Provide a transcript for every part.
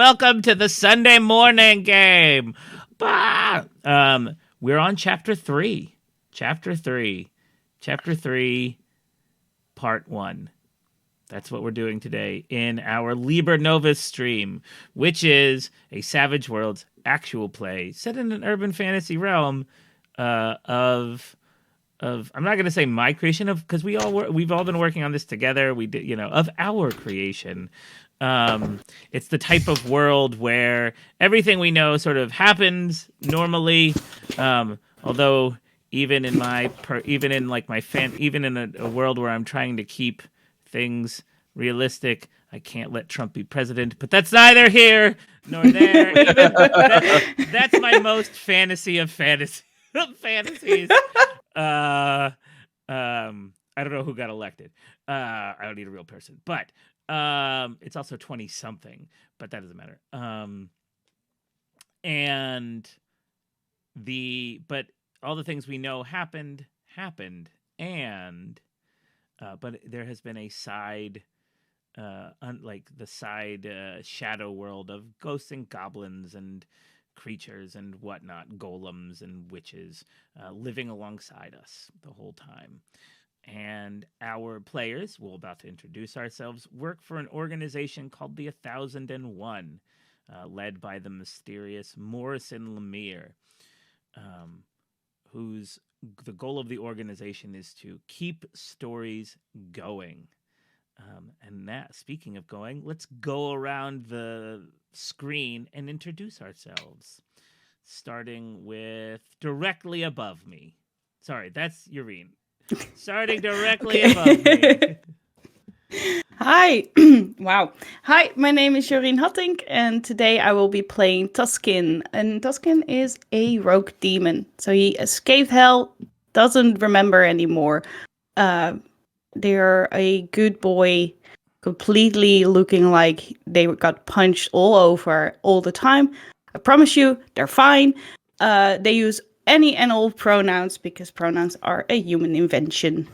Welcome to the Sunday morning game. Bah! We're on chapter 3. Chapter 3, part 1. That's what we're doing today in our Liber Novus stream, which is a Savage Worlds actual play set in an urban fantasy realm of I'm not going to say my creation of, because we've all been working on this together. We did, of our creation. It's the type of world where everything we know sort of happens normally. Although even in a world where I'm trying to keep things realistic, I can't let Trump be president. But that's neither here nor there. That's my most fantasy of fantasies. I don't know who got elected. I don't need a real person, but it's also 20 something, but that doesn't matter. But all the things we know happened, and but there has been a side, shadow world of ghosts and goblins and creatures and whatnot, golems and witches, living alongside us the whole time. And our players, we're about to introduce ourselves, work for an organization called the 1001, led by the mysterious Morrison Lemire, the goal of the organization is to keep stories going. And that, speaking of going, let's go around the screen and introduce ourselves, starting with directly above me. Sorry, that's Urine. Starting directly above me. Hi. Wow. Hi, my name is Jorien Hattink, and today I will be playing Tuskin. And Tuskin is a rogue demon. So he escaped hell, doesn't remember anymore. They're a good boy, completely looking like they got punched all over all the time. I promise you, they're fine. They use any and all pronouns because pronouns are a human invention.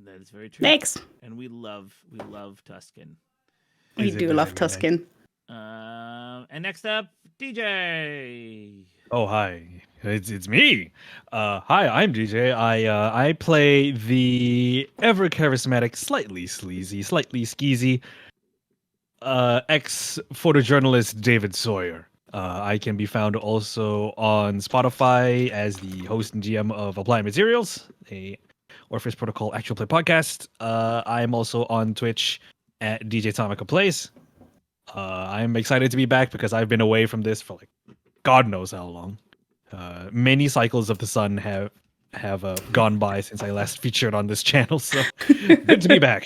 That is very true. Next. And we love Tuskin. We do love Tuskin. And next up, DJ. Oh, hi. It's me. Hi, I'm DJ. I play the ever charismatic, slightly sleazy, slightly skeezy ex photojournalist David Sawyer. I can be found also on Spotify as the host and GM of Applied Materials, a Orpheus Protocol actual play podcast. I'm also on Twitch at DJ Tomica Plays. I'm excited to be back because I've been away from this for God knows how long. Many cycles of the sun have gone by since I last featured on this channel, so good to be back.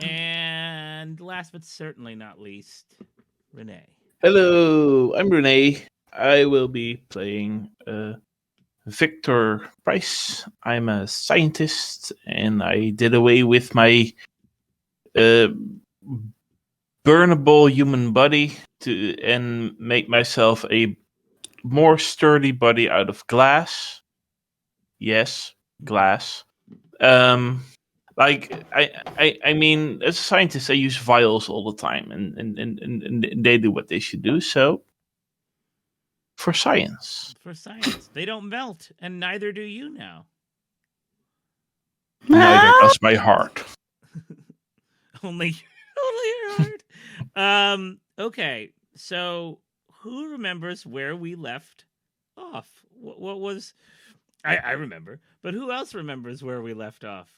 And last but certainly not least, Renee. Hello, I'm Renee. I will be playing Victor Price. I'm a scientist, and I did away with my burnable human body and make myself a more sturdy body out of glass. Yes, glass. I mean, as a scientist, I use vials all the time, and they do what they should do. So, for science, they don't melt, and neither do you now. Neither does my heart. only your heart. Okay, so who remembers where we left off? What was? I remember, but who else remembers where we left off?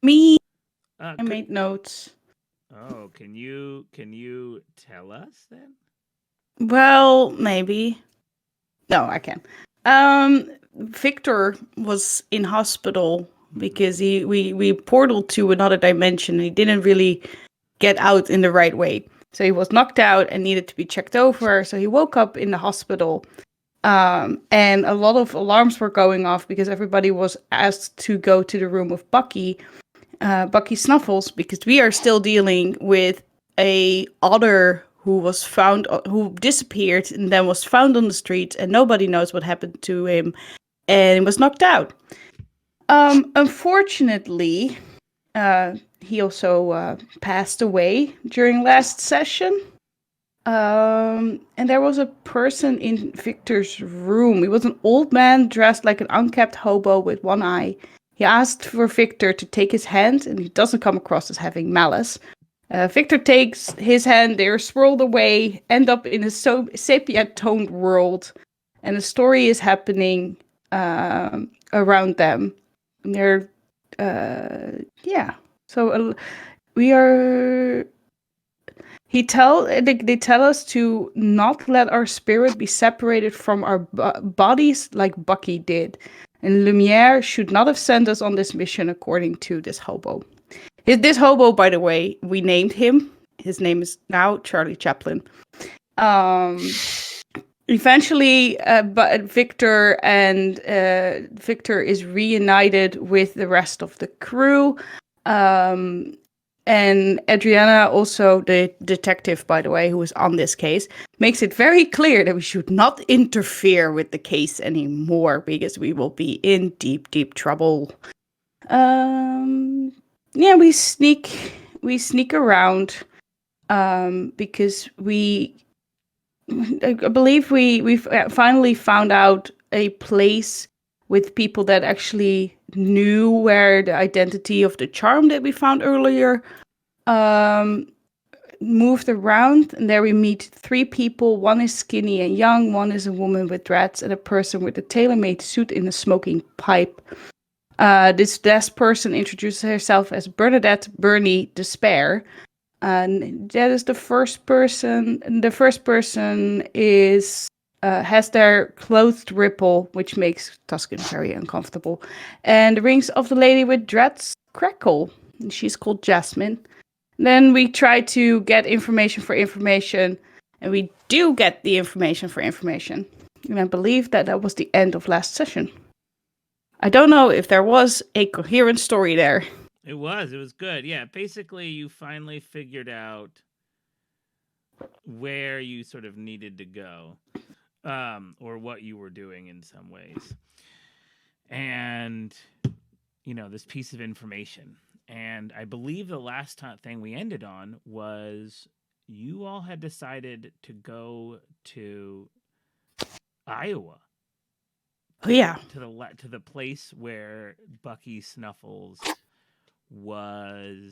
Me. I made notes. Oh, can you tell us then? Well, maybe. No, I can. Victor was in hospital because we portaled to another dimension. He didn't really get out in the right way. So he was knocked out and needed to be checked over. So he woke up in the hospital. And a lot of alarms were going off because everybody was asked to go to the room of Bucky Snuffles, because we are still dealing with a otter who disappeared and then was found on the streets, and nobody knows what happened to him, and he was knocked out. Unfortunately, he also passed away during last session. And there was a person in Victor's room. He was an old man dressed like an unkempt hobo with one eye. He asked for Victor to take his hand, and he doesn't come across as having malice. Victor takes his hand, they're swirled away, end up in a sepia-toned world, and a story is happening around them. And they're, yeah. So we are. They tell us to not let our spirit be separated from our bodies like Bucky did, and Lumiere should not have sent us on this mission according to this hobo. This hobo, by the way, we named him. His name is now Charlie Chaplin. Eventually, but Victor is reunited with the rest of the crew. And Adriana, also the detective, by the way, who was on this case, makes it very clear that we should not interfere with the case anymore because we will be in deep, deep trouble. Yeah, we sneak around because I believe we finally found out a place with people that actually knew where the identity of the charm that we found earlier moved around. And there we meet 3 people. One is skinny and young, one is a woman with dreads, and a person with a tailor-made suit in a smoking pipe. This last person introduces herself as Bernadette Bernie Despair. And that is the first person. The first person is has their clothed ripple, which makes Tuskin very uncomfortable. And the rings of the lady with dreads crackle. And she's called Jasmine. Then we try to get information for information, and we do get the information for information. And I believe that was the end of last session. I don't know if there was a coherent story there. It was good. Yeah, basically you finally figured out where you sort of needed to go, or what you were doing in some ways. And, this piece of information. And I believe the last thing we ended on was you all had decided to go to Iowa. Oh, yeah. To the place where Bucky Snuffles went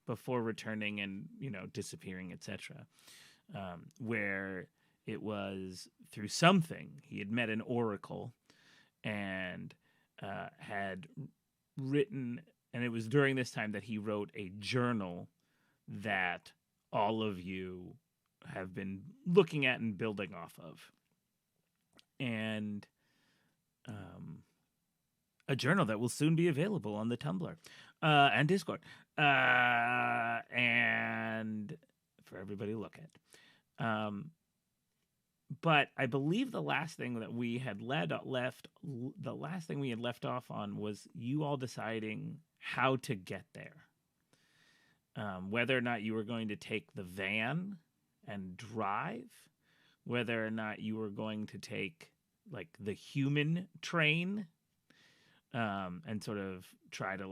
before returning and disappearing, etc. Where it was through something he had met an oracle and had written, and it was during this time that he wrote a journal that all of you have been looking at and building off of, and a journal that will soon be available on the Tumblr and Discord, and for everybody to look at. But I believe the last thing that we had left off on was you all deciding how to get there. Whether or not you were going to take the van and drive, whether or not you were going to take like the human train, and sort of try to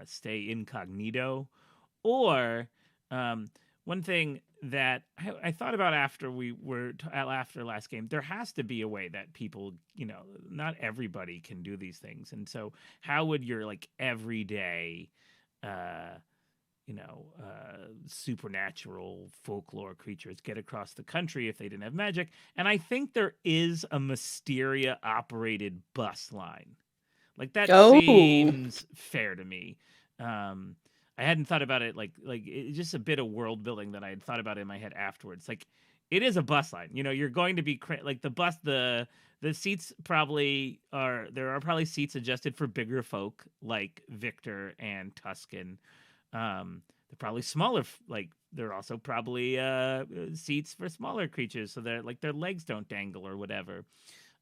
stay incognito, or one thing that I thought about after after last game, there has to be a way that people, not everybody can do these things. And so how would your everyday, supernatural folklore creatures get across the country if they didn't have magic? And I think there is a Mysteria operated bus line. That seems fair to me. I hadn't thought about it it's just a bit of world building that I had thought about in my head afterwards. It is a bus line. You're going to be the bus. The seats probably are. There are probably seats adjusted for bigger folk like Victor and Tuskin. They're probably smaller. There are also probably seats for smaller creatures, so they're their legs don't dangle or whatever.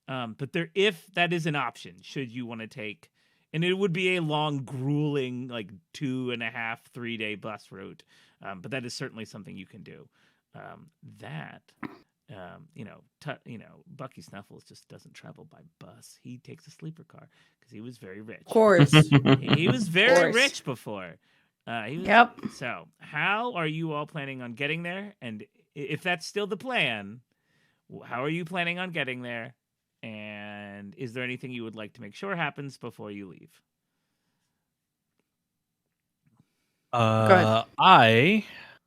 But if that is an option, should you want to take. And it would be a long, grueling, 2.5, 3 day bus route. But that is certainly something you can do. That Bucky Snuffles just doesn't travel by bus. He takes a sleeper car because he was very rich. Of course. He was very course. rich before. Yep. So, how are you all planning on getting there? And if that's still the plan, how are you planning on getting there? And is there anything you would like to make sure happens before you leave? ahead. I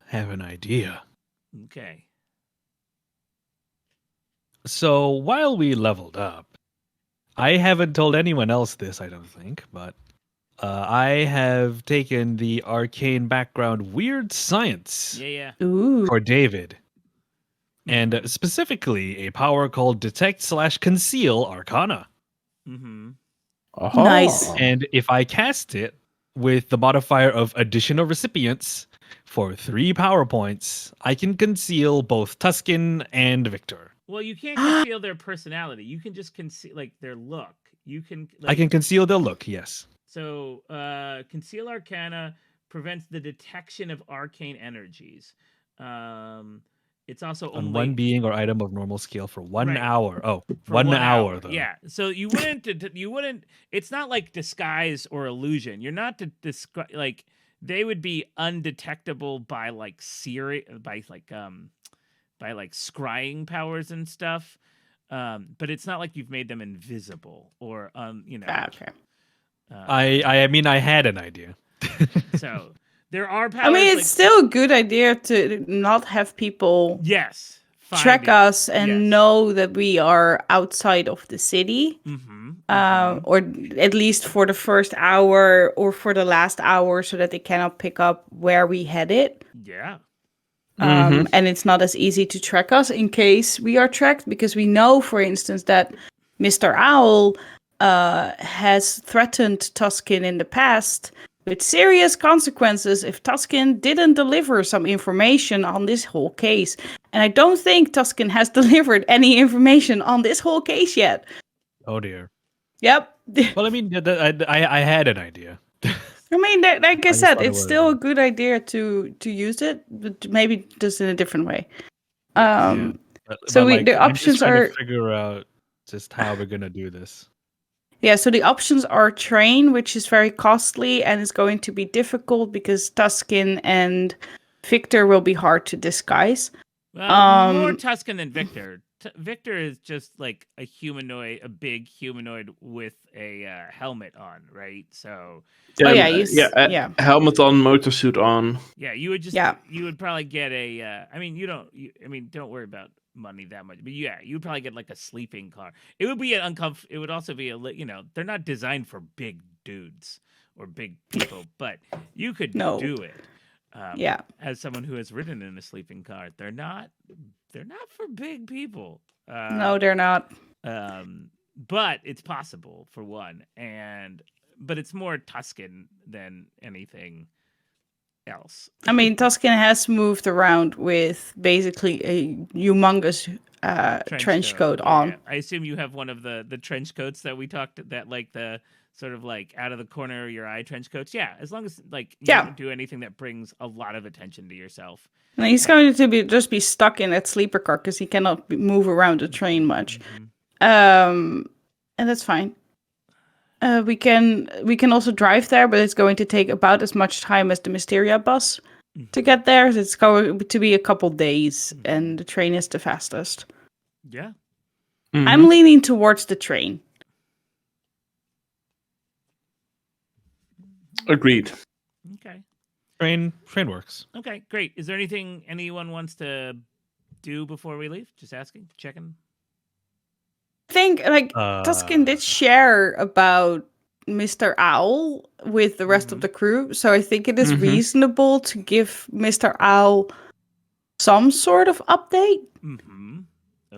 have an idea. Okay. So while we leveled up, I haven't told anyone else this, I don't think, but I have taken the arcane background weird science Yeah. Ooh. for David. And specifically a power called Detect/Conceal Arcana. Mm-hmm. Nice. And if I cast it with the modifier of additional recipients for 3 power points, I can conceal both Tuskin and Victor. Well, you can't conceal their personality. You can just conceal their look. You can. I can conceal their look, yes. So, Conceal Arcana prevents the detection of arcane energies. It's also On only one being or item of normal scale for 1 Right. hour. Oh, for 1 hour though. Yeah. So you wouldn't. It's not like disguise or illusion. You're not describe like they would be undetectable by scrying powers and stuff. But it's not like you've made them invisible or Okay. I mean I had an idea. So there are powers. I mean, it's still a good idea to not have people yes track us and yes. know that we are outside of the city, Mm-hmm. or at least for the first hour or for the last hour, so that they cannot pick up where we headed. Yeah. And it's not as easy to track us in case we are tracked, because we know, for instance, that Mr. Owl has threatened Tuskin in the past with serious consequences if Tuskin didn't deliver some information on this whole case. And I don't think Tuskin has delivered any information on this whole case yet. Oh dear. Yep. Well, I mean, I had an idea. I mean, like I just said, thought it it's was- still a good idea to use it, but maybe just in a different way. But So like, the I'm just options trying are to figure out just how we're gonna do this. Yeah, so the options are train, which is very costly and is going to be difficult because Tuskin and Victor will be hard to disguise. Well, more Tuscan than Victor. Victor is just like a humanoid, a big humanoid with a helmet on, right? So helmet on, motor suit on. yeah, you would just you would probably get a. I mean, don't worry about money that much, but yeah, you would probably get like a sleeping car. It would be an uncomfortable. It would also be they're not designed for big dudes or big people, but you could do it. As someone who has ridden in a sleeping car, they're not for big people. No, they're not. But it's possible for one, but it's more Tuscan than anything else. I mean, Tuskin has moved around with basically a humongous trench coat on. Yeah. I assume you have one of the trench coats that we talked that like the sort of like out of the corner of your eye trench coats. Yeah, as long as like you don't do anything that brings a lot of attention to yourself. And he's going to just be stuck in that sleeper car because he cannot move around the train much. And that's fine. We can also drive there, but it's going to take about as much time as the Mysteria bus to get there. It's going to be a couple days, and the train is the fastest. Yeah. I'm leaning towards the train. Agreed. Okay. Train works. Okay, great. Is there anything anyone wants to do before we leave? Just asking, checking. I think Tuskin did share about Mr. Owl with the rest of the crew, so I think it is reasonable to give Mr. Owl some sort of update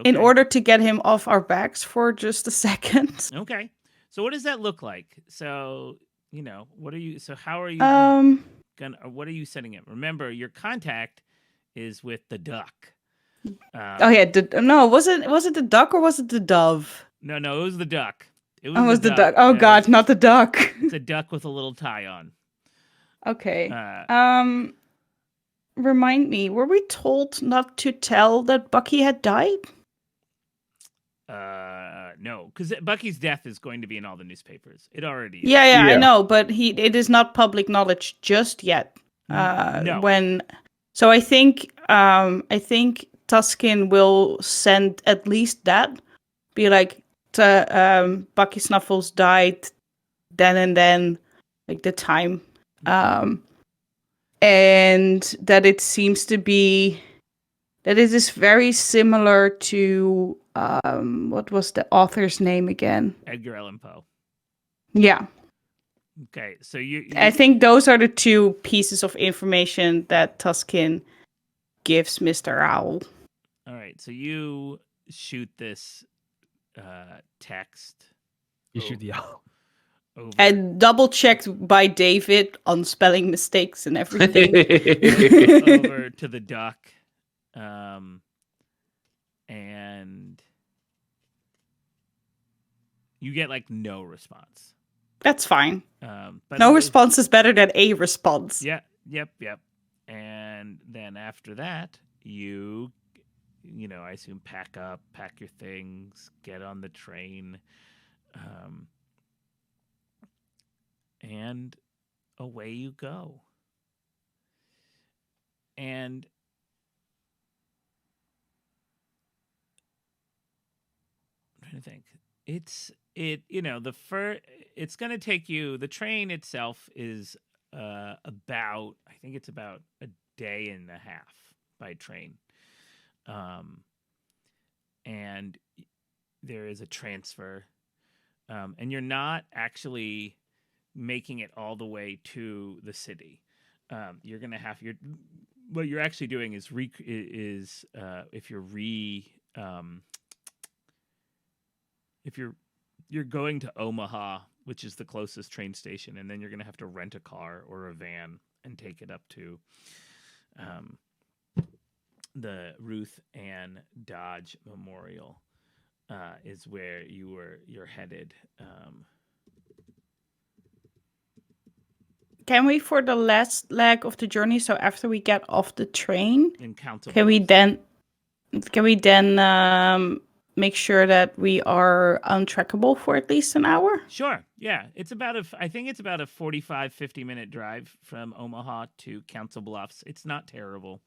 in order to get him off our backs for just a second. Okay. So what does that look like? So, what are you? So how are you what are you setting it? Remember, your contact is with the duck. Was it the duck or was it the dove? No, it was the duck. It was the duck. Oh God, not the duck. It's a duck with a little tie on. Okay. remind me, were we told not to tell that Bucky had died? No, because Bucky's death is going to be in all the newspapers. It already is. Yeah, I Yeah. know, but it is not public knowledge just yet. No. So I think Tuskin will send at least that. Be like, Bucky Snuffles died then and then, like the time. And that it seems to be that it is very similar to what was the author's name again? Edgar Allan Poe. Yeah. Okay, so you I think those are the two pieces of information that Tuskin gives Mr. Owl. all right. So you shoot this text. You shoot the owl. Over. And double checked by David on spelling mistakes and everything. Over to the duck, and you get like no response. That's fine. But No response is better than a response. Yeah, yep. And then after that, you know, I assume pack your things, get on the train, and away you go. And I'm trying to think. It's going to take you, the train itself is about, I think it's about a day and a half by train. And there is a transfer. And you're not actually making it all the way to the city. You're going to have what you're actually doing is if you're going to Omaha, which is the closest train station, and then you're going to have to rent a car or a van and take it up to the Ruth Ann Dodge Memorial is where you're headed. Can we, for the last leg of the journey, so after we get off the train, in Council can we Bluffs. then make sure that we are untrackable for at least an hour? Sure. Yeah. I think it's about a 45, 50-minute drive from Omaha to Council Bluffs. It's not terrible.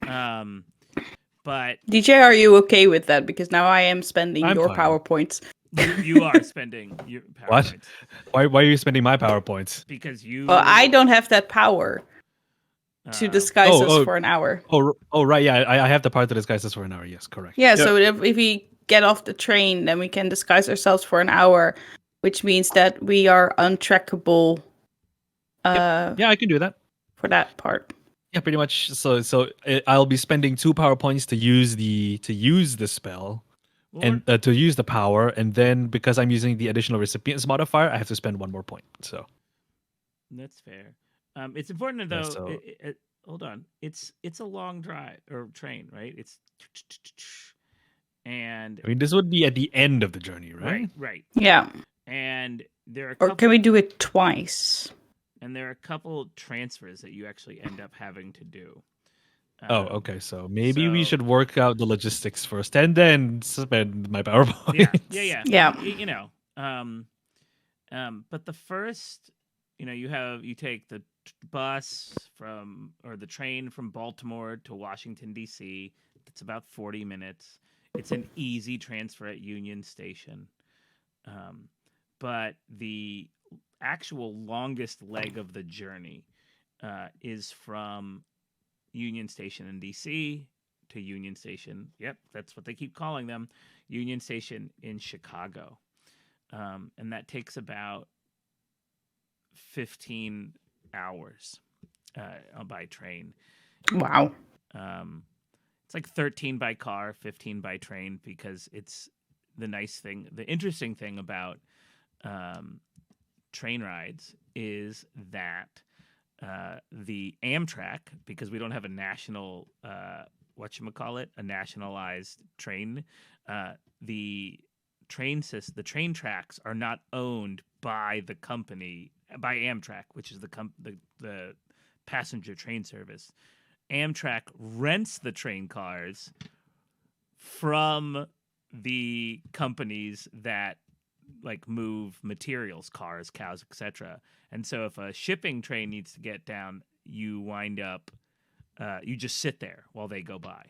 But DJ, are you okay with that? Because now I am spending I'm your fine. PowerPoints. you are spending your power What? points Why are you spending my PowerPoints? because you. Well, I don't have that power to disguise us for an hour. Oh, right. Yeah, I have the part that disguises for an hour. Yes, correct. Yeah, so if we get off the train, then we can disguise ourselves for an hour, which means that we are untrackable. Yeah, I can do that. For that part. Yeah, pretty much. So I'll be spending 2 PowerPoints to use the spell. Well, And to use the power, and then because I'm using the additional recipients modifier, I have to spend 1 more point. So that's fair. It's important though. Yeah, so- Hold on. It's a long drive or train, right? It's and I mean, this would be at the end of the journey, right? right. Yeah. And there are Or can we do it twice? and there are a couple transfers that you actually end up having to do. Oh, okay. So maybe we so- should work out the logistics first, and then spend my PowerPoint. Yeah. You know, but the first, you take the bus or the train from Baltimore to Washington D.C. It's about 40 minutes. It's an easy transfer at Union Station, but the actual longest leg of the journey is from Union Station in D.C. to Union Station. Yep, that's what they keep calling them. Union Station in Chicago. And that takes about 15 hours by train. Wow. It's like 13 by car, 15 by train, because it's the interesting thing about train rides is that the Amtrak, because we don't have a national, a nationalized train, the train tracks are not owned by the company, by Amtrak, which is the passenger train service. Amtrak rents the train cars from the companies that like move materials, cars, cows, etc. And so if a shipping train needs to get down, you wind up you just sit there while they go by.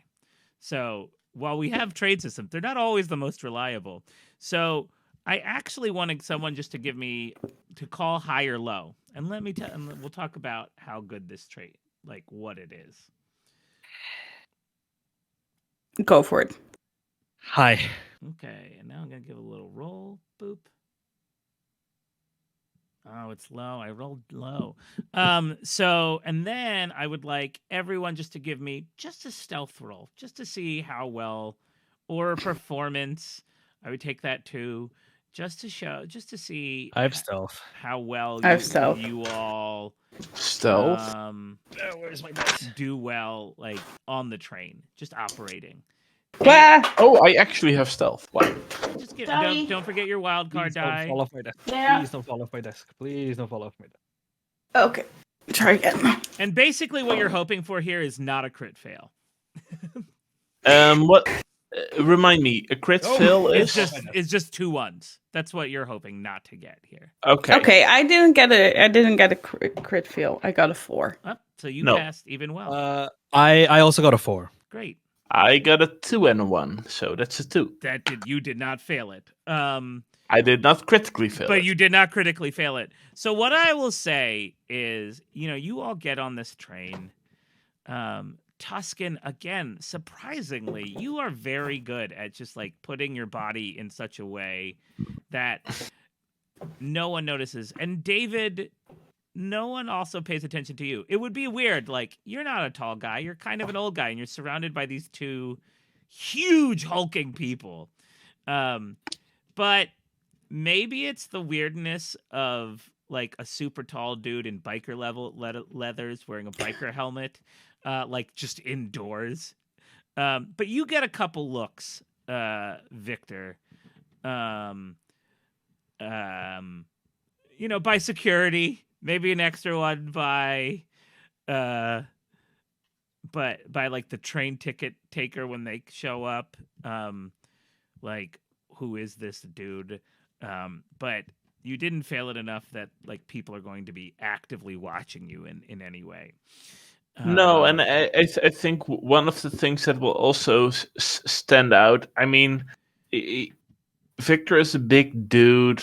So while we have trade systems, they're not always the most reliable. So I actually wanted someone just to give me to call high or low, and let me tell, and we'll talk about how good this trade, like what it is. Go for it. Hi. Okay, and now I'm gonna give a little roll. Boop. Oh, it's low. I rolled low. So, and then I would like everyone just to give me just a stealth roll, just to see how well, or a performance. I would take that too, just to show, just to see I have stealth. how well I have stealth. you all Stealth. Where's my dice? do well, like on the train, just operating. Ah! Oh, I actually have stealth. Wow. Just get, Sorry. don't forget your wild card Please don't die. fall off my desk. Yeah. Please don't fall off my desk. Please don't fall off my desk. Okay. Try again. And basically, what you're hoping for here is not a crit fail. What? Remind me. A crit fail is It's just 2 1s. That's what you're hoping not to get here. okay. Okay, I didn't get a crit fail. I got a 4. Oh, so you No. passed even well. I also got a 4. Great. I got a 2 and a 1, so that's a 2. You did not fail it. I did not critically fail. But it. you did not critically fail it. So what I will say is, you all get on this train. Tuskin, again, surprisingly, you are very good at just like putting your body in such a way that no one notices. And David, no one also pays attention to you. It would be weird. Like, you're not a tall guy. You're kind of an old guy, and you're surrounded by these 2 huge hulking people. But maybe it's the weirdness of like a super tall dude in biker leathers wearing a biker helmet, like just indoors. But you get a couple looks, Victor. By security, maybe an extra one by like the train ticket taker when they show up. Like, who is this dude? But you didn't fail it enough that like people are going to be actively watching you in any way. No, and I think one of the things that will also stand out. I mean, Victor is a big dude.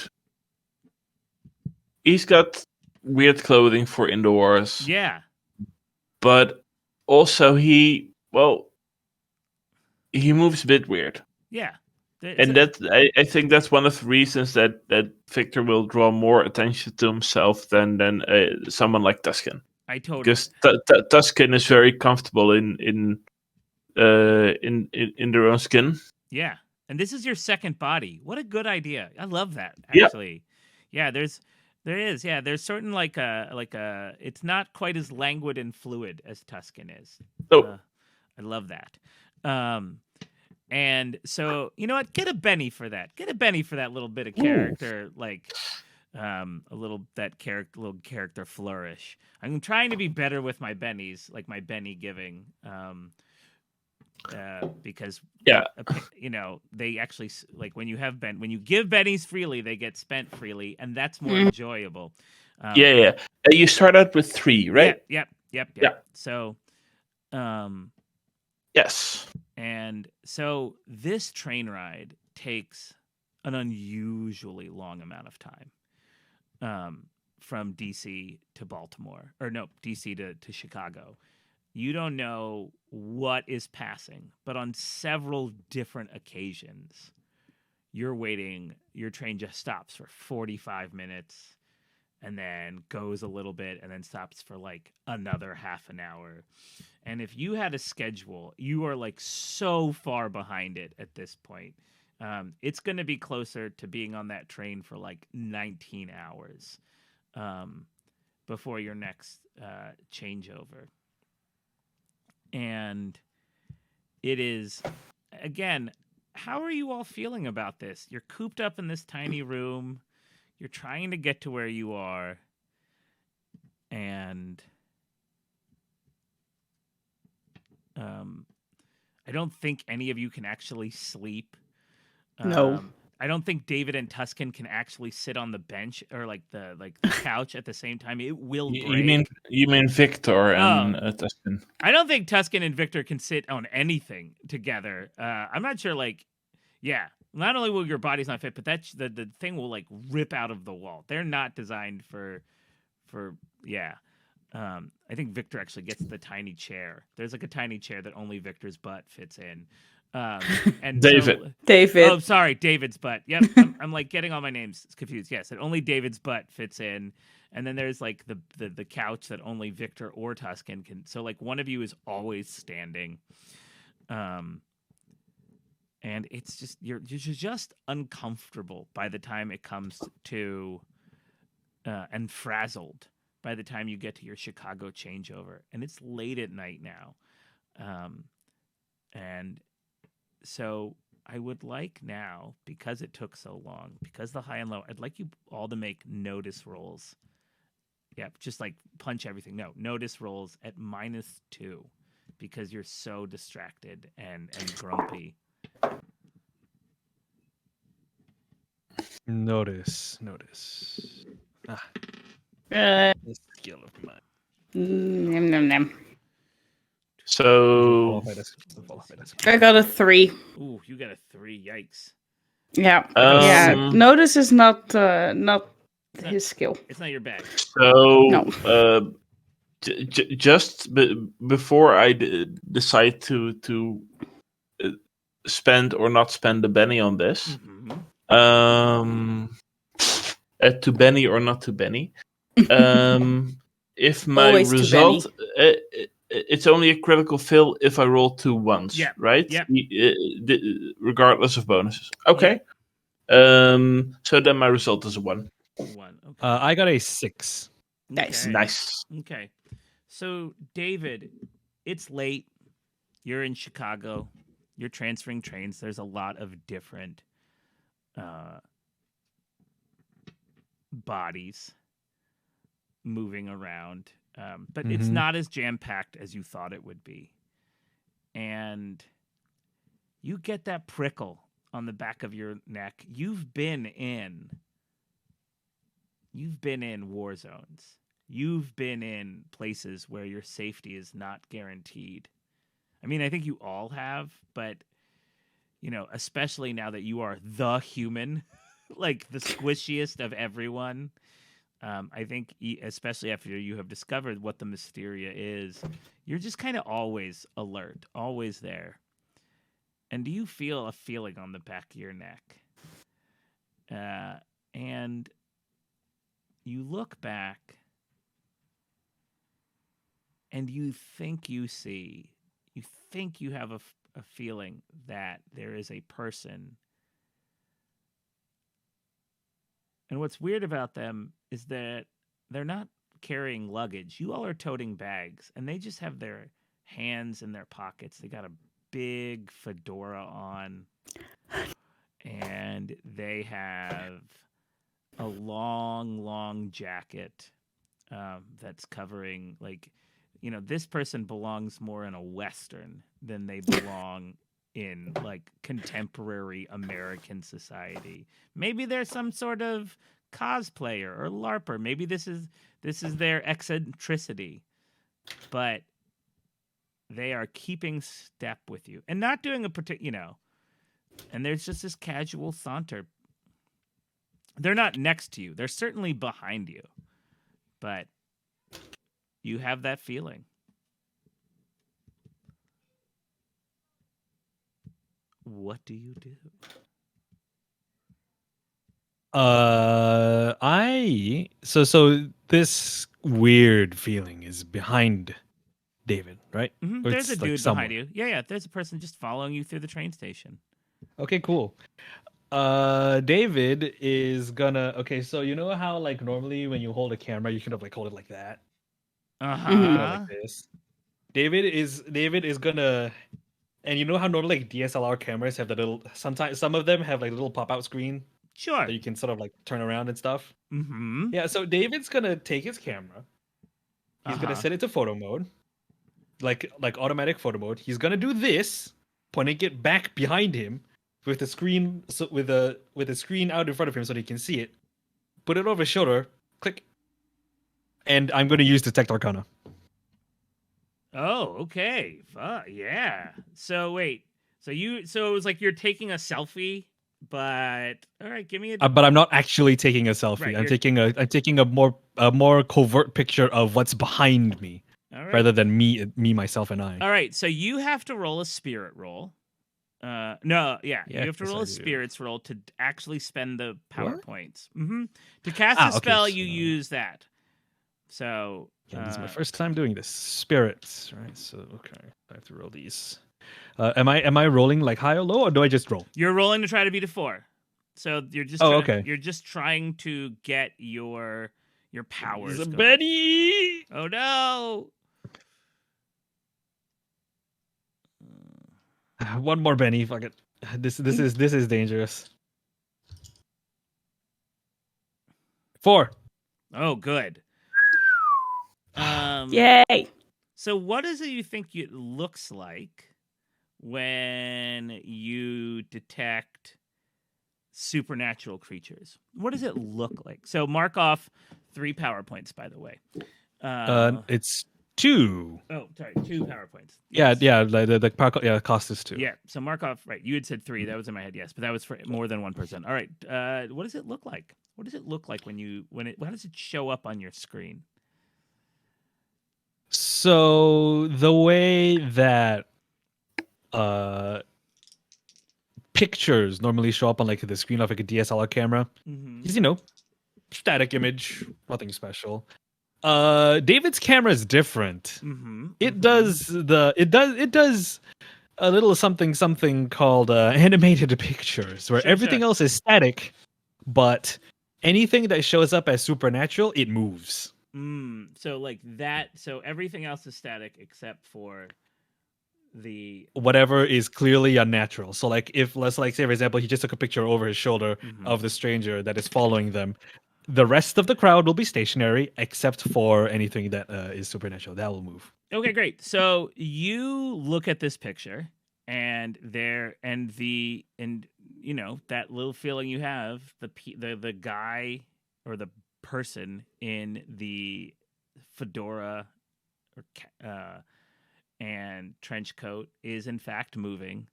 He's got weird clothing for indoors. Yeah. But also he moves a bit weird. Yeah. And I think that's one of the reasons that Victor will draw more attention to himself than someone like Tuskin. I totally, because Tuskin is very comfortable in their own skin. Yeah, and this is your second body. What a good idea! I love that. Yeah. Actually, yeah. There's certain like a. It's not quite as languid and fluid as Tuskin is. Oh. I love that. And so, you know what? Get a Benny for that. Get a Benny for that little bit of character, like a little character flourish. I'm trying to be better with my bennies, like my Benny giving, because they actually like when you give bennies freely, they get spent freely, and that's more enjoyable. You start out with 3, right? Yep. Yeah. So, yes. And so this train ride takes an unusually long amount of time, from DC to Baltimore, or no, DC to Chicago. You don't know what is passing, but on several different occasions, your train just stops for 45 minutes and then goes a little bit and then stops for like another half an hour. And if you had a schedule, you are like so far behind it at this point. It's going to be closer to being on that train for like 19 hours before your next changeover. And it is, again, how are you all feeling about this? You're cooped up in this tiny room. You're trying to get to where you are. And I don't think any of you can actually sleep. No. I don't think David and Tuskin can actually sit on the bench or like the couch at the same time. It will break. You mean Victor and Oh. Tuskin? I don't think Tuskin and Victor can sit on anything together. I'm not sure. Like, yeah, not only will your bodies not fit, but that the thing will like rip out of the wall. They're not designed for yeah. I think Victor actually gets the tiny chair. There's like a tiny chair that only Victor's butt fits in. And David. So, David. oh, sorry, David's butt. Yep, I'm like getting all my names confused. Yes, and only David's butt fits in. And then there's like the couch that only Victor or Tuscan can. So like one of you is always standing. And it's just you're just uncomfortable by the time it comes to and frazzled by the time you get to your Chicago changeover. And it's late at night now. And so I would like now, because it took so long, because the high and low, I'd like you all to make notice rolls. Yep, just like punch everything. No, notice rolls at -2 because you're so distracted and grumpy. Notice. This skill of mine. Nom, nom, nom. So I got a 3. Ooh, you got a 3. Yikes. Yeah. Um, Notice is not his skill. It's not your bag. So No. just before I decide to spend or not spend the Benny on this, to Benny or not to Benny, if my Always to result, it's only a critical fail if I roll 2 once, Yep. right? Yep. Regardless of bonuses. Okay. So then my result is a 1. 1. Okay. I got a 6. Nice. Okay. Nice. Okay. So, David, it's late. You're in Chicago. You're transferring trains. There's a lot of different bodies moving around. But it's not as jam-packed as you thought it would be. And you get that prickle on the back of your neck. You've been in war zones. You've been in places where your safety is not guaranteed. I mean, I think you all have, but you know, especially now that you are the human, like the squishiest of everyone. I think, especially after you have discovered what the Mysteria is, you're just kind of always alert, always there. And do you feel a feeling on the back of your neck? And you look back and you think you have a feeling that there is a person. And what's weird about them is that they're not carrying luggage. You all are toting bags, and they just have their hands in their pockets. They got a big fedora on, and they have a long jacket that's covering, like, you know, this person belongs more in a Western than they belong in like contemporary American society. Maybe they're some sort of cosplayer or LARPer. Maybe this is their eccentricity, but they are keeping step with you and not doing a particular, you know. And there's just this casual saunter. They're not next to you. They're certainly behind you, but you have that feeling. What do you do? So this weird feeling is behind David, right? Mm-hmm. Or There's a it's, dude somewhere. behind you. Yeah. There's a person just following you through the train station. Okay, cool. David is gonna. Okay, so you know how like normally when you hold a camera, you kind of like hold it like that, kind of like this. David is gonna. And you know how normally like DSLR cameras have the little. Sometimes some of them have like a little pop out screen Sure. that you can sort of like turn around and stuff. Mm-hmm. Yeah, so David's gonna take his camera. He's gonna set it to photo mode. like automatic photo mode. He's gonna do this, pointing it back behind him with the screen, so with the screen out in front of him so that he can see it. Put it over his shoulder. Click. And I'm gonna use Detect Arcana. Oh, okay. Yeah. So wait. So it was like you're taking a selfie, but all right, give me a But I'm not actually taking a selfie. Right, I'm you're- taking a more covert picture of what's behind me, all right. rather than me, myself, and I. All right. So you have to roll a spirit roll. No, yeah, Yeah, you have to yes, roll I a do. spirits roll to actually spend the power What? points. To cast a Okay, spell, you so- use that. So Yeah, this is my first time doing this. Spirits, right? So okay, I have to roll these. Am I rolling like high or low, or do I just roll? you're rolling to try to beat a 4. So you're just Okay. you're just trying to get your powers going. Benny. Oh no. One more Benny. Fuck it. This is dangerous. 4. Oh, good. Yay! So what is it you think it looks like when you detect supernatural creatures? What does it look like? So mark off 3 power points, by the way. It's 2. Oh, sorry, 2 power points. Yeah, Yes. yeah. The cost is 2. Yeah, so mark off, right. You had said 3. That was in my head, yes, but that was for more than one person. All right. What does it look like? What does it look like how does it show up on your screen? So the way that pictures normally show up on like the screen of like a DSLR camera Mm-hmm. is, static image, nothing special. David's camera is different. Mm-hmm. It does a little something called animated pictures, where Sure, everything sure. else is static, but anything that shows up as supernatural, it moves. So like that. So everything else is static except for the. Whatever is clearly unnatural. So like if let's like say for example he just took a picture over his shoulder Mhm. of the stranger that is following them, the rest of the crowd will be stationary except for anything that is supernatural. That will move. Okay, great. So you look at this picture, and that little feeling you have, the guy or the person in the fedora and trench coat is in fact moving.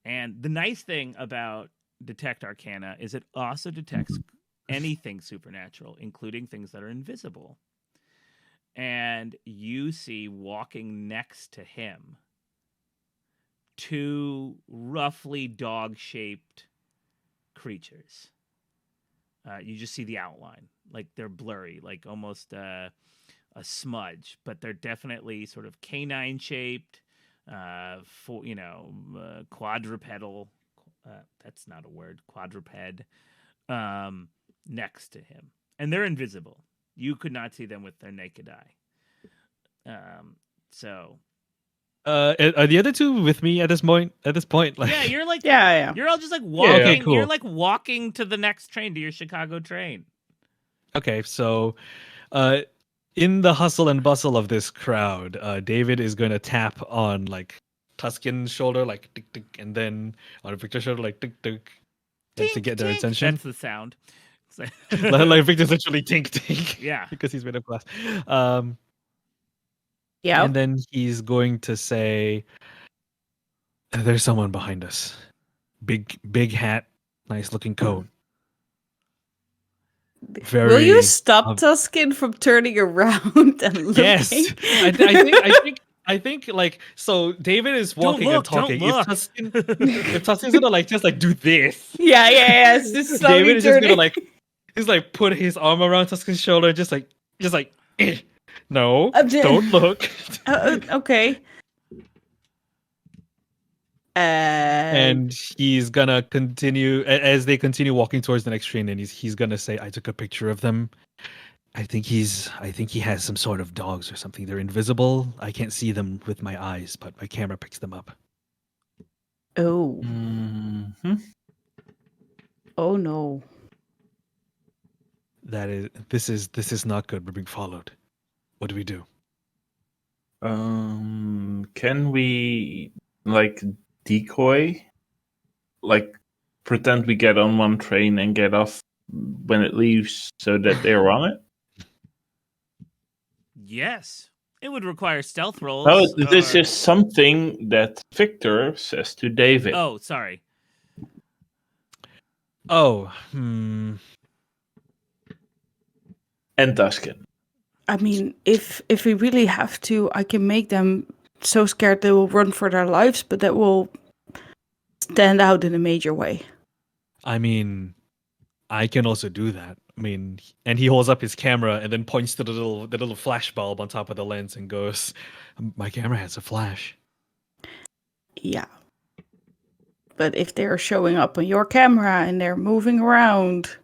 And the nice thing about Detect Arcana is it also detects anything supernatural, including things that are invisible. And you see walking next to him 2 roughly dog-shaped creatures. You just see the outline, like they're blurry, like almost a smudge, but they're definitely sort of canine-shaped, quadrupedal. That's not a word. Quadruped. Next to him, and they're invisible. You could not see them with their naked eye. So Are the other two with me at this point? Like, yeah, you're like Yeah. you're all just like walking. okay, cool. You're like walking to the next train, to your Chicago train. Okay, so in the hustle and bustle of this crowd, David is going to tap on like Tuskin's shoulder, like tick tick, and then on Victor's shoulder, like tick tick, to Tink, get their tink. attention. That's the sound. Like Victor's literally tink tink. Yeah. Because he's made of glass. Yeah. And then he's going to say, "There's someone behind us. Big hat, nice looking coat. Very. Will you stop Tuskin from turning around and looking? Yes, I think like so. David is walking look, and talking. don't look. If Tuskin's gonna like just like do this, Yeah. It's just slowly David is just turning. gonna like he's like put his arm around Tuskin's shoulder, just like no, don't look. Okay. And he's gonna continue as they continue walking towards the next train, and he's gonna say, "I took a picture of them. I think he has some sort of dogs or something. They're invisible. I can't see them with my eyes, but my camera picks them up." Oh. Mm-hmm. Oh no. This is not good. We're being followed. What do we do? Can we like decoy, like pretend we get on one train and get off when it leaves, so that they're on it? Yes. It would require stealth rolls. No, this or- is something that Victor says to David Oh, sorry. Oh, and Tuskin. I mean, if we really have to, I can make them so scared they will run for their lives, but that will stand out in a major way. I mean, I can also do that. I mean, and he holds up his camera and then points to the little flash bulb on top of the lens and goes, "My camera has a flash." Yeah. But if they're showing up on your camera and they're moving around,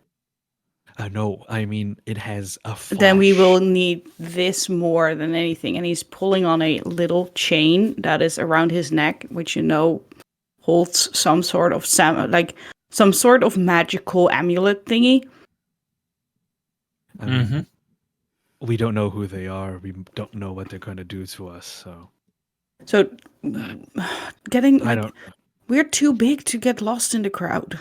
No, I mean it has a flash. then we will need this more than anything. And he's pulling on a little chain that is around his neck, which holds some sort of some sort of magical amulet thingy. I mean, we don't know who they are. We don't know what they're going to do to us. So getting I don't. we're too big to get lost in the crowd.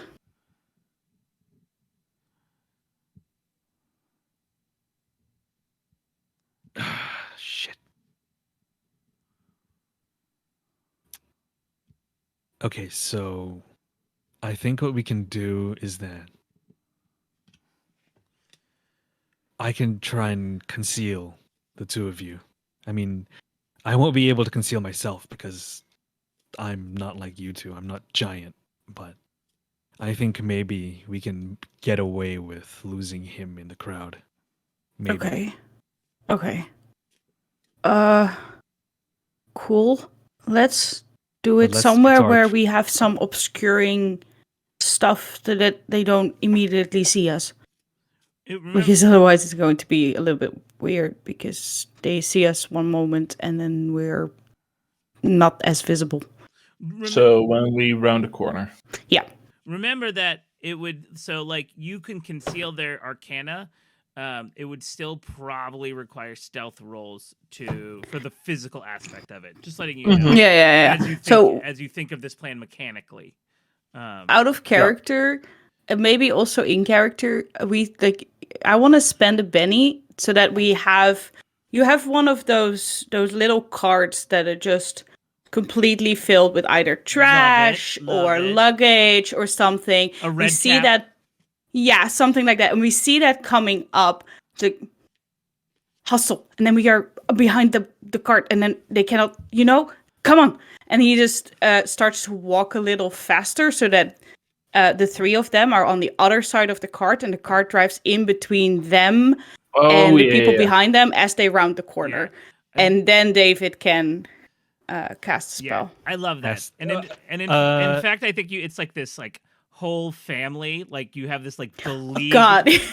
Shit. Okay, so I think what we can do is that I can try and conceal the two of you. I mean, I won't be able to conceal myself because I'm not like you two. I'm not giant, but I think maybe we can get away with losing him in the crowd. Maybe. Okay. Cool. Let's do it It's somewhere our where we have some obscuring stuff so that they don't immediately see us. Because otherwise it's going to be a little bit weird because they see us one moment and then we're not as visible. So when we round the corner. Yeah. Remember that it would, so like you can conceal their arcana. It would still probably require stealth rolls for the physical aspect of it. Just letting you know. Yeah. As you think of this plan mechanically. Out of character, and maybe also in character, I want to spend a Benny so that you have one of those little carts that are just completely filled with either trash or luggage or something. A red we see cap. that, yeah, something like that, and we see that coming up. The hustle, and then we are behind the cart, and then they cannot, come on. And he just starts to walk a little faster so that the three of them are on the other side of the cart, and the cart drives in between them and the people behind them as they round the corner. Yeah. And then David can cast a spell. Yeah, I love that. And in fact, I think it's like this like whole family. Like you have this like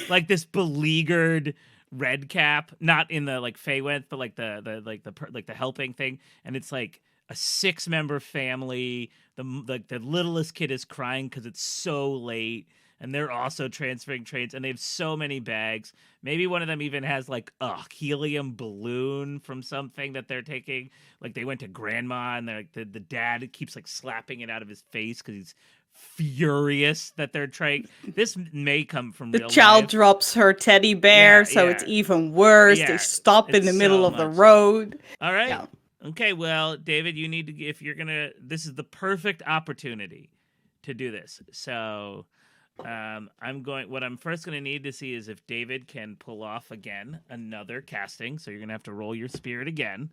like this beleaguered red cap, not in the like Feywild, but like the helping thing, and it's like a 6-member family. The littlest kid is crying because it's so late, and they're also transferring trains, and they have so many bags. Maybe one of them even has like a helium balloon from something that they're taking. Like they went to grandma, and they're like the dad keeps like slapping it out of his face because he's furious that they're trying. This may come from the real child life. Drops her teddy bear, it's even worse. They stop in the middle of the road. All right. Yeah. Okay, well, David, you need to, if you're gonna, this is the perfect opportunity to do this. So, what I'm first gonna need to see is if David can pull off again another casting. So you're gonna have to roll your spirit again,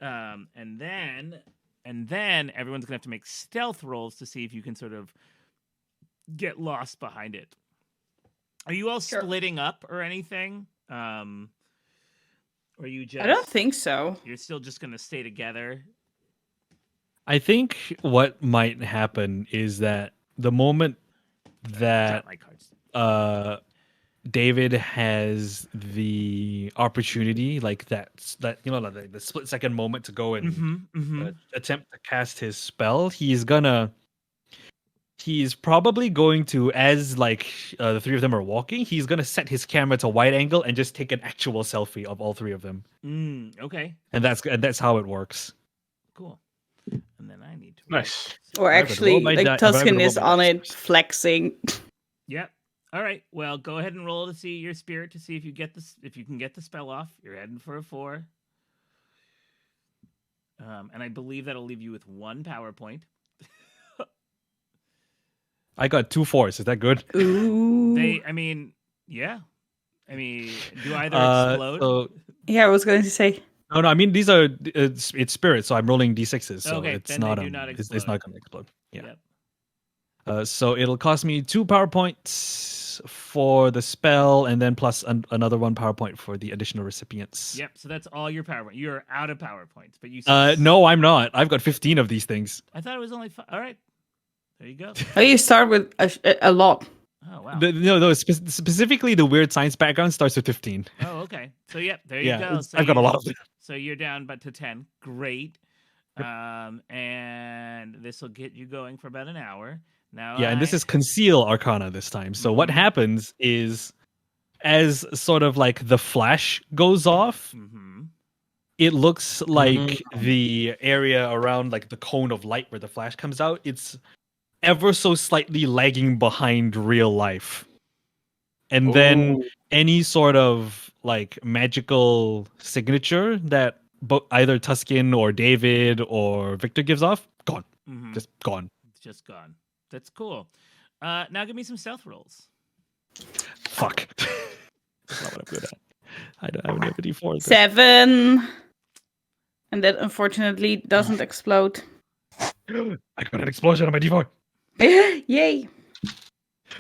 and then everyone's gonna have to make stealth rolls to see if you can sort of get lost behind it. Are you all splitting up or anything? Or you just? I don't think so. You're still just gonna stay together. I think what might happen is that the moment that David has the opportunity, like that the split-second moment to go and attempt to cast his spell, he's gonna he's probably going to, as like the three of them are walking, he's gonna set his camera to wide angle and just take an actual selfie of all three of them. Okay. And that's how it works. Cool. And then I need to. Nice. Or I'm gonna actually, roll my like die- I'm gonna Tuskin roll is my on dice it, first. flexing. Yep. All right. Well, go ahead and roll to see your spirit to see if you get this. If you can get the spell off, you're heading for a 4. And I believe that'll leave you with 1 power point. I got 2 4s. Is that good? Ooh. I mean, yeah. I mean, do either explode? So Yeah, I was going to say. no, I mean these are it's spirit, so I'm rolling d6s, so Okay, it's then they not do not it's explode. not gonna explode. Yeah. Yep. So it'll cost me 2 power points for the spell, and then plus another 1 power point for the additional recipients. Yep. So that's all your power points. You're out of power points, but you. No, I'm not. I've got 15 of these things. I thought it was only 5. All right. There you go. Oh, you start with a lot. Oh wow. No, specifically the weird science background starts with 15. Oh, okay. So yep, there you go. So I've got a lot of them. So you're down but to 10. Great. And this will get you going for about an hour. Now Yeah, and this is conceal arcana this time. So what happens is, as sort of like the flash goes off, it looks like the area around like the cone of light where the flash comes out, it's ever so slightly lagging behind real life. And then any sort of like magical signature that either Tuskin or David or Victor gives off, gone. Just gone. It's just gone. That's cool. Now give me some stealth rolls. Fuck. That's not what I'm good at. I don't have any ability for it. 7. And that unfortunately doesn't explode. I got an explosion on my D4. Yay.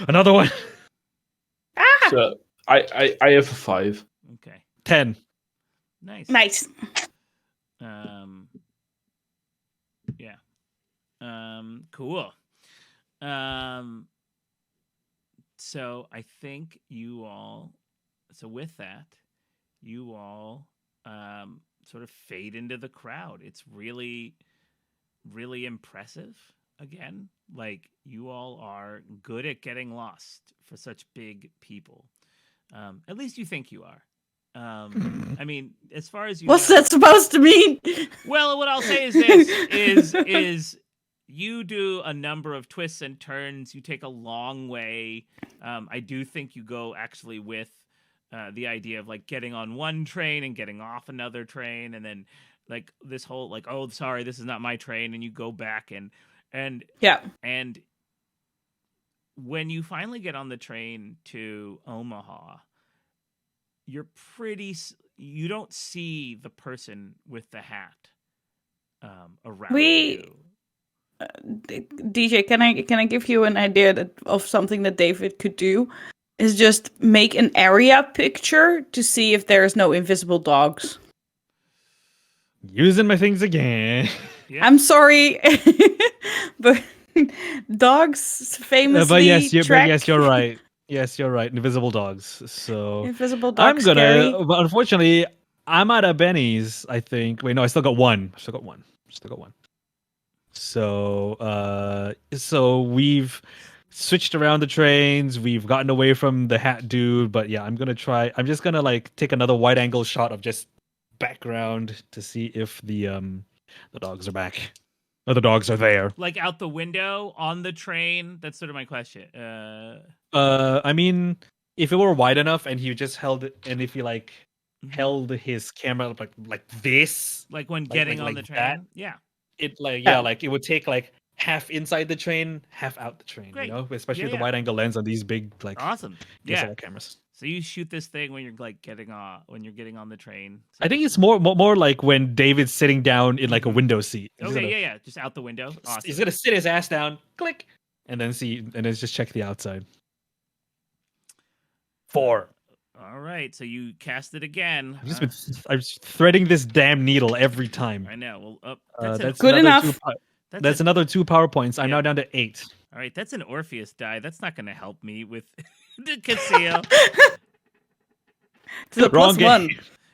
Another one. So I have a 5. Okay. 10. Nice. Yeah. Cool. So I think you all. So with that, you all sort of fade into the crowd. It's really, really impressive. Again, like you all are good at getting lost for such big people. At least you think you are. I mean, as far as you What's know, that supposed to mean? well, what I'll say is this is you do a number of twists and turns. You take a long way. I do think you go actually with the idea of like getting on one train and getting off another train, and then like this whole like, oh, sorry, this is not my train, and you go back and Yeah. and when you finally get on the train to Omaha, you don't see the person with the hat around you. DJ, can I give you an idea of something that David could do? Is just make an area picture to see if there's no invisible dogs. Using my things again. Yep. I'm sorry, but dogs famously But yes, track you're right. Yes, you're right. Invisible dogs. So invisible dogs. I'm Scary. gonna. But unfortunately, I'm out of bennies. I think. Wait, no, I still got one. So we've switched around the trains. We've gotten away from the hat dude. But yeah, I'm just gonna like take another wide angle shot of just background to see if the dogs are back. Or the dogs are there. Like out the window on the train. That's sort of my question. I mean, if it were wide enough and he just held it, and if he like held his camera like this, like when getting on like the train. that, Yeah. it like it would take like half inside the train, half out the train. Great. You know, especially Yeah, with the wide angle lens on these big like Awesome. DSLR Yeah. cameras. So you shoot this thing when you're like getting on the train. So I think it's more like when David's sitting down in like a window seat. Okay, just out the window. Awesome. He's gonna sit his ass down, click, and then just check the outside. 4. All right, so you cast it again. I'm just threading this damn needle every time. I know. Well, That's good another enough. That's another 2 power points. I'm now down to 8. All right, that's an Orpheus die. That's not going to help me with the conceal. To the Wrong plus game. 1.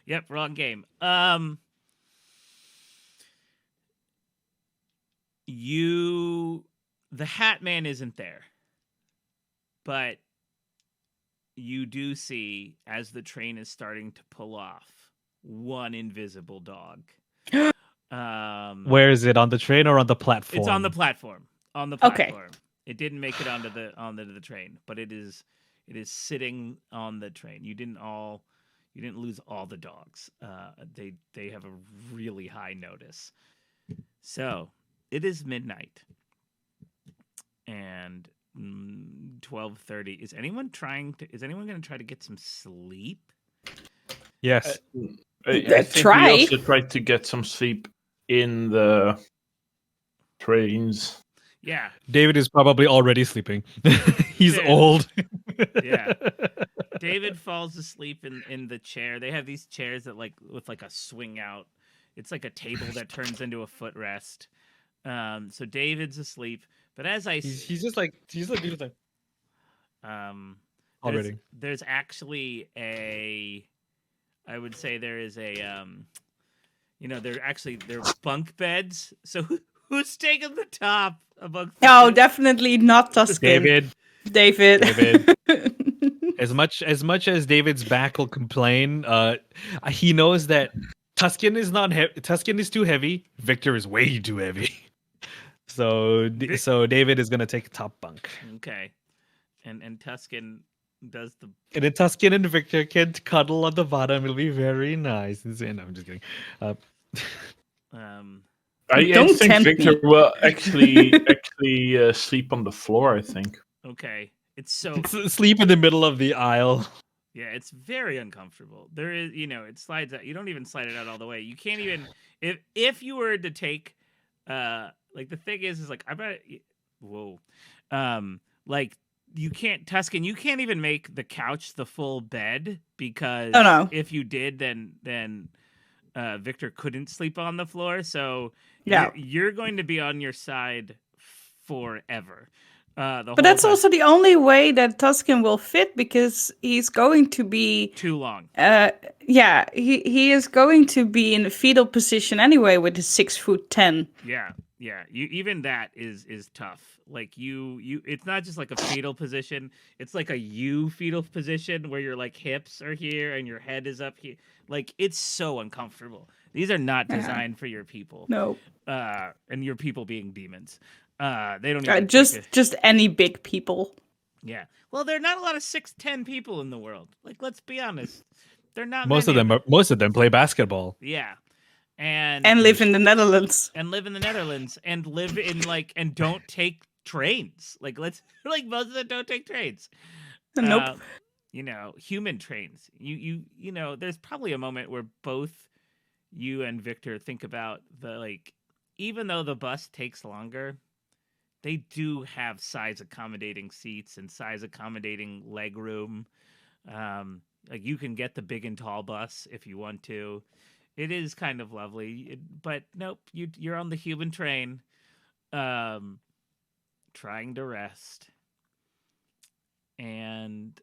Yep, wrong game. The Hat Man isn't there, but you do see, as the train is starting to pull off, one invisible dog. Where is it, on the train or on the platform? It's on the platform. On the Okay. platform. It didn't make it onto the train, but it is sitting on the train. You didn't lose all the dogs. They have a really high notice. So it is midnight, and 12:30. Is anyone going to try to get some sleep? Yes. I think Try. we also tried to get some sleep in the trains. Yeah. David is probably already sleeping. He's Dude. old. Yeah. David falls asleep in the chair. They have these chairs that with a swing out. It's like a table that turns into a footrest. So David's asleep, but as he's just like already. there's actually I would say there is they're bunk beds. So who's taking the top amongst the No, two? definitely not Tuskin. David. As much as David's back will complain, he knows that Tuskin is not Tuskin is too heavy. Victor is way too heavy. So David is gonna take top bunk. Okay, and Tuskin does the. And then Tuskin and Victor can cuddle on the bottom. It'll be very nice. And I'm just kidding. I Don't think tempt Victor me. will actually sleep on the floor, I think. Okay, it's so. Sleep in the middle of the aisle. Yeah, it's very uncomfortable. There is, it slides out. You don't even slide it out all the way. You can't even if you were to take, the thing is like I bet. Whoa, like you can't Tuscan. You can't even make the couch the full bed because no. if you did, then Victor couldn't sleep on the floor. So Yeah. you're going to be on your side forever. But that's also the only way that Tuskin will fit because he's going to be too long. Yeah, he is going to be in a fetal position anyway with his 6'10". Yeah. You even that is tough. Like you it's not just like a fetal position. It's like a U fetal position where your like hips are here and your head is up here. Like it's so uncomfortable. These are not designed for your people. No. And your people being demons. They don't even just any big people. Yeah. Well, there are not a lot of 6'10" people in the world. Like, let's be honest. They're not Most of them play basketball. Yeah. And live in the Netherlands. And live in the Netherlands and live in and don't take trains. Like most of them don't take trains. Nope. Human trains. You there's probably a moment where both you and Victor think about even though the bus takes longer, they do have size accommodating seats and size accommodating leg room. You can get the big and tall bus if you want to. It is kind of lovely, but nope, you're on the human train, trying to rest, and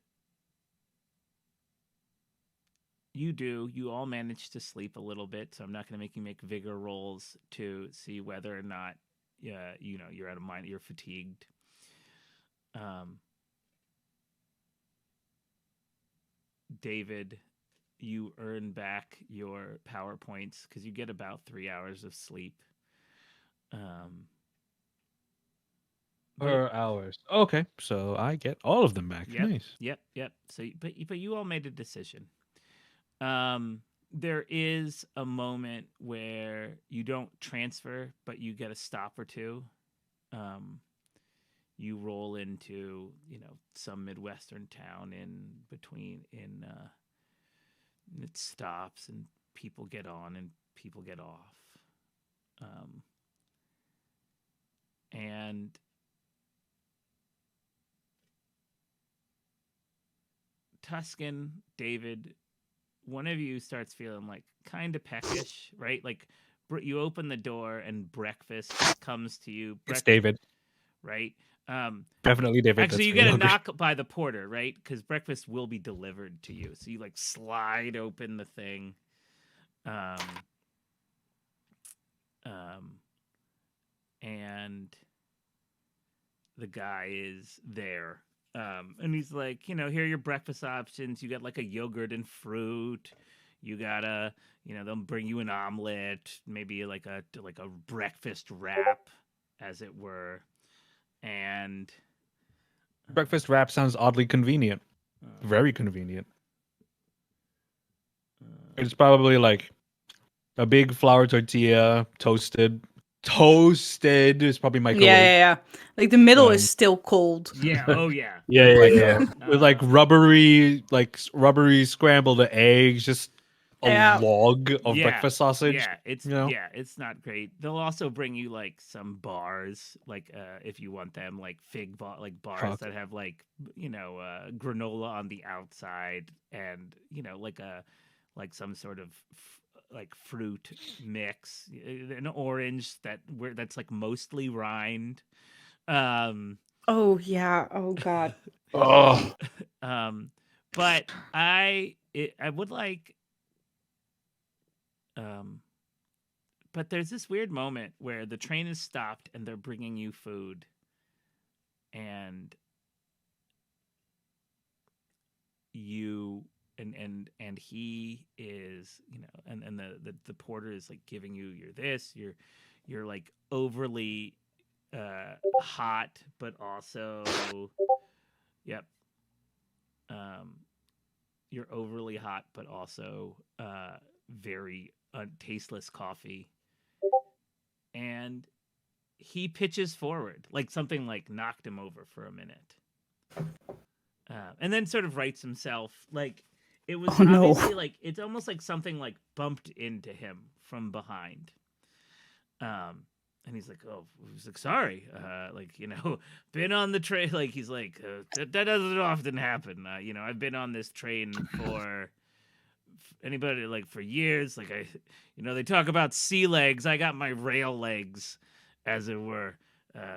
you all manage to sleep a little bit. So I'm not going to make you make vigor rolls to see whether or not you're out of mind, you're fatigued. David, you earn back your power points because you get about 3 hours of sleep. Per hours. Okay, so I get all of them back. Yep, Nice. Yep. So, but you all made a decision. There is a moment where you don't transfer, but you get a stop or two. You roll into some Midwestern town it stops and people get on and people get off. And Tuscan, David, one of you starts feeling kind of peckish, right? Like you open the door and breakfast comes to you. It's David, right? Definitely David. Actually, you get a knock by the porter, right? Because breakfast will be delivered to you. So you slide open the thing, and the guy is there. And he's like, here are your breakfast options. You got like a yogurt and fruit. You got they'll bring you an omelet, maybe like a breakfast wrap, as it were. And Breakfast wrap sounds oddly convenient. Very convenient. It's probably like a big flour tortilla, toasted. Toasted is probably microwave. Yeah. Like the middle is Um, still cold. yeah, oh yeah, Yeah. With like rubbery scrambled eggs, just a Yeah. log of yeah, breakfast sausage. Yeah, it's you know? it's not great. They'll also bring you like some bars, like if you want them, like bars that have like granola on the outside, and like some sort of like fruit mix, an orange that's like mostly rind. Oh yeah. Oh god. Oh, But I would like but there's this weird moment where the train is stopped and they're bringing you food, and you and he is and the porter is like giving you you're like overly hot, but also yep you're overly hot, but also very tasteless coffee. And he pitches forward, like something like knocked him over for a minute, and then sort of rights himself. Like it was Oh, no. obviously like it's almost like something like bumped into him from behind. And he's like, "Oh," he's like, "Sorry, been on the train." Like he's like, "That doesn't often happen. I've been on this train for." Anybody like for years, like they talk about sea legs. I got my rail legs, as it were.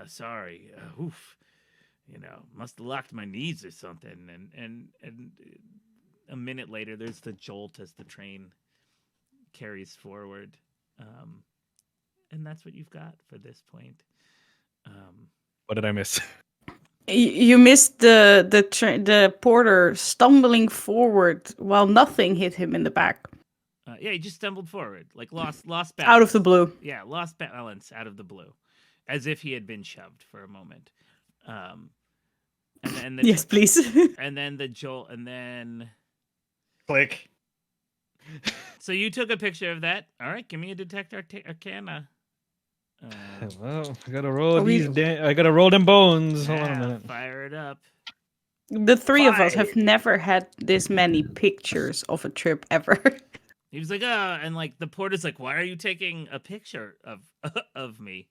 Sorry, oof, must have locked my knees or something. And a minute later, there's the jolt as the train carries forward, and that's what you've got for this point. what did I miss? You missed the porter stumbling forward while nothing hit him in the back. Yeah, he just stumbled forward, like lost balance. Out of the blue. Yeah, lost balance out of the blue, as if he had been shoved for a moment. And then Yes, please. and then the jolt, and then Click. so you took a picture of that. All right, give me a detect arcana. Well, I gotta roll Are we- I gotta roll them bones. Hold on a Yeah, minute. fire it up. The three of us have 5. never had this many pictures of a trip ever. He was like, "Oh," and like the porter's like, "Why are you taking a picture of me?"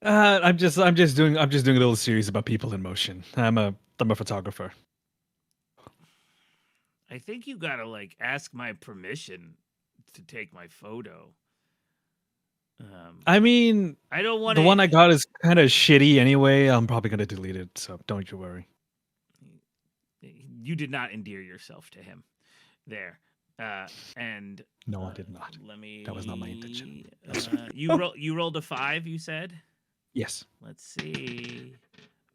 I'm just doing a little series about people in motion. I'm a photographer. I think you gotta like ask my permission to take my photo. I mean, I don't want the one I got is kind of shitty anyway. I'm probably gonna delete it, so don't you worry. You did not endear yourself to him there. And No, I did not. Let me. That was not my intention. You rolled a 5. You said. Yes. Let's see.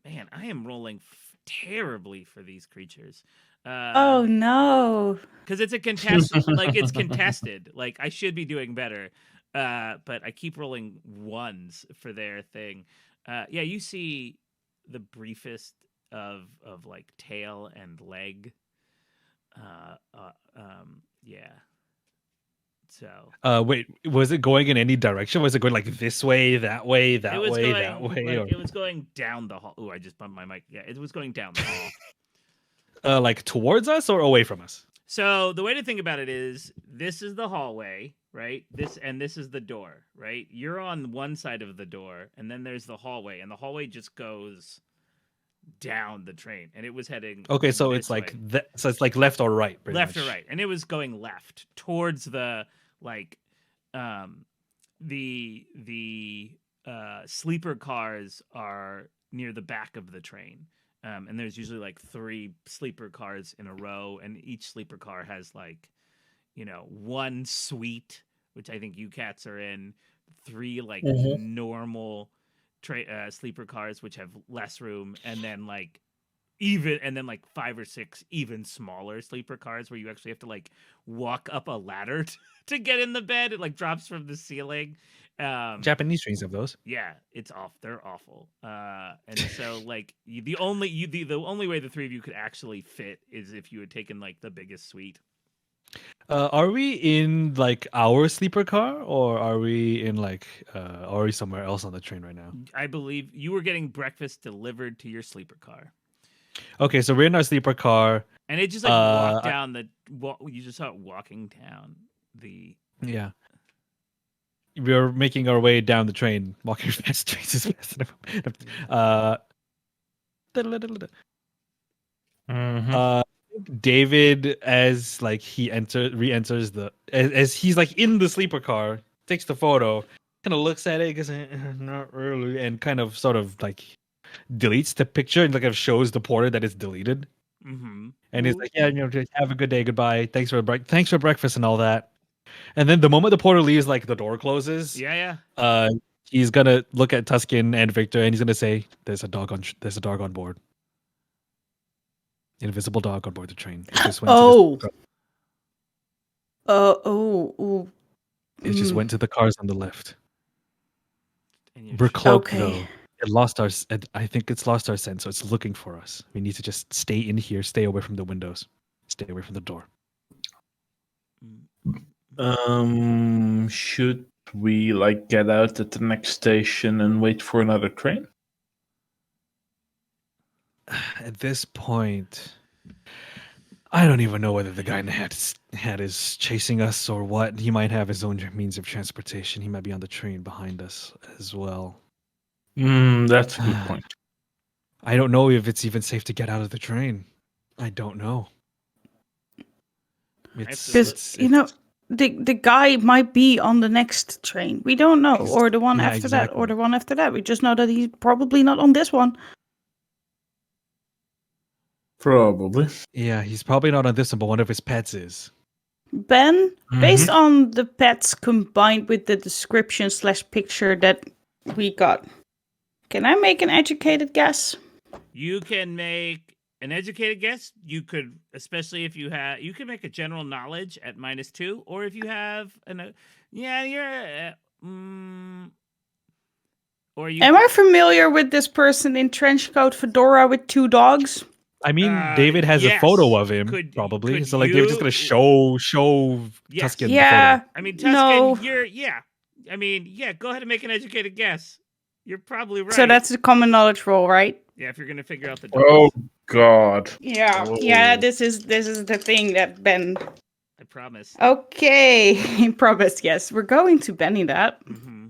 Man, I am rolling terribly for these creatures. Oh no. Because it's a contested. Like it's contested. Like I should be doing better. But I keep rolling 1s for their thing. Yeah, you see the briefest of like tail and leg. Yeah. So. Wait, was it going in any direction? Was it going like this way, that way, that way, that way? Like, it was going down the hall. Oh, I just bumped my mic. Yeah, it was going down the hall. Like towards us or away from us? So the way to think about it is this is the hallway, right? This is the door, right? You're on one side of the door, and then there's the hallway, and the hallway just goes down the train, and it was heading. Okay, so it's like so it's like left or right, pretty left much. or right, and it was going left towards the sleeper cars are near the back of the train. And there's usually like 3 sleeper cars in a row, and each sleeper car has like, 1 suite, which I think you cats are in, 3 like normal sleeper cars which have less room, and then like 5 or 6 even smaller sleeper cars where you actually have to like walk up a ladder to get in the bed. It like drops from the ceiling. Japanese trains have those. Yeah, it's off. They're awful. And so like the only way the three of you could actually fit is if you had taken like the biggest suite. Are we in like our sleeper car, or are we in like are we somewhere else on the train right now? I believe you were getting breakfast delivered to your sleeper car. Okay, so we're in our sleeper car. And it just like walked down you just saw it walking down the. Yeah. We're making our way down the train, walking fast. Trains is fast enough. David, as like he re-enters as he's like in the sleeper car, takes the photo, kind of looks at it, goes, not really, and kind of sort of like deletes the picture and like it shows the porter that it's deleted. Mm-hmm. And he's like, yeah, just have a good day, goodbye, thanks for breakfast and all that. And then the moment the porter leaves, like the door closes. Yeah. He's gonna look at Tuskin and Victor, and he's gonna say, "There's a dog on board. Invisible dog on board the train. It just went It just went to the cars on the left. We're cloaked though. I think it's lost our scent, so it's looking for us. We need to just stay in here, stay away from the windows, stay away from the door. Should we like get out at the next station and wait for another train? At this point, I don't even know whether the guy in the hat is chasing us or what. He might have his own means of transportation. He might be on the train behind us as well. That's a good point. I don't know if it's even safe to get out of the train. I don't know. Because the guy might be on the next train. We don't know, or the one after that, or the one after that. We just know that he's probably not on this one. Probably. Yeah, he's probably not on this one, but one of his pets is. Ben, based on the pets combined with the description / picture that we got, can I make an educated guess? You can make an educated guess. You could, especially if you could make a general knowledge at -2, or if you have Am I familiar with this person in trench coat, fedora with 2 dogs? I mean, David has a photo of him, probably. So, like, David's just going to show Tuskin the photo. I mean, Tuskin, go ahead and make an educated guess. You're probably right. So that's a common knowledge roll, right? Yeah, if you're going to figure out the dogs. Oh, God. Yeah, this is the thing that Ben... I promise. Okay, promise, yes. We're going to Benny that. Mm-hmm.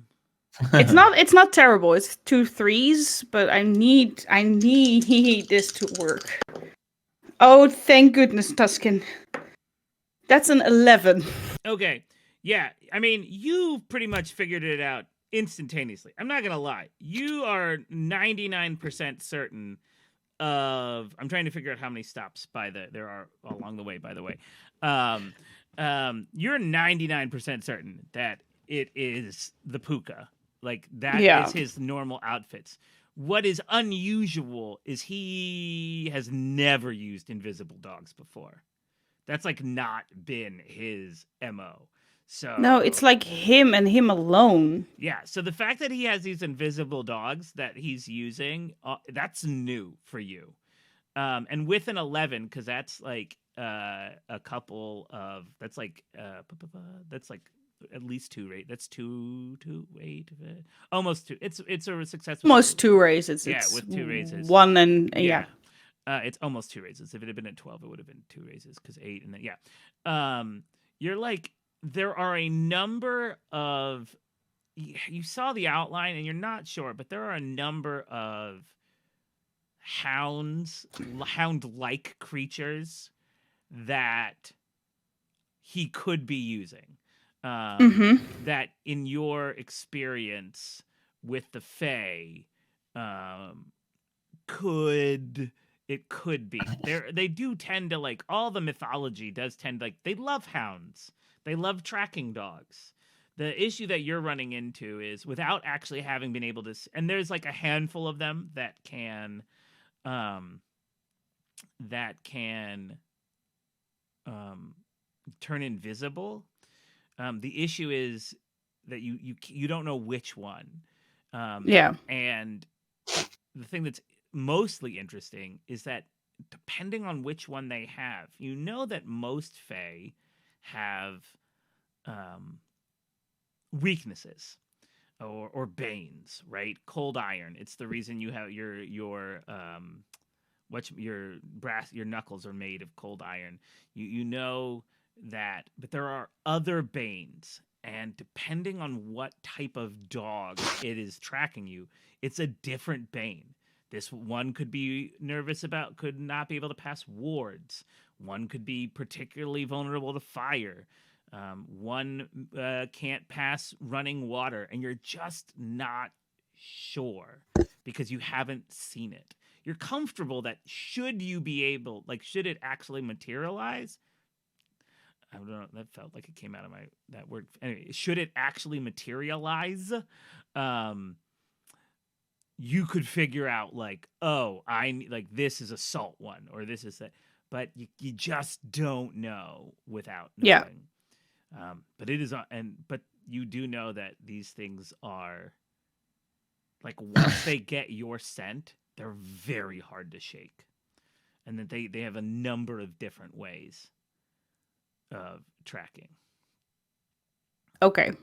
It's not terrible. It's 2 3s, but I need this to work. Oh, thank goodness, Tuskin. That's an 11. Okay. Yeah, I mean, you pretty much figured it out instantaneously. I'm not gonna lie. You are 99% certain of. I'm trying to figure out how many stops there are along the way. By the way, you're 99% certain that it is the puka. Like, that is his normal outfits. What is unusual is he has never used invisible dogs before. That's, like, not been his MO. So no, it's like him and him alone. Yeah, so the fact that he has these invisible dogs that he's using, that's new for you. And with an 11, because that's, like, a couple of... That's, like... that's, like... At least 2 rate. That's 2 8 almost 2. It's a successful. Almost 2 raises. Yeah, with 2 raises. 1 and yeah. It's almost 2 raises. If it had been at 12, it would have been 2 raises because 8 and then you're like, there are a number of. You saw the outline and you're not sure, but there are a number of hound-like creatures that he could be using. That in your experience with the Fae, could be. They do tend to, like, all the mythology does tend to, like, they love hounds. They love tracking dogs. The issue that you're running into is without actually having been able to, and there's like a handful of them that can um, turn invisible. The issue is that you don't know which one. Yeah. And the thing that's mostly interesting is that depending on which one they have, you know that most Fae have weaknesses or banes, right? Cold iron. It's the reason you have your your knuckles are made of cold iron. You know that, but there are other banes, and depending on what type of dog it is tracking you, it's a different bane. This one could not be able to pass wards. One could be particularly vulnerable to fire. One can't pass running water, and you're just not sure because you haven't seen it. You're comfortable that should it actually materialize? I don't know. That felt like it came out of that word. Anyway, should it actually materialize? You could figure out like, oh, this is a salt one, or this is that, but you just don't know without knowing. Yeah. But but you do know that these things are like once they get your scent, they're very hard to shake, and that they have a number of different ways of tracking. Okay.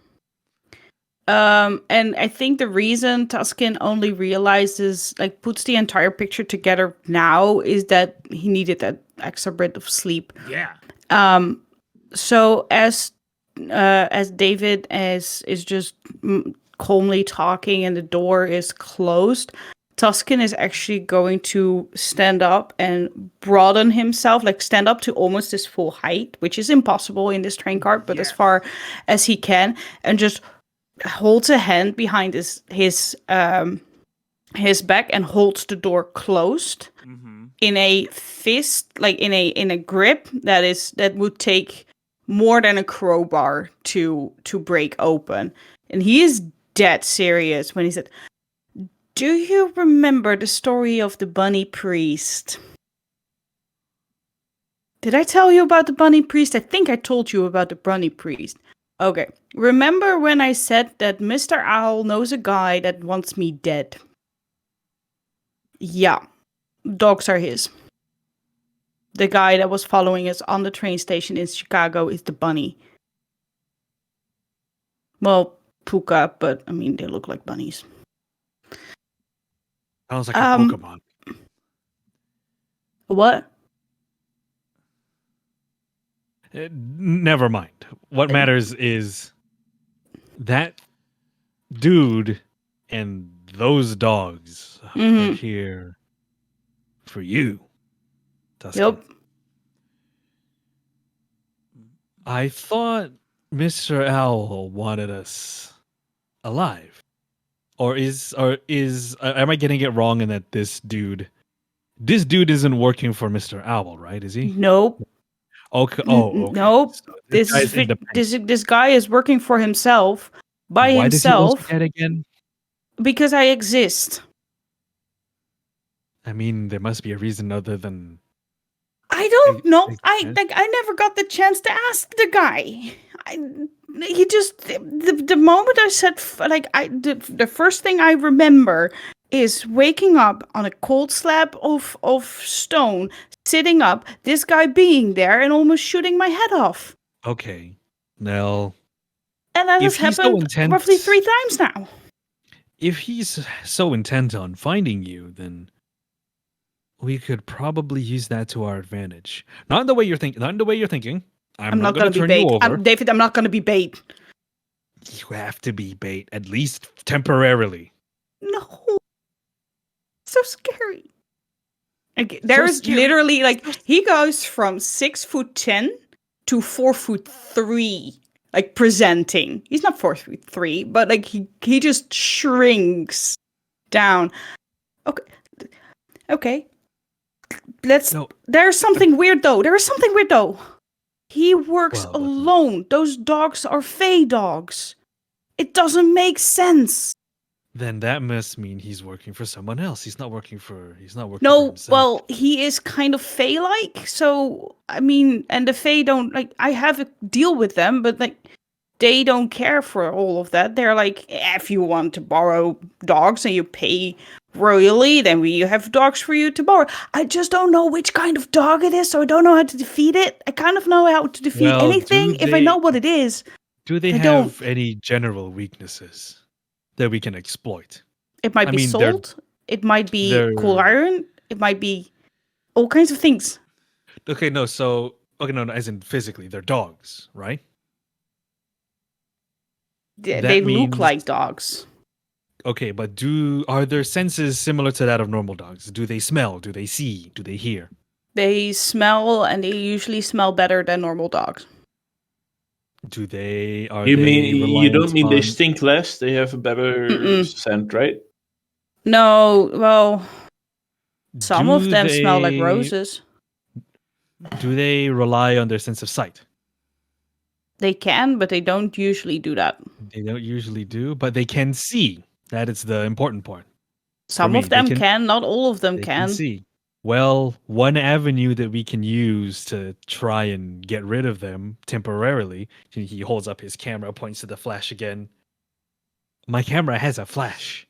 And I think the reason Tuskin only realizes, like, puts the entire picture together now is that he needed that extra bit of sleep. Yeah. So as David is just calmly talking and the door is closed, Tuskin is actually going to stand up and broaden himself, like stand up to almost his full height, which is impossible in this train cart, but as far as he can, and just holds a hand behind his back and holds the door closed in a fist, like in a grip that would take more than a crowbar to break open. And he is dead serious when he said, "Do you remember the story of the bunny priest?" Did I tell you about the bunny priest? I think I told you about the bunny priest. Okay. Remember when I said that Mr. Owl knows a guy that wants me dead? Yeah. Dogs are his. The guy that was following us on the train station in Chicago is the bunny. Well, Puka, but I mean, they look like bunnies. Sounds like a Pokemon. What? Never mind. What matters is that dude and those dogs are here for you, Tuscan. Yep. I thought Mr. Owl wanted us alive. Or am I getting it wrong in that this dude isn't working for Mr. Owl, right? Is he? Nope. Okay. Oh, okay. Nope. So This guy is working for himself by Why himself. Does he also get again? Because I exist. I mean, there must be a reason other than. I don't know. I never got the chance to ask the guy. He just the moment I said the first thing I remember is waking up on a cold slab of stone, sitting up, this guy being there and almost shooting my head off. Okay, Nell. And that has happened roughly 3 times now. If he's so intent on finding you, then we could probably use that to our advantage. Not in the way you're thinking. I'm not going to turn you over. David, I'm not going to be bait. You have to be bait, at least temporarily. No. So scary. Like, there's literally, like, he goes from 6'10" to 4'3", like, presenting. He's not 4'3", but, like, he just shrinks down. Okay. There's something weird, though. He works alone. Those dogs are Fey dogs. It doesn't make sense. Then that must mean he's working for someone else. He's not working for No, himself. well, he is kind of Fae-like, so I mean, and the Fae don't like. I have a deal with them, but like, they don't care for all of that. They're like, if you want to borrow dogs and you pay royally, then we have dogs for you to borrow. I just don't know which kind of dog it is, so I don't know how to defeat it. I kind of know how to defeat Well, anything if I know what it is. Do they I don't. have any general weaknesses that we can exploit? It might I be mean, salt. It might be cold they're iron. It might be all kinds of things. okay. No, so okay, no, as in physically, they're dogs, right? They That look means like dogs. okay, but are their senses similar to that of normal dogs? Do they smell? Do they see? Do they hear? They smell, and they usually smell better than normal dogs. Are You they mean you reliant don't mean they on? stink less? They have a better Mm-mm. scent, right? No, well, some of Do them smell like they roses. rely on their sense of sight? They can, but they don't usually do that. They don't usually do, but they can see. That is the important part. Some me, of them can, not all of them They can can. see. Well, one avenue that we can use to try and get rid of them temporarily, he holds up his camera, points to the flash again. My camera has a flash.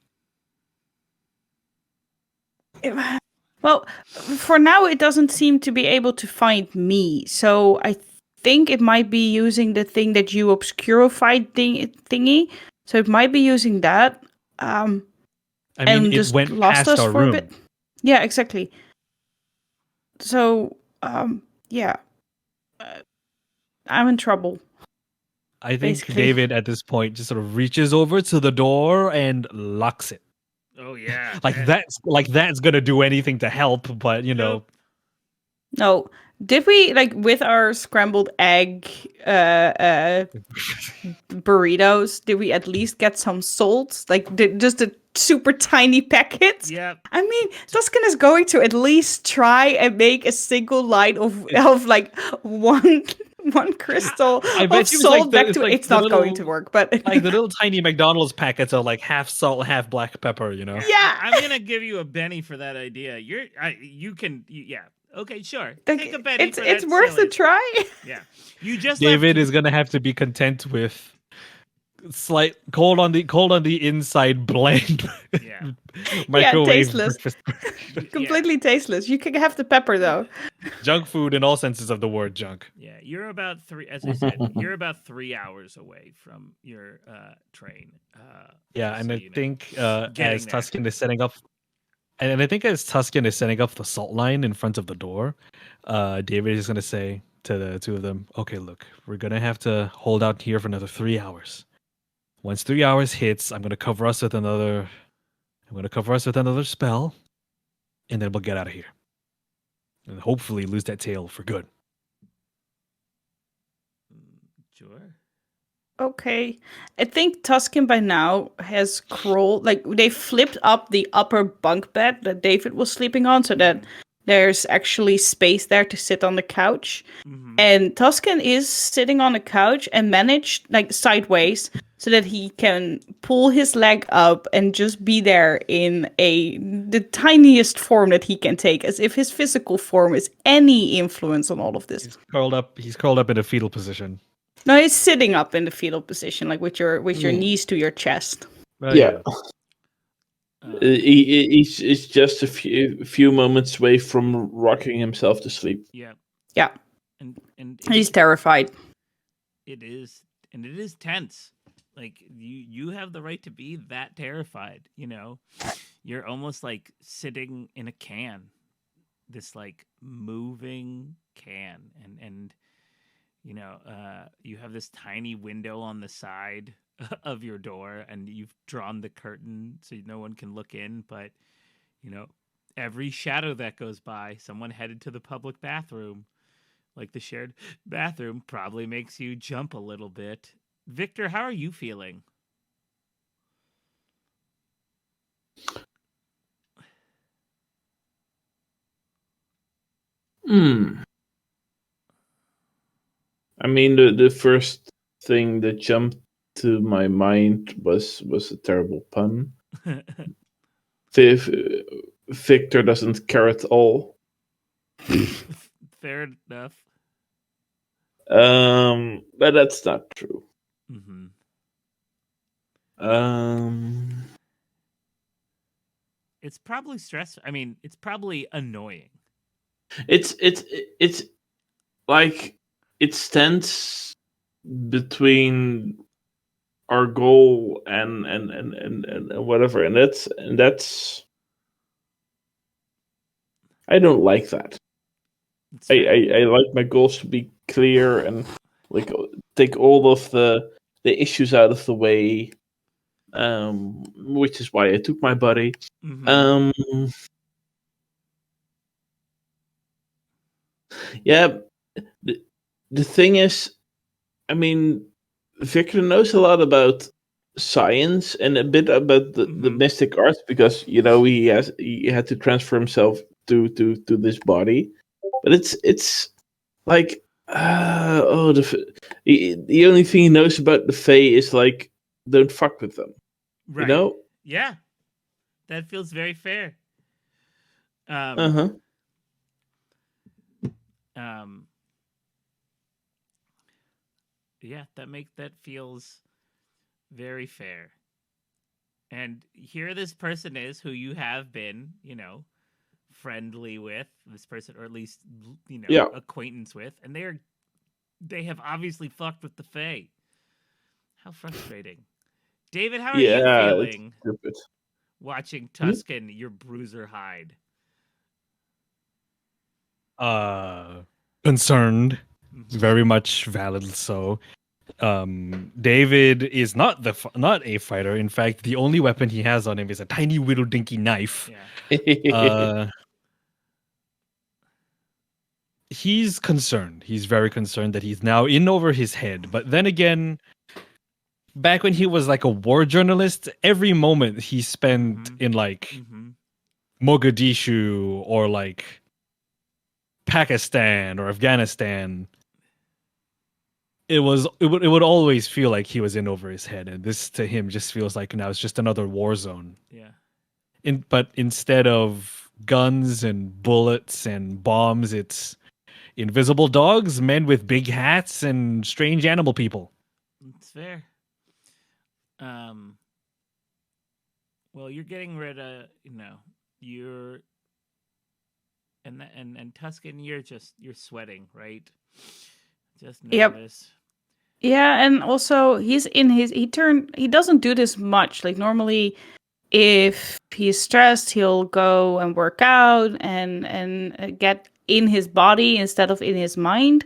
Well, for now, it doesn't seem to be able to find me. So I think it might be using the thing that you obscurified thingy. So it might be using that. I mean, And it just went lost past us our for a room. bit. Yeah, exactly. So, yeah. I'm in trouble. I think Basically. David at this point just sort of reaches over to the door and locks it. Oh yeah. That's gonna do anything to help, but you know. No. Did we, like, with our scrambled egg burritos, did we at least get some salt? Like, just a super tiny packet? Yep. I mean, Tuskin is going to at least try and make a single line of like one crystal I of bet you salt back it's to like it's the not going little- to work, but like the little tiny McDonald's packets are like half salt, half black pepper, you know? Yeah. I'm gonna give you a Benny for that idea. Yeah. Okay, sure. Take a Benny it's for it's that worth silly- a try. Yeah. You just David left is gonna have to be content with slight cold on the inside bland Yeah. microwave tasteless. breakfast. Completely tasteless. You can have the pepper though. Junk food in all senses of the word junk. Yeah, you're about as I said, you're about 3 hours away from your train. Yeah, just and so I you know. think Getting as there. Tuskin is setting up and I think as Tuskin is setting up the salt line in front of the door, David is gonna say to the two of them, okay, look, we're gonna have to hold out here for another 3 hours. Once 3 hours hits, I'm gonna cover us with another spell, and then we'll get out of here. And hopefully lose that tail for good. Sure. Okay. I think Tuskin by now has crawled, like, they flipped up the upper bunk bed that David was sleeping on so that there's actually space there to sit on the couch. Mm-hmm. And Tuskin is sitting on the couch and managed, like, sideways so that he can pull his leg up and just be there in the tiniest form that he can take, as if his physical form is any influence on all of this. He's curled up in a fetal position. No, he's sitting up in the fetal position, like with your knees to your chest. Yeah. He's just a few moments away from rocking himself to sleep. Yeah. Yeah. And He's terrified. it is tense. Like you have the right to be that terrified, you know. You're almost like sitting in a can. This like moving can and you know, you have this tiny window on the side of your door and you've drawn the curtain so no one can look in, but you know, every shadow that goes by, someone headed to the public bathroom, like the shared bathroom, probably makes you jump a little bit. Victor, how are you feeling? I mean, the first thing that jumped to my mind was a terrible pun. Victor doesn't care at all. Fair enough. But that's not true. Mm-hmm. It's probably stressful. I mean, it's probably annoying. It's like it stands between our goal and whatever, and that's I don't like that. I like my goals to be clear and like take all of the issues out of the way, which is why I took my buddy. Mm-hmm. Yeah, the thing is, I mean, Victor knows a lot about science and a bit about the Mhm. mystic arts because he had to transfer himself to this body, but it's like the only thing he knows about the Fae is like don't fuck with them, you Right. know. Yeah. That feels very fair. Uh-huh. Um yeah, that feels very fair. And here this person is who you have been, friendly with, this person, or at least Yeah. acquaintance with, and they have obviously fucked with the Fae. How frustrating. David, how are you Yeah, it's feeling stupid. watching Tuskin, your bruiser hide? Concerned, Mhm. very much valid. So, David is not not a fighter. In fact, the only weapon he has on him is a tiny little dinky knife. Yeah. He's concerned. He's very concerned that he's now in over his head. But then again, back when he was like a war journalist, every moment he spent Mhm. in like Mhm. Mogadishu or like Pakistan or Afghanistan, it would always feel like he was in over his head, and this to him just feels like now it's just another war zone. Yeah. But instead of guns and bullets and bombs, it's invisible dogs, men with big hats, and strange animal people. It's fair. Um well, you're getting rid of, you're and Tuscan, you're sweating, right? Just Yep. nervous. Yeah, and also he doesn't do this much. Like normally if he's stressed, he'll go and work out and get in his body instead of in his mind.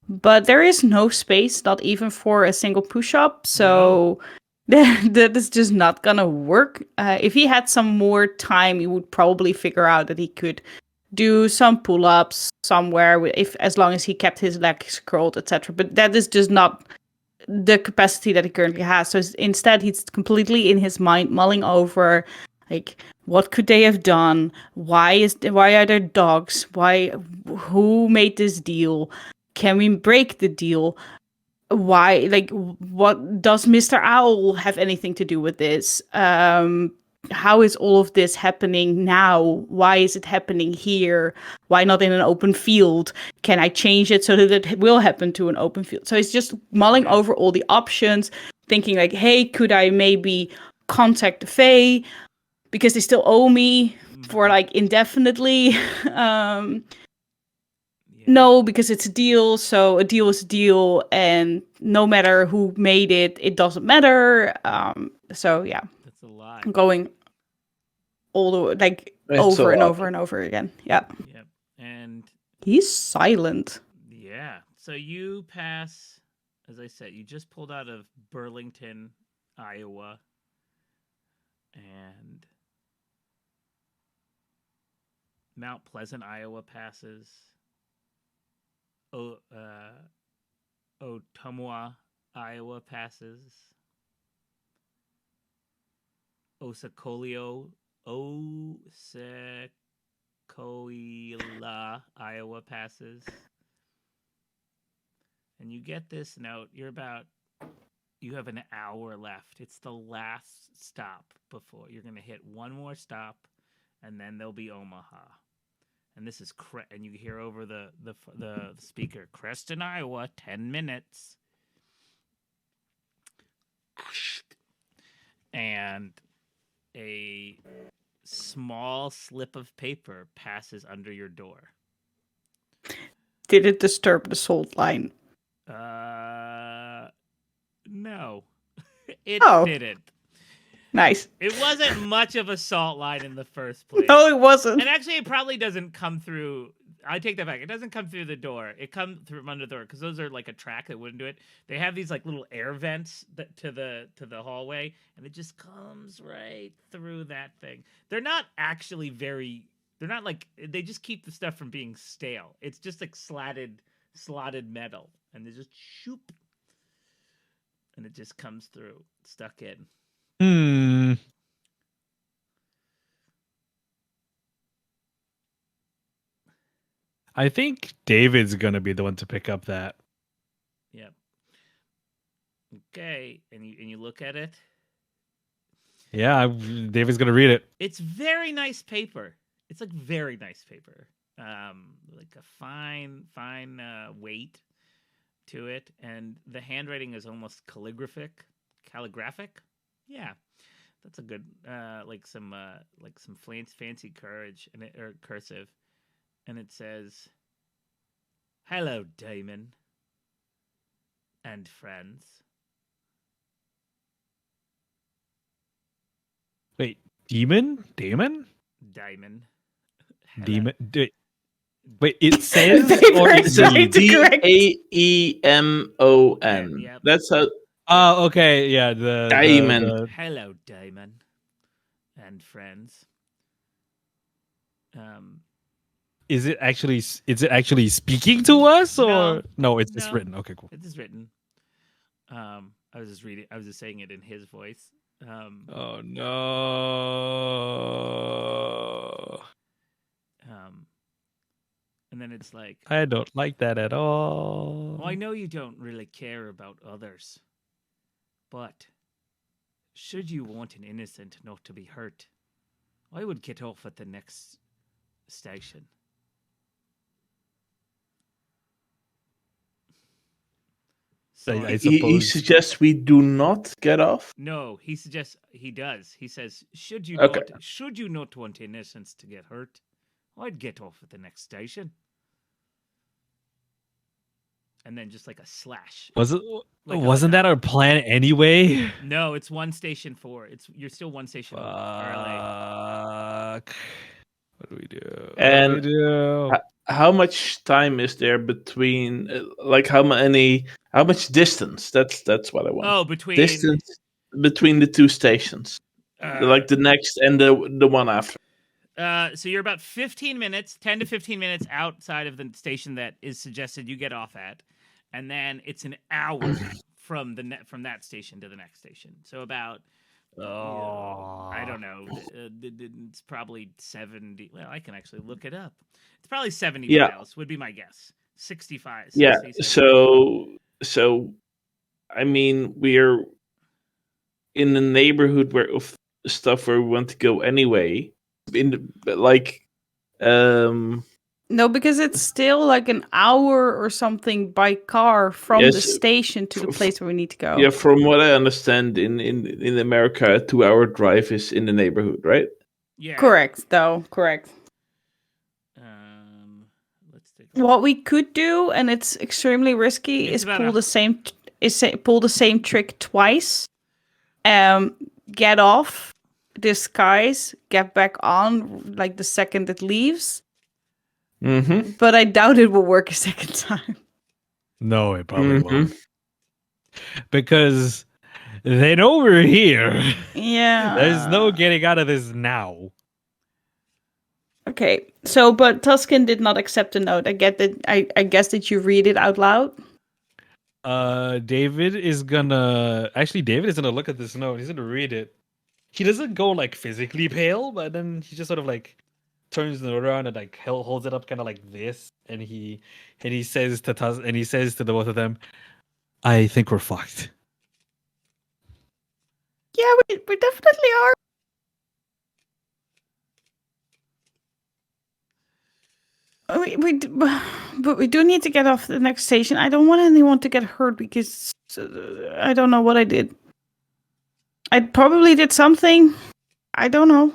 But there is no space, not even for a single push-up. So that is just not gonna work. If he had some more time, he would probably figure out that he could do some pull-ups somewhere if as long as he kept his legs curled, etc. But that is just not the capacity that he currently has. So instead, he's completely in his mind mulling over, like, what could they have done? Why are there dogs? Who made this deal? Can we break the deal? Why, like, what does Mr. Owl have anything to do with this? How is all of this happening now? Why is it happening here? Why not in an open field? Can I change it so that it will happen to an open field? So it's just mulling over all the options, thinking like, hey, could I maybe contact the Fae because they still owe me for like indefinitely? No, because it's a deal. So a deal is a deal, and no matter who made it, it doesn't matter. So yeah, That's a lot. I'm going all the like It's over a and lot. over and over again. Yeah, Yep. And he's silent. yeah, so you pass, as I said, you just pulled out of Burlington, Iowa, and Mount Pleasant, Iowa passes. Ottumwa, Iowa passes. Osakolio, Osakoila, Iowa passes. And you get this note. You're about You have an hour left. It's the last stop before you're gonna hit one more stop, and then there'll be Omaha. And this is and you hear over the speaker, Creston, Iowa, 10 minutes. And a small slip of paper passes under your door. Did it disturb the salt line? No. It Oh. didn't. Nice. It wasn't much of a salt line in the first place. No, it wasn't. And actually, it probably doesn't come through. I take that back. It doesn't come through the door. It comes through under the door because those are like a track that wouldn't do it. They have these like little air vents to the hallway, and it just comes right through that thing. They're not actually very. They're not like they just keep the stuff from being stale. It's just like slotted metal, and they just shoop, and it just comes through, stuck in. I think David's gonna be the one to pick up that. Yep. Okay, and you look at it. Yeah, David's gonna read it. It's very nice paper. It's like very nice paper. Like a fine weight to it, and the handwriting is almost calligraphic. Yeah, that's a good like some fancy courage or cursive. And it says, "Hello, Damon and friends." Wait, Damon? Damon. Demon? Wait, it says or It it says reads? Daemon. Yep. That's how. Oh, okay, yeah. Damon. Hello, Damon and friends. Is it actually speaking to us, or no? It's just No. written. Okay, cool. It is written. I was just reading. I was just saying it in his voice. Oh no. And then it's like, I don't like that at all. well, I know you don't really care about others, but should you want an innocent not to be hurt, I would get off at the next station. So I He suppose. suggests we do not get off. no, he suggests he does. He says, should you Okay. not want innocents to get hurt, I'd get off at the next station. And then just like a slash. Wasn't that our plan anyway? No, it's one station forward. You're still one station over. Fuck. What do we do? And what do we do? How much time is there between? Like how much distance? That's what I want. Oh, between Distance between the two stations, like the next and the one after. So you're about 10 to 15 minutes outside of the station that is suggested you get off at, and then it's an hour from that station to the next station. So about, I don't know, it's probably 70. Well, I can actually look it up. It's probably 70 miles would be my guess. 65. 60, Yeah. 70. So, I mean, we're in the neighborhood of stuff where we want to go anyway. No, because it's still like an hour or something by car from the station to the place where we need to go. Yeah, from what I understand, in America, a 2-hour drive is in the neighborhood, right? Yeah. Correct. Let's take what we could do, and it's extremely risky, is pull the same trick twice. Get off, disguise, get back on like the second it leaves. Mm-hmm. But I doubt it will work a second time. No, it probably won't. Because they know we're here. Yeah. There's no getting out of this now. Okay, so but Tuskin did not accept the note. I get that. I guess that you read it out loud. David is gonna look at this note. He's gonna read it. He doesn't go like physically pale, but then he just sort of like turns it around and like holds it up kind of like this, and he says to the both of them, "I think we're fucked." Yeah, we definitely are. But we do need to get off the next station. I don't want anyone to get hurt because I don't know what I did. I probably did something. I don't know.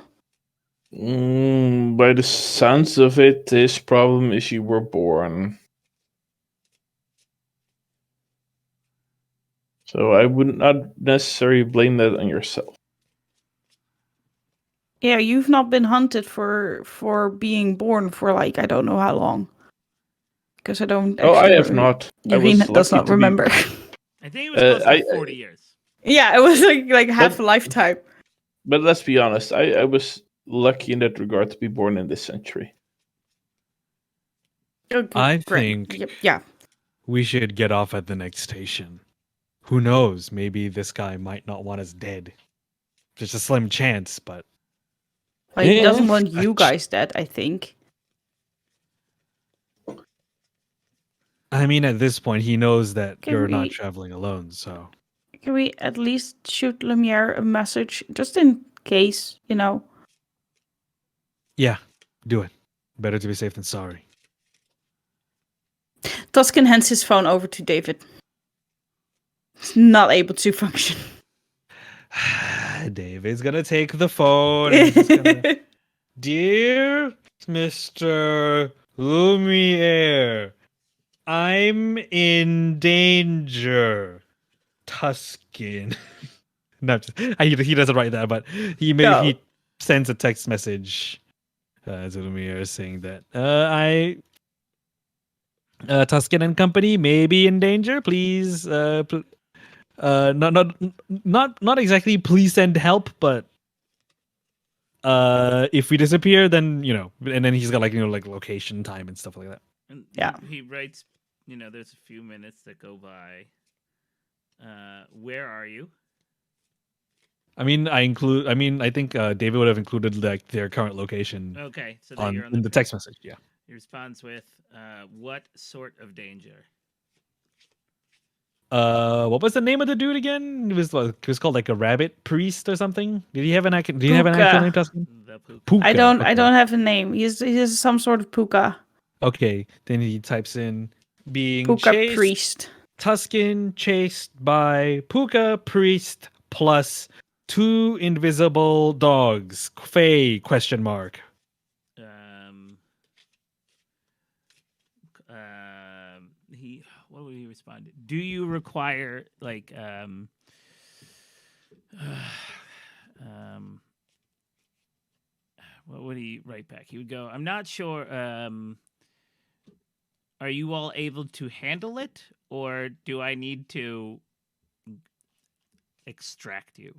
By the sounds of it, this problem is you were born. So I would not necessarily blame that on yourself. Yeah, you've not been hunted for being born for like I don't know how long. Because I don't Oh, I actually. have not. I Irina was does lucky not to be. remember. I think it was close I- to 40 years. Yeah, it was like half a But- lifetime. But let's be honest, I was lucky in that regard to be born in this century. Okay, I great. think Yep, yeah. we should get off at the next station. Who knows? Maybe this guy might not want us dead. Just a slim chance, but Well, he Yeah. doesn't want you guys dead, I think. I mean, at this point, he knows that Can you're we- not traveling alone. So Can we at least shoot Lumiere a message just in case, you know? yeah, do it. Better to be safe than sorry. Tuskin hands his phone over to David. He's not able to function. David's gonna take the phone. And he's gonna, Dear Mr. Lumiere, I'm in danger. Tuskin. No, he doesn't write that, but No. he sends a text message to Lumiere saying that Tuskin and company may be in danger. Please, not exactly. Please send help, but if we disappear, then and then he's got like location, time, and stuff like that. And Yeah. he writes, there's a few minutes that go by. Where are you? I mean, I think David would have included like their current location Okay, so that you're on in the text message. Yeah. He responds with, what sort of danger? What was the name of the dude again? It was called like a rabbit priest or something. Did he have an actual? Do you have an actual Puka. name, Tuscan? The poop. Puka. I don't Okay. have a name. He's some sort of puka. Okay, then he types in being Puka chased. priest. Tuscan chased by Puka priest plus 2 invisible dogs. Faye ? What would he respond? Do you require what would he write back? He would go, I'm not sure. Are you all able to handle it, or do I need to extract you?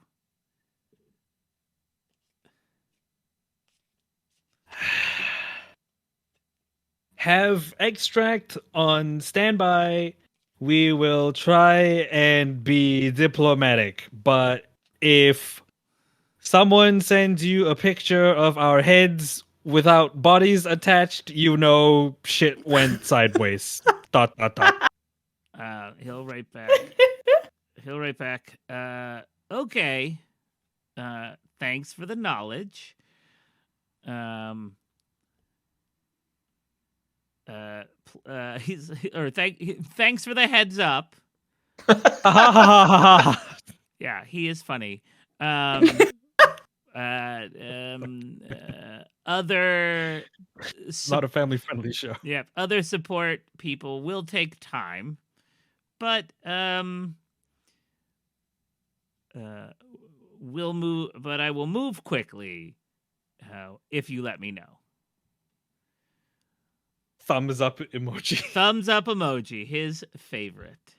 Have extract on standby. We will try and be diplomatic, but if someone sends you a picture of our heads without bodies attached, shit went sideways. ... He'll write back. Okay. Thanks for the knowledge. Thanks for the heads up. Yeah, he is funny. Other Not a family friendly show. yeah, other support people will take time, but we'll move. But I will move quickly, if you let me know. Thumbs up emoji. Thumbs up emoji, his favorite.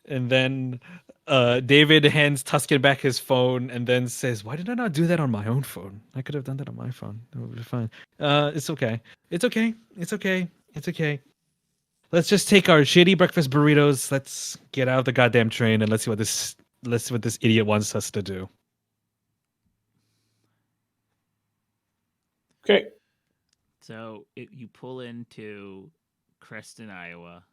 And then David hands Tuscan back his phone and then says, why did I not do that on my own phone? I could have done that on my phone. That would be fine. It's okay. It's okay. It's okay. It's okay. Let's just take our shitty breakfast burritos. Let's get out of the goddamn train and let's see what this idiot wants us to do. Okay. So you pull into Creston, Iowa.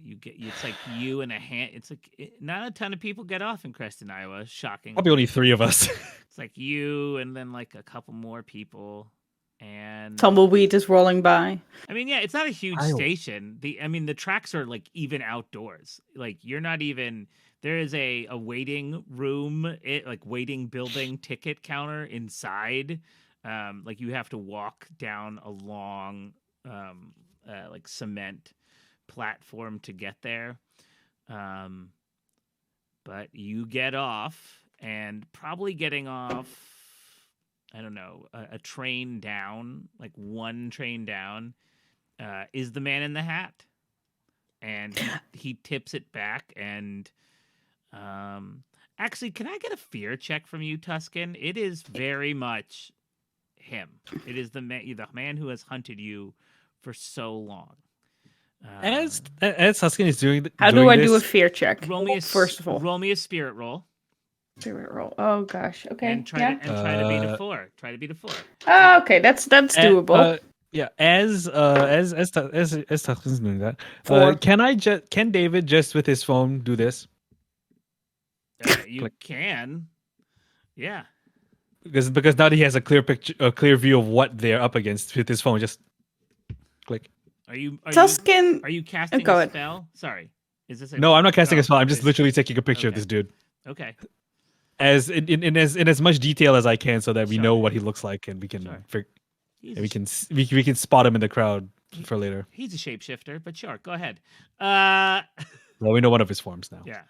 It's like you and a hand. It's like not a ton of people get off in Creston, Iowa. Shocking. Probably only 3 of us. It's like you and then like a couple more people, and Tumbleweed is rolling by. I mean, yeah, it's not a huge Iowa. station. The tracks are like even outdoors. Like you're not even there is a waiting room, like waiting building ticket counter inside. Like you have to walk down a long like cement platform to get there. But you get off, and probably getting off, I don't know, a train down, like one train down, is the Man in the Hat. And he tips it back. And actually, can I get a fear check from you, Tuskin? It is very much him. It is the man who has hunted you for so long. As Tuskin is doing How do I do a fear check? First of all, roll me a spirit roll. Spirit roll. Oh gosh. Okay. And try to beat a 4. Try to beat a 4. Oh, okay. That's doable. Yeah, as Tuskin's doing that, 4. Can David just with his phone do this? You can, yeah. Because now that he has a clear picture, a clear view of what they're up against with his phone. Just click. Tuskin. Are you casting a spell? Sorry, is this? No, I'm not casting a spell. I'm just literally taking a picture of this dude. Okay. As in as much detail as I can, so that we know what he looks like, and we can we can spot him in the crowd for later. He's a shapeshifter, but sure, go ahead. Well, we know one of his forms now. Yeah.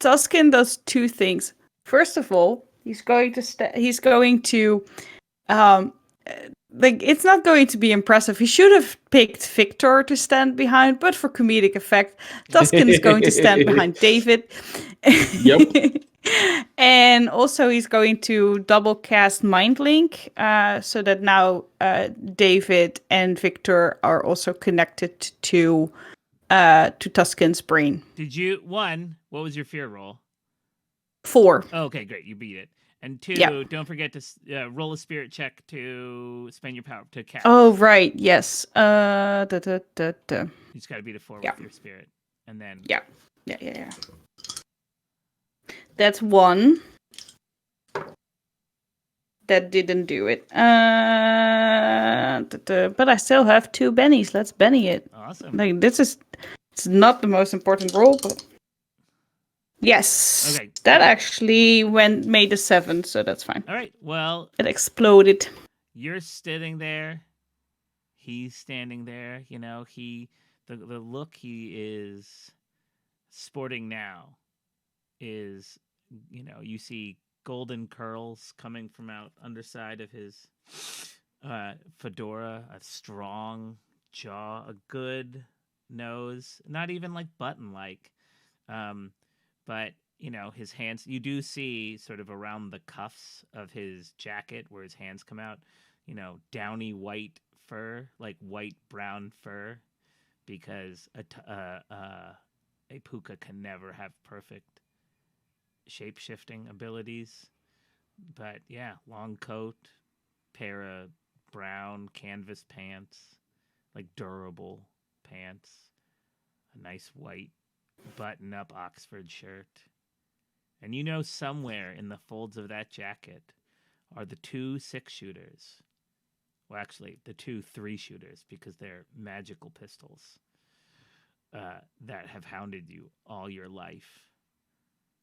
Tuskin does 2 things. First of all, he's going to like, it's not going to be impressive. He should have picked Victor to stand behind, but for comedic effect, Tuskin is going to stand behind David. Yep. And also he's going to double cast Mind Link, so that now David and Victor are also connected to Tuskin's brain. What was your fear roll? 4. Oh, okay, great. You beat it. And 2, don't forget to roll a spirit check to spend your power to cast. Oh, right. Yes. You just got to beat a 4 with your spirit. And then... Yeah. That's 1. That didn't do it. But I still have 2 bennies. Let's benny it. Awesome. Like, it's not the most important roll, but... Yes. Okay. That actually made a 7, so that's fine. All right. Well, it exploded. You're sitting there. He's standing there. You know, the look he is sporting now is, you know, you see golden curls coming from out underside of his fedora, a strong jaw, a good nose, not even like button-like. But, you know, his hands, you do see sort of around the cuffs of his jacket where his hands come out, you know, downy white fur, like white-brown fur, because a puka can never have perfect shape-shifting abilities. But, yeah, long coat, pair of brown canvas pants, like durable pants, a nice white button-up Oxford shirt. And you know somewhere in the folds of that jacket are the 2 6-shooters. Well, actually, the 2 3-shooters, because they're magical pistols that have hounded you all your life.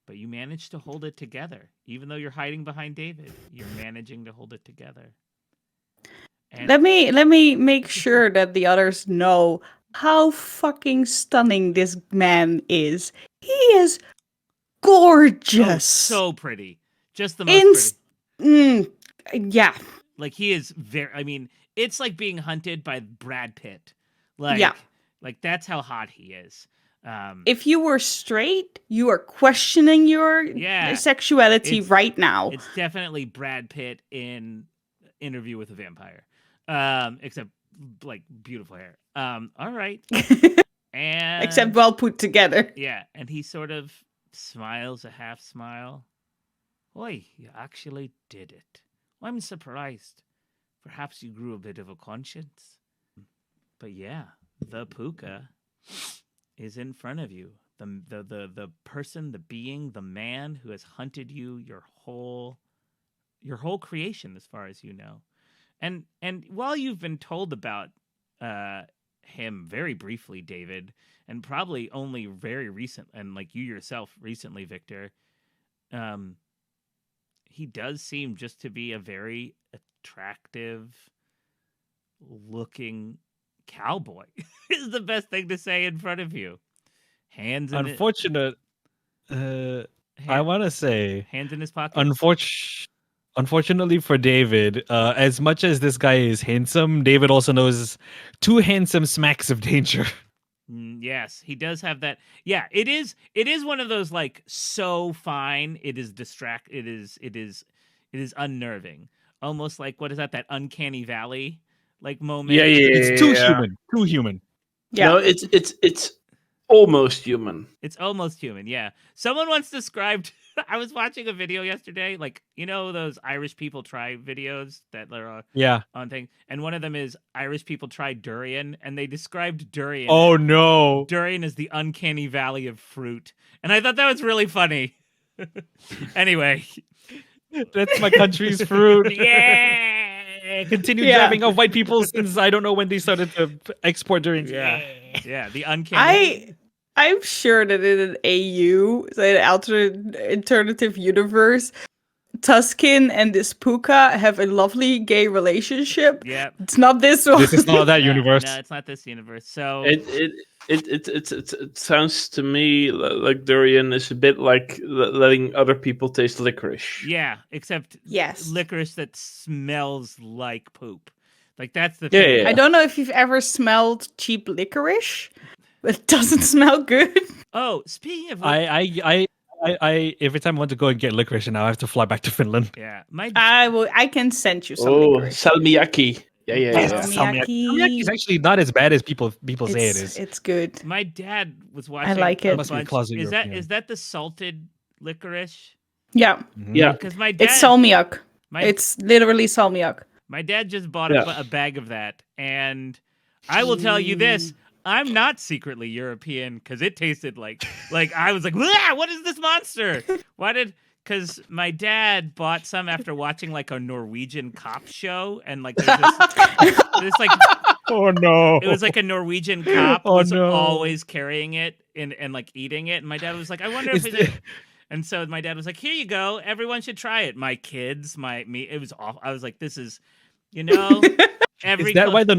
But you managed to hold it together. Even though you're hiding behind David, you're managing to hold it together. And Let me make sure that the others know how fucking stunning this man is. He is gorgeous. Oh, so pretty. Just the most pretty. Yeah. Like, he is I mean, it's like being hunted by Brad Pitt. Like that's how hot he is. If you were straight, you are questioning your sexuality right now. It's definitely Brad Pitt in Interview with a Vampire. Except like beautiful hair. All right. And except well put together. Yeah, and he sort of smiles a half smile. Oi, you actually did it. Well, I'm surprised. Perhaps you grew a bit of a conscience. But yeah, the puka is in front of you. The person, the being, the man who has hunted you your whole creation, as far as you know. And while you've been told about him very briefly, David, and probably only very recent, and like you yourself recently, Victor, he does seem just to be a very attractive looking cowboy. Is the best thing to say in front of you. Hands in Unfortunate. I want to say hands in his pocket. Unfortunately for David, as much as this guy is handsome, David also knows two handsome smacks of danger. Yes, he does have that. Yeah, it is one of those like so fine it is it is unnerving. Almost like what is that uncanny valley like moment? Yeah. It's too human. Yeah. No, it's almost human. It's almost human, yeah. Someone once described I was watching a video yesterday, like, you know those Irish people try videos that are on thing, and one of them is Irish people try durian, and they described durian. Oh no. Durian is the uncanny valley of fruit. And I thought that was really funny. Anyway. That's my country's fruit. Yeah. Continue jabbing off white people since I don't know when they started to export durians. Yeah, the uncanny. I'm sure that in an AU, so an alternative universe, Tuskin and this Puka have a lovely gay relationship. Yeah. It's not this one. This is not that universe. No, it's not this universe. So it sounds to me like durian is a bit like letting other people taste licorice. yeah, except Yes. licorice that smells like poop. Like that's the thing. Yeah. I don't know if you've ever smelled cheap licorice, but it doesn't smell good. Oh, speaking of I every time I want to go and get licorice now, I have to fly back to Finland. yeah, I can send you some Oh, licorice. salmiakki. Yeah. Salmiakki is actually not as bad as people say it is. It's good. my dad was watching. like it. A Must be a bunch. closet Is European. that the salted licorice? Yeah, Yeah. Because my dad, it's salmiak. my, It's literally salmiak. my dad just bought Yeah. a bag of that, and I will tell you this: I'm not secretly European because it tasted like I was like, "Wah, what is this monster? Why did?" Because my dad bought some after watching like a Norwegian cop show, and like there's this like Oh no! it was like a Norwegian cop Oh, was no. always carrying it and like eating it, and my dad was like, I wonder if it's. And so my dad was like, "Here you go. Everyone should try it. My kids, me. It was awful. I was like, this is, every. Is that why the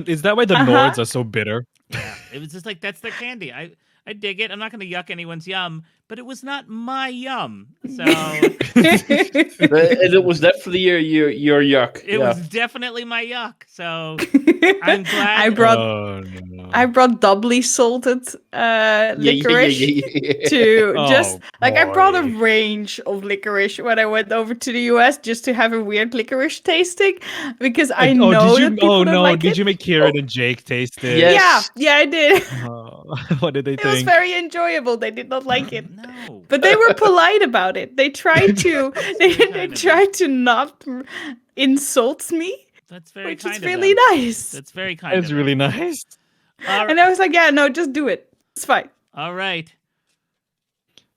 Nords are so bitter? Yeah, it was just like that's their candy. I dig it. I'm not going to yuck anyone's yum, but it was not my yum. So And it was definitely your yuck. it was definitely my yuck. So I'm glad I brought doubly salted licorice to I brought a range of licorice when I went over to the US just to have a weird licorice tasting because I know that people don't like did it. you make Kieran and Jake taste it? Yes. Yeah, I did. What did they It was think? very enjoyable. They did not like it. No. But they were polite about it. They tried to they tried to not insult me, That's very which kind is of really them. nice. That's very kind of That's them. really nice. And I was like, yeah, no, just do it. It's fine. All right.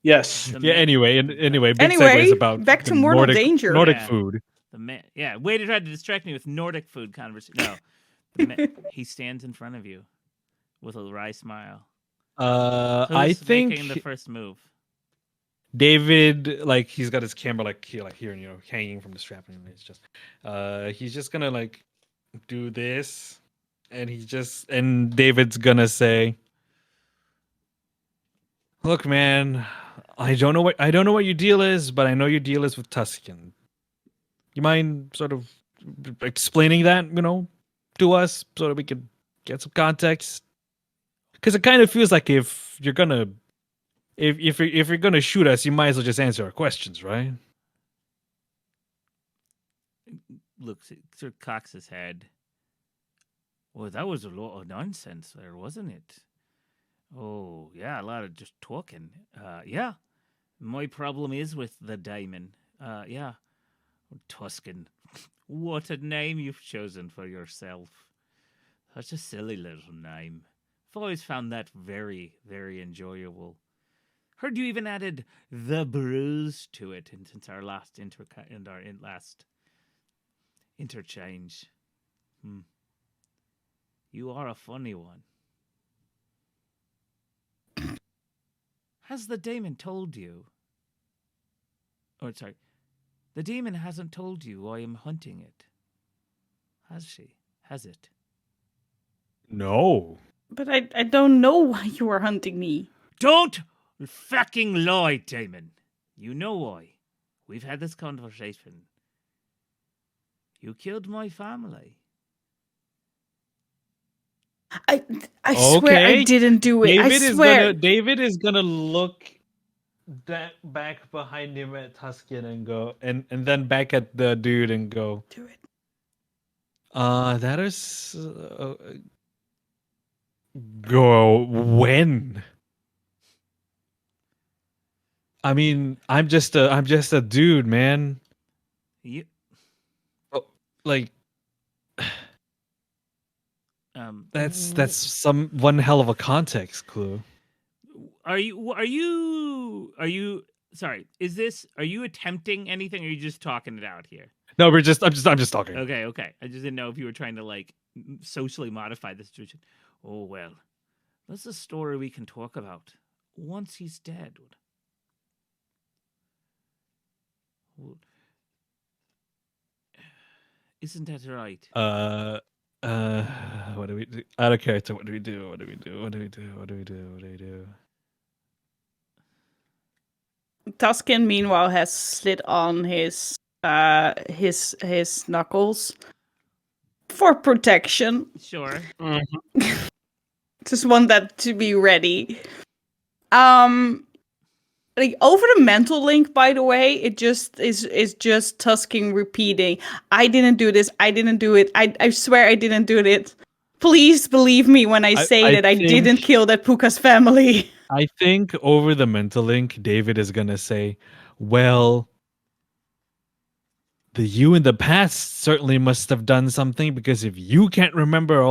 Yes. Yeah. Anyway, big Anyway, segues about back to the Mortal Danger. Nordic Yeah. food. Way to try to distract me with Nordic food conversation. No, he stands in front of you with a wry smile. I Who's think making the first move. David, like he's got his camera like here, and hanging from the strap, and it's just, he's just gonna like do this, and David's gonna say, "Look, man, I don't know what your deal is, but I know your deal is with Tuskin. You mind sort of explaining that, to us so that we could get some context? Because it kind of feels like if you're gonna shoot us, you might as well just answer our questions, right?" Looks, sort of cocks his head. Well, that was a lot of nonsense there, wasn't it? Oh, yeah, a lot of just talking. Yeah. My problem is with the diamond. Yeah. Tuskin. What a name you've chosen for yourself. Such a silly little name. I've always found that very, very enjoyable. Heard you even added the bruise to it, and since our last last interchange. You are a funny one. Has the demon told you? The demon hasn't told you I am hunting it. Has she? Has it? No. But I don't know why you are hunting me. Don't fucking lie, Damon. You know why. We've had this conversation. You killed my family. I swear I didn't do it. I swear. David is gonna look back behind him at Tuskin and go, and then back at the dude and go, Do it. That is go when. I mean, I'm just a dude, man. You, Like, that's some one hell of a context clue. Are you sorry, are you attempting anything or are you just talking it out here? No, I'm just talking. Okay. I just didn't know if you were trying to like socially modify the situation. Oh well. That's a story we can talk about once he's dead. Isn't that right? What do we do? Out of character, what do we do? Tuskin, meanwhile, has slid on his knuckles for protection. Sure. Just want that to be ready. Like over the mental link, by the way, it just is just Tusking repeating, "I didn't do this. I didn't do it. I swear I didn't do it. Please believe me when I say that I didn't kill that Puka's family." I think over the mental link, David is gonna say, "Well, the you in the past certainly must have done something, because if you can't remember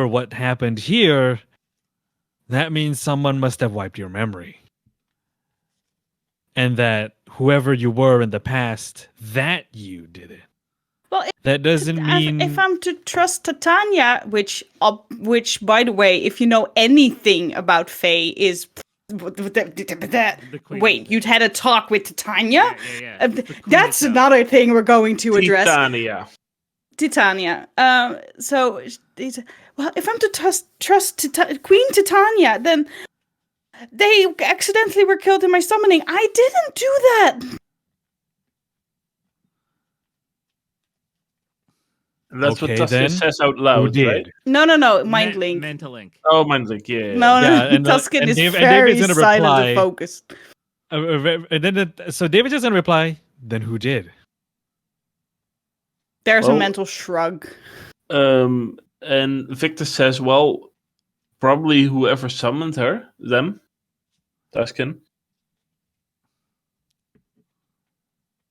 what happened here, that means someone must have wiped your memory. And that whoever you were in the past, that you did it." Well, that doesn't mean if I'm to trust Titania, which by the way, if you know anything about Faye, is wait, you'd had a talk with Titania? Yeah. That's another thing we're going to address. Titania. So, well, if I'm to trust Queen Titania, then they accidentally were killed in my summoning. I didn't do that. That's what Tuskin says out loud, right? No, mind link. Mental link. Oh, mind link, yeah. No, Tuskin is very silent and focused. So David doesn't reply, then who did? There's a mental shrug. And Victor says, well, probably whoever summoned them, Tuskin.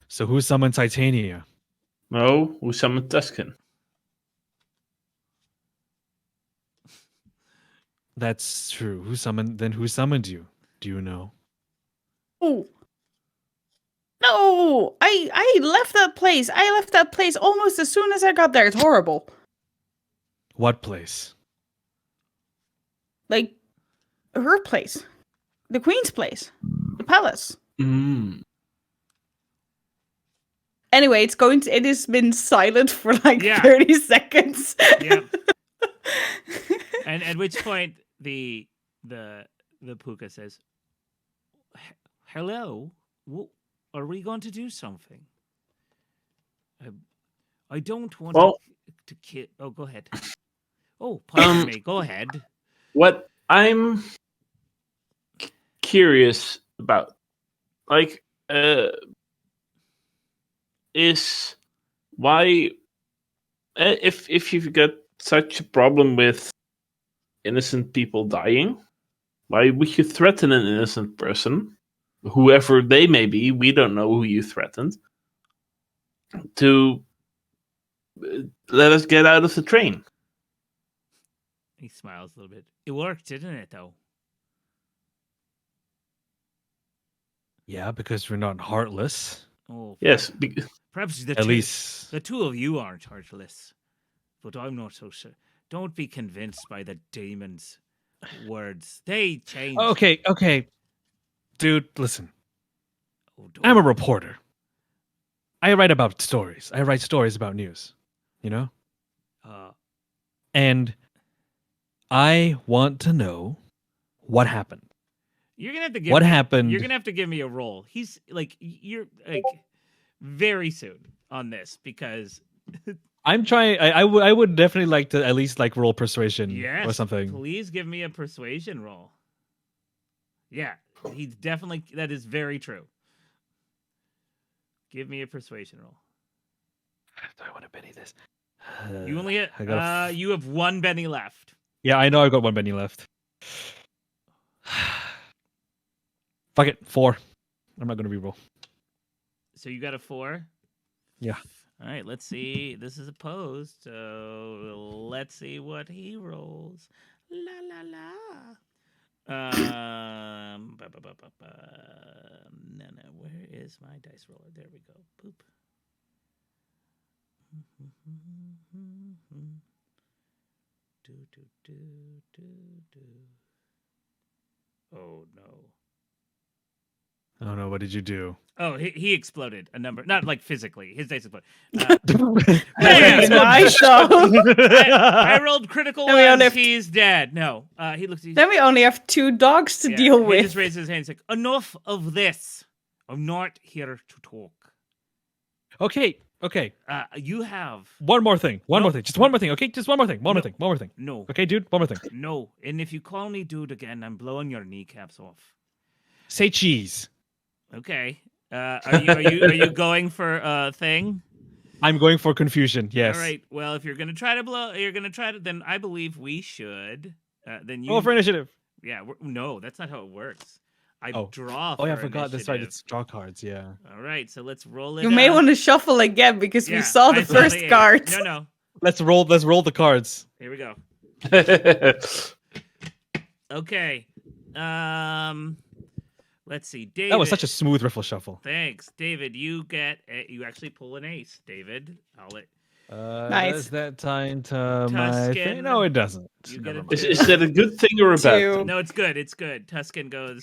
So who summoned Titania? No, who summoned Tuskin? That's true. Who summoned you? Do you know? Oh. No, I left that place. I left that place almost as soon as I got there. It's horrible. What place? Like, her place. The Queen's place. The palace. Anyway, it has been silent for like 30 seconds. Yeah. And at which point the Puka says, "Hello, are we going to do something? I don't want to kill." Oh, go ahead. Oh, pardon me. Go ahead. What I'm curious about, like, is why, if you've got such a problem with innocent people dying, why would you threaten an innocent person, whoever they may be? We don't know who you threatened, to let us get out of the train. He smiles a little bit. It worked, didn't it, though? Yeah, because we're not heartless. Oh, Yes. perhaps the At least. the two of you aren't heartless, but I'm not so sure. Don't be convinced by the demon's words. They change. Okay. Dude, listen. Oh, I'm a reporter. I write about stories. I write stories about news. You know? And I want to know what happened. You're gonna have to give What me, happened? You're gonna have to give me a roll. You're like very soon on this because I'm trying. I would definitely like to at least like roll persuasion yes, or something. Please give me a persuasion roll. Yeah, he's definitely that is very true. Give me a persuasion roll. Do I want to Benny this? You only I have gotta you have one Benny left. Yeah, I know I've got one Benny left. Fuck it, 4. I'm not gonna reroll. So you got a 4? Yeah. All right, let's see. This is opposed, so let's see what he rolls. La la la. No. Where is my dice roller? There we go. Boop. Do. Oh no. Oh no, what did you do? Oh, he exploded a number, not like physically. His dice exploded. That's nice, though. I rolled critical And we only ones. have- He's dead. No, he looks. Then we only have 2 dogs to deal He with. just raises his hand. He's like, "Enough of this. I'm not here to talk." Okay. You have One more thing. No. More thing. Just one more thing. Okay, just one more thing. One No. more thing. no, Okay, dude. One more thing. no. And if you call me dude again, I'm blowing your kneecaps off. Say cheese. Okay. Are you going for a thing? I'm going for confusion. Yes. All right. Well, if you're gonna try to, then I believe we should. Then you Roll for initiative. Yeah. No, that's not how it works. I Oh. draw. Oh yeah, I for forgot. That's right. initiative. It's draw cards. Yeah. All right. So let's roll it. You may want to shuffle again because we saw the I first the 8. card. No. Let's roll the cards. Here we go. Okay. Let's see. David. That was such a smooth riffle shuffle. Thanks, David. You actually pull an ace, David. I'll let. Nice. Does that tie into my Tuscan. thing? No, it doesn't. You Never get a mind. Is that a good thing or a bad 2. thing? No, it's good. It's good. Tuscan goes,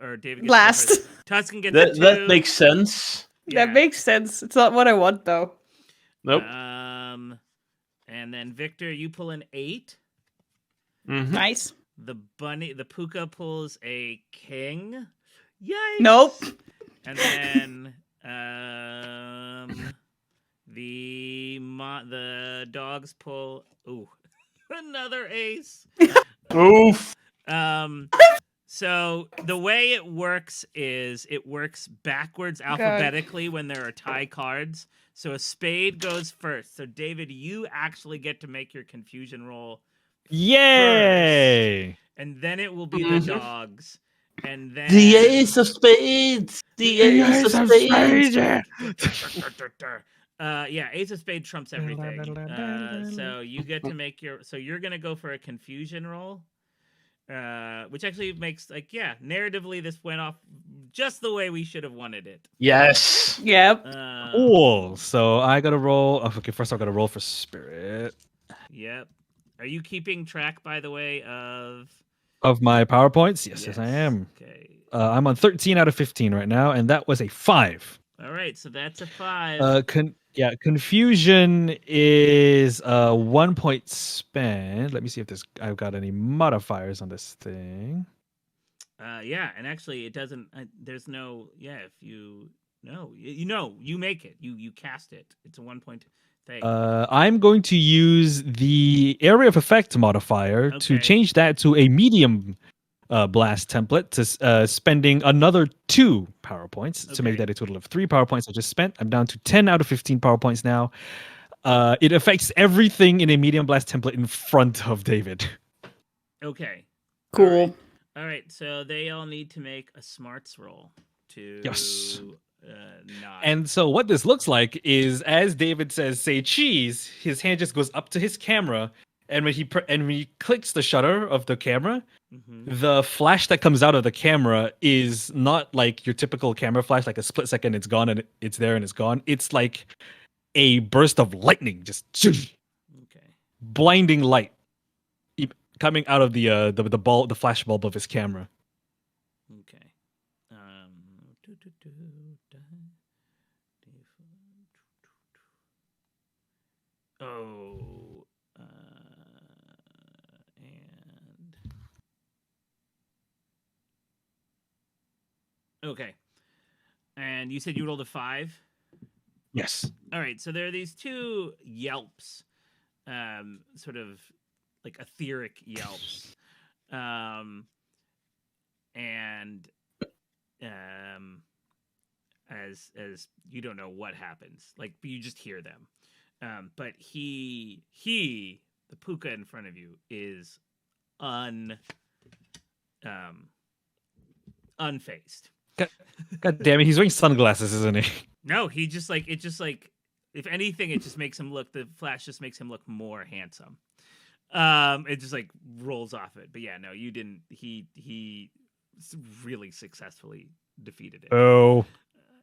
or David gets Last. first. Tuscan gets a 2. That makes sense. That makes sense. It's not what I want, though. Nope. And then Victor, you pull an 8. Mhm. Nice. The puka pulls a king. Yikes. Nope. And then the dogs pull another ace. Oof. So the way it works is it works backwards alphabetically when there are tie cards. So a spade goes first. So David, you actually get to make your confusion roll. Yay! And then it will be the dogs. And then The ace of spades. The ace of spades. Ace of spades trumps everything. So you get to make so you're gonna go for a confusion roll. Which actually makes narratively this went off just the way we should have wanted it. Yes. Yep. Cool. So I gotta roll. Okay, first I gotta roll for spirit. Yep. Are you keeping track, by the way, of my PowerPoints? Yes, I am. Okay. I'm on 13 out of 15 right now, and that was a 5. All right, so that's a 5. Confusion is 1 point spent. Let me see if I've got any modifiers on this thing. And actually it doesn't. There's no. Yeah, if you you make it. You cast it. It's a 1 point thing. I'm going to use the area of effect modifier to change that to a medium blast template to spending another 2 power points to make that a total of 3 power points I just spent. I'm down to 10 out of 15 power points now. It affects everything in a medium blast template in front of David. Okay. Cool. All right. So they all need to make a smarts roll to Yes. not. And so what this looks like is as David says, say cheese, his hand just goes up to his camera And when he clicks the shutter of the camera, Mhm. the flash that comes out of the camera is not like your typical camera flash, like a split second, it's gone and it's there and it's gone. It's like a burst of lightning, just Okay. blinding light coming out of the flash bulb of his camera. Okay. Oh. And. Okay. And you said you rolled a 5? Yes. All right. So there are these two yelps, sort of like etheric yelps. And as you don't know what happens, like you just hear them. But he the puka in front of you is unfazed. God damn it, he's wearing sunglasses, isn't he? No, he just like if anything, it just makes him look, the flash just makes him look more handsome. It just like rolls off it. But yeah, no, you didn't. He really successfully defeated it. Oh.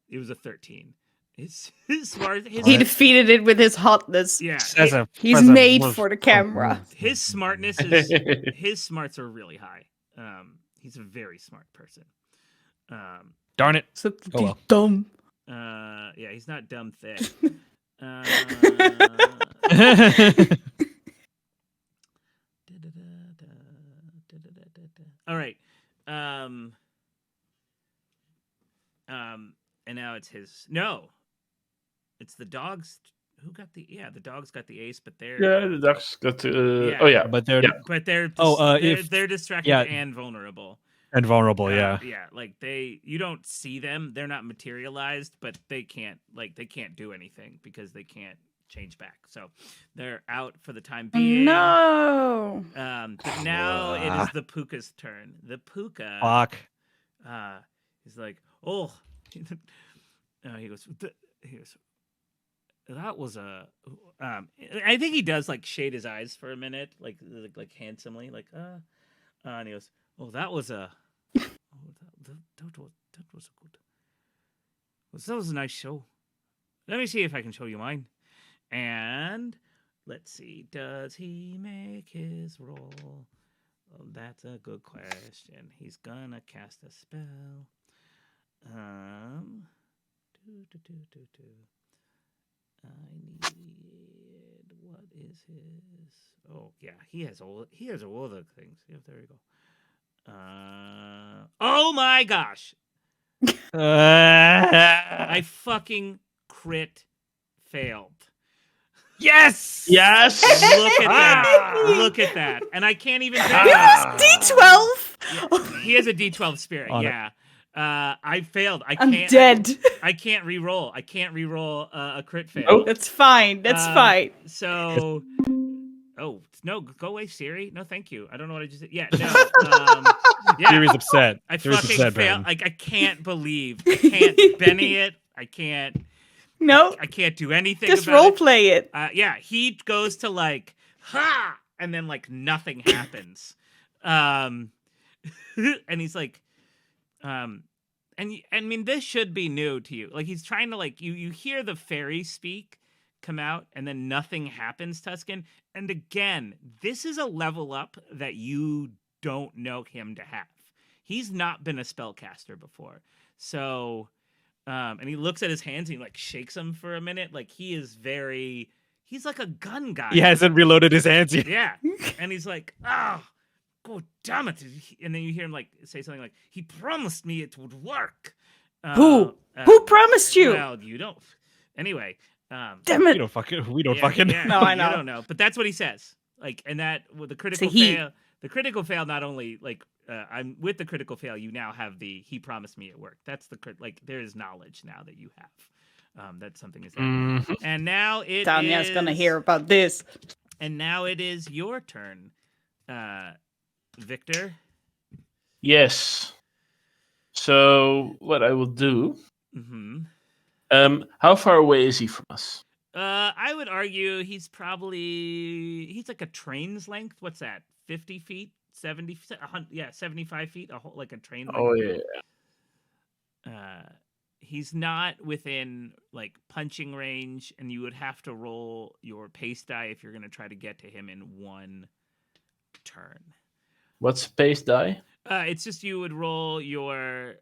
It was a 13. His smart. He defeated it with his hotness. Yeah, He's made for the camera. his smartness is his smarts are really high. He's a very smart person. Darn it. So Oh, well. dumb. Yeah, he's not dumb thick. All right. And now it's his. No, it's the dogs. Who got the? Yeah, the dogs got the ace, but they're. Yeah, the ducks got to. Yeah. Oh yeah, But they're But they're. if they're distracted yeah. and vulnerable. and vulnerable, yeah. Yeah, like you don't see them. They're not materialized, but they can't do anything because they can't change back. So they're out for the time being. No. But now it is the puka's turn. The puka. Fuck. He's like, oh. He goes. That was a. I think he does like shade his eyes for a minute, like handsomely, like and he goes, oh, that was a. That was a good. That was a nice show. Let me see if I can show you mine. And let's see, does he make his roll? Well, that's a good question. He's gonna cast a spell. I need, what is his? Oh yeah, he has all the things. Yeah, there we go. Oh my gosh! I fucking crit failed. Yes! Yes. Look at that! Look at that! And I can't even. It was D12. Yeah, he has a D12 spirit. On it. Yeah. I failed. I'm dead. I can't re-roll. I can't re-roll a crit fail. Oh. That's fine. That's fine. So, no, go away, Siri. No, thank you. I don't know what I just said. Yeah, no. Yeah, Siri's upset. I Siri's fucking upset, failed. man. Like I can't believe. I can't Benny it. I can't. No, I can't do anything. just about role it. play it. Yeah, he goes to like ha, and then like nothing happens. And he's like, and I mean, this should be new to you. Like he's trying to like you hear the fairy speak come out, and then nothing happens, Tuskin. And again, this is a level up that you don't know him to have. He's not been a spellcaster before, so. And he looks at his hands and he like shakes them for a minute. Like he's like a gun guy. He hasn't reloaded his hands yet. Yeah. And he's like, oh, God damn it. And then you hear him like say something like, he promised me it would work. Who promised you? Well, you don't. Anyway. Damn We it. don't fucking. Yeah, No, I know. You don't know. But that's what he says. Like, and that with the critical he. fail. The critical fail not only like I'm with the critical fail. You now have the he promised me it worked. That's the like there is knowledge now that you have. That something is happening. And now it Tanya's is gonna hear about this. And now it is your turn, Victor. Yes. So what I will do. Mm-hmm. How far away is he from us? I would argue he's like a train's length. What's that? 50 feet, 70, 75 feet. Like a train length. Oh yeah. He's not within like punching range, and you would have to roll your pace die if you're going to try to get to him in one turn. What's pace die? It's just you would roll your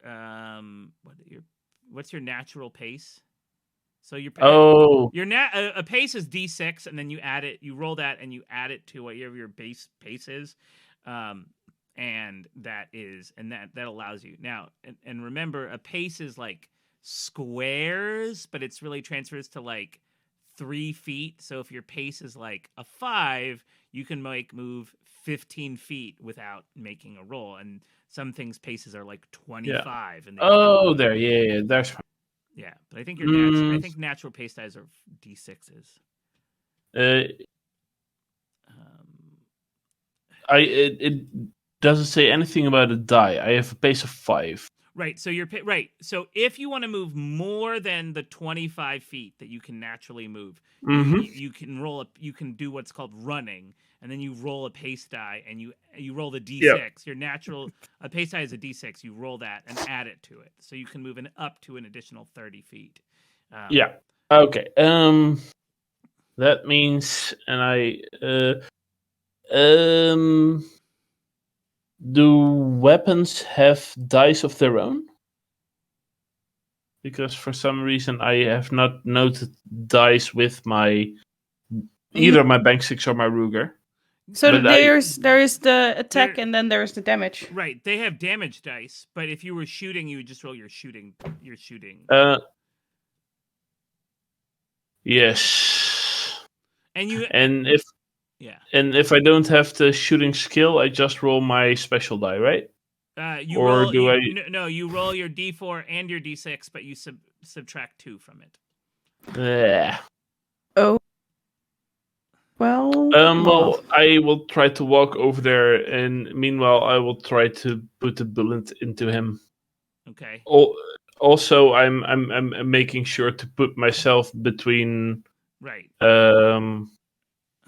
what's your natural pace? So your a pace is D6, and then you add it. You roll that, and you add it to whatever your base pace is, and that allows you now. And remember, a pace is like squares, but it's really transfers to like 3 feet. So if your pace is like a 5, you can move 15 feet without making a roll. And some things paces are like 25. Yeah. And there, yeah, there's. Yeah, but I think I think natural pace dies are D6s. It doesn't say anything about a die. I have a pace of 5. Right. So So if you want to move more than the 25 feet that you can naturally move, you can roll you can do what's called running, and then you roll a pace die, and you roll the D6. Yep. Your natural a pace die is a D6. You roll that and add it to it, so you can move up to an additional 30 feet. Yeah. Okay. That means, and do weapons have dice of their own? Because for some reason I have not noted dice with my either my Bank 6 or my Ruger. So there is the attack and then there's the damage. Right, they have damage dice, but if you were shooting, you would just roll your shooting. Yes. And if I don't have the shooting skill, I just roll my special die, right? You roll your D4 and your D6, but you subtract 2 from it. Yeah. Oh. Well, I will try to walk over there, and meanwhile, I will try to put a bullet into him. Okay. Also, I'm making sure to put myself between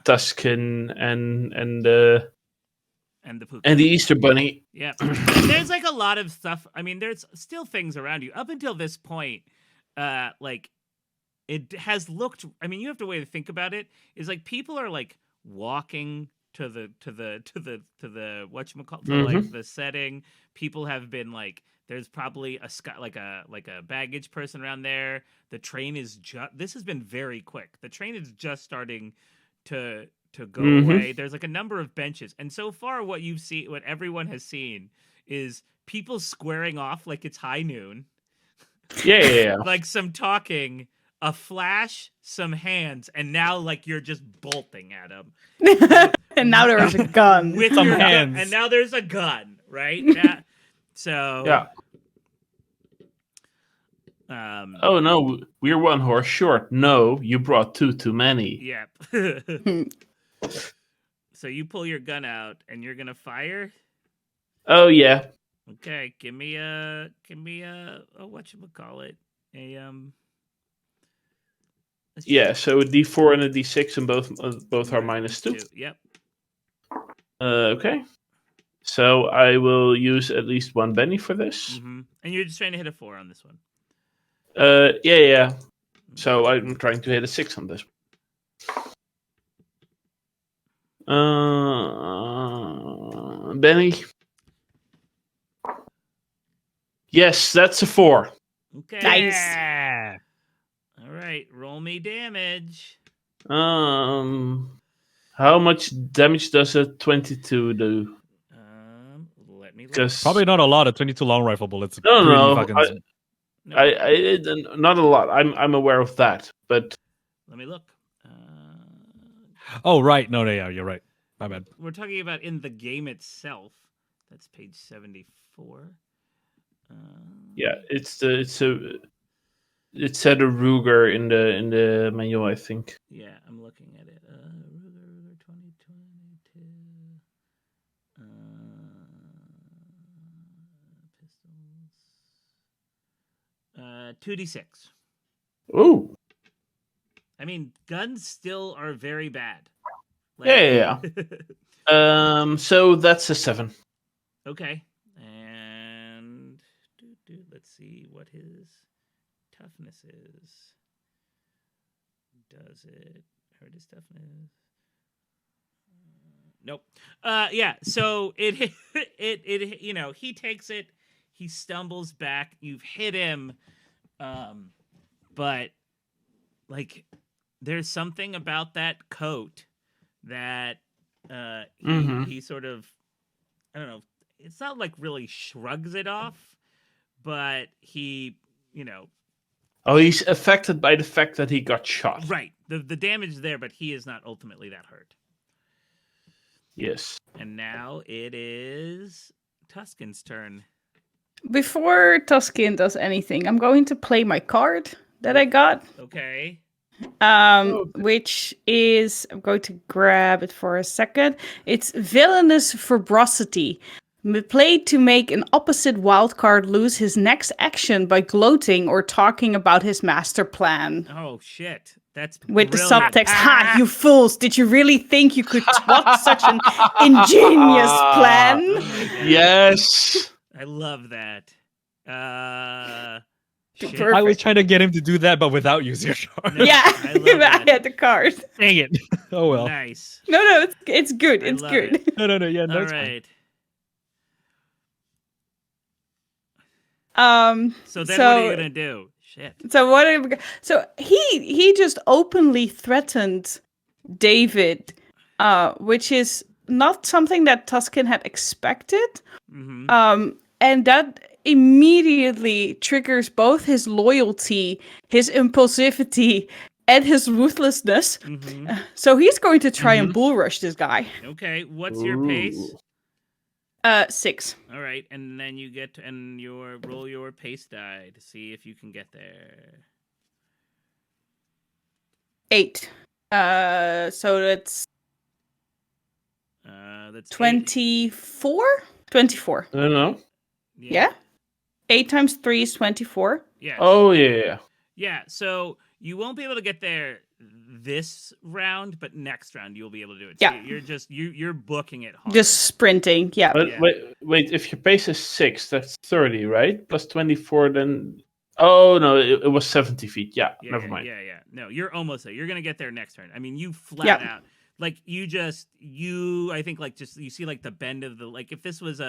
Tuskin and the Easter Bunny. Yeah. There's like a lot of stuff. I mean, there's still things around you up until this point. Like it has looked. I mean, you have to way to think about it. Is like people are like walking to the whatchamacallit, like the setting. People have been like. There's probably a baggage person around there. The train is this has been very quick. The train is just starting to go away. There's like a number of benches, and so far what everyone has seen is people squaring off like it's high noon. Yeah. Like some talking, a flash, some hands, and now like you're just bolting at them. And now there's a gun with some your hands. Gun, and now there's a gun, right? Now, so yeah. Oh no, we're 1 horse short. No, you brought 2 too many. Yep. So you pull your gun out and you're gonna fire. Oh yeah. Okay, give me a whatchamacallit? Yeah, so a D4 and a D6, and both are -2. Yep. Okay. So I will use at least 1 Benny for this. And you're just trying to hit a 4 on this one. Yeah. So I'm trying to hit a 6 on this. Benny. Yes, that's a 4. Okay. Nice. All right, roll me damage. How much damage does a 22 do? Let me look. Probably not a lot. A 22 long rifle bullets. No. I not a lot. I'm aware of that, but let me look. Oh right, no, yeah, you're right. My bad. We're talking about in the game itself. That's page 74. Yeah, it said a Ruger in the manual, I think. Yeah, I'm looking at it. Ruger 2022. Pistols. 2d6. Ooh. I mean, guns still are very bad. Yeah. So that's a 7. Okay. And let's see what his toughness is. Does it hurt his toughness? Nope. Yeah. So it he takes it. He stumbles back. You've hit him. But like, there's something about that coat that he sort of, I don't know. It's not like really shrugs it off, but he, Oh, he's affected by the fact that he got shot. right. The damage is there, but he is not ultimately that hurt. Yes. And now it is Tuskin's turn. Before Tuskin does anything, I'm going to play my card that I got. Okay. Which is, I'm going to grab it for a second. It's Villainous Verbrosity. Played to make an opposite wildcard lose his next action by gloating or talking about his master plan. Oh, shit. That's with the brilliant. subtext, "Ha, you fools! Did you really think you could spot such an ingenious plan?" Yes. I love that. Shit. Perfect. I was trying to get him to do that, but without using your card. No, Yeah, I love that. I had the card. Dang it. Oh well. Nice. No, it's good. I It's love good. it. No, yeah, no, All it's fine. right. So then what are you gonna do? Shit. So he just openly threatened David, which is not something that Tuskin had expected. Mm-hmm. And that immediately triggers both his loyalty, his impulsivity, and his ruthlessness. Mm-hmm. So he's going to try and bull rush this guy. Okay. What's your pace? 6. All right, and then you get roll your pace die to see if you can get there. 8. So that's That's 24. 24. I don't know. Yeah. 8 times 3 is 24. Yeah. Oh yeah. Yeah. So you won't be able to get there this round, but next round you'll be able to do it. So Yeah. you're booking it hard. Just sprinting. Yeah. But Yeah. wait. If your pace is 6, that's 30, right? Plus 24, then. Oh no, it was 70 feet. Yeah, never mind. Yeah. No, you're almost there. You're gonna get there next turn. I mean, you flat out. Like I think like just you see like the bend of the, like if this was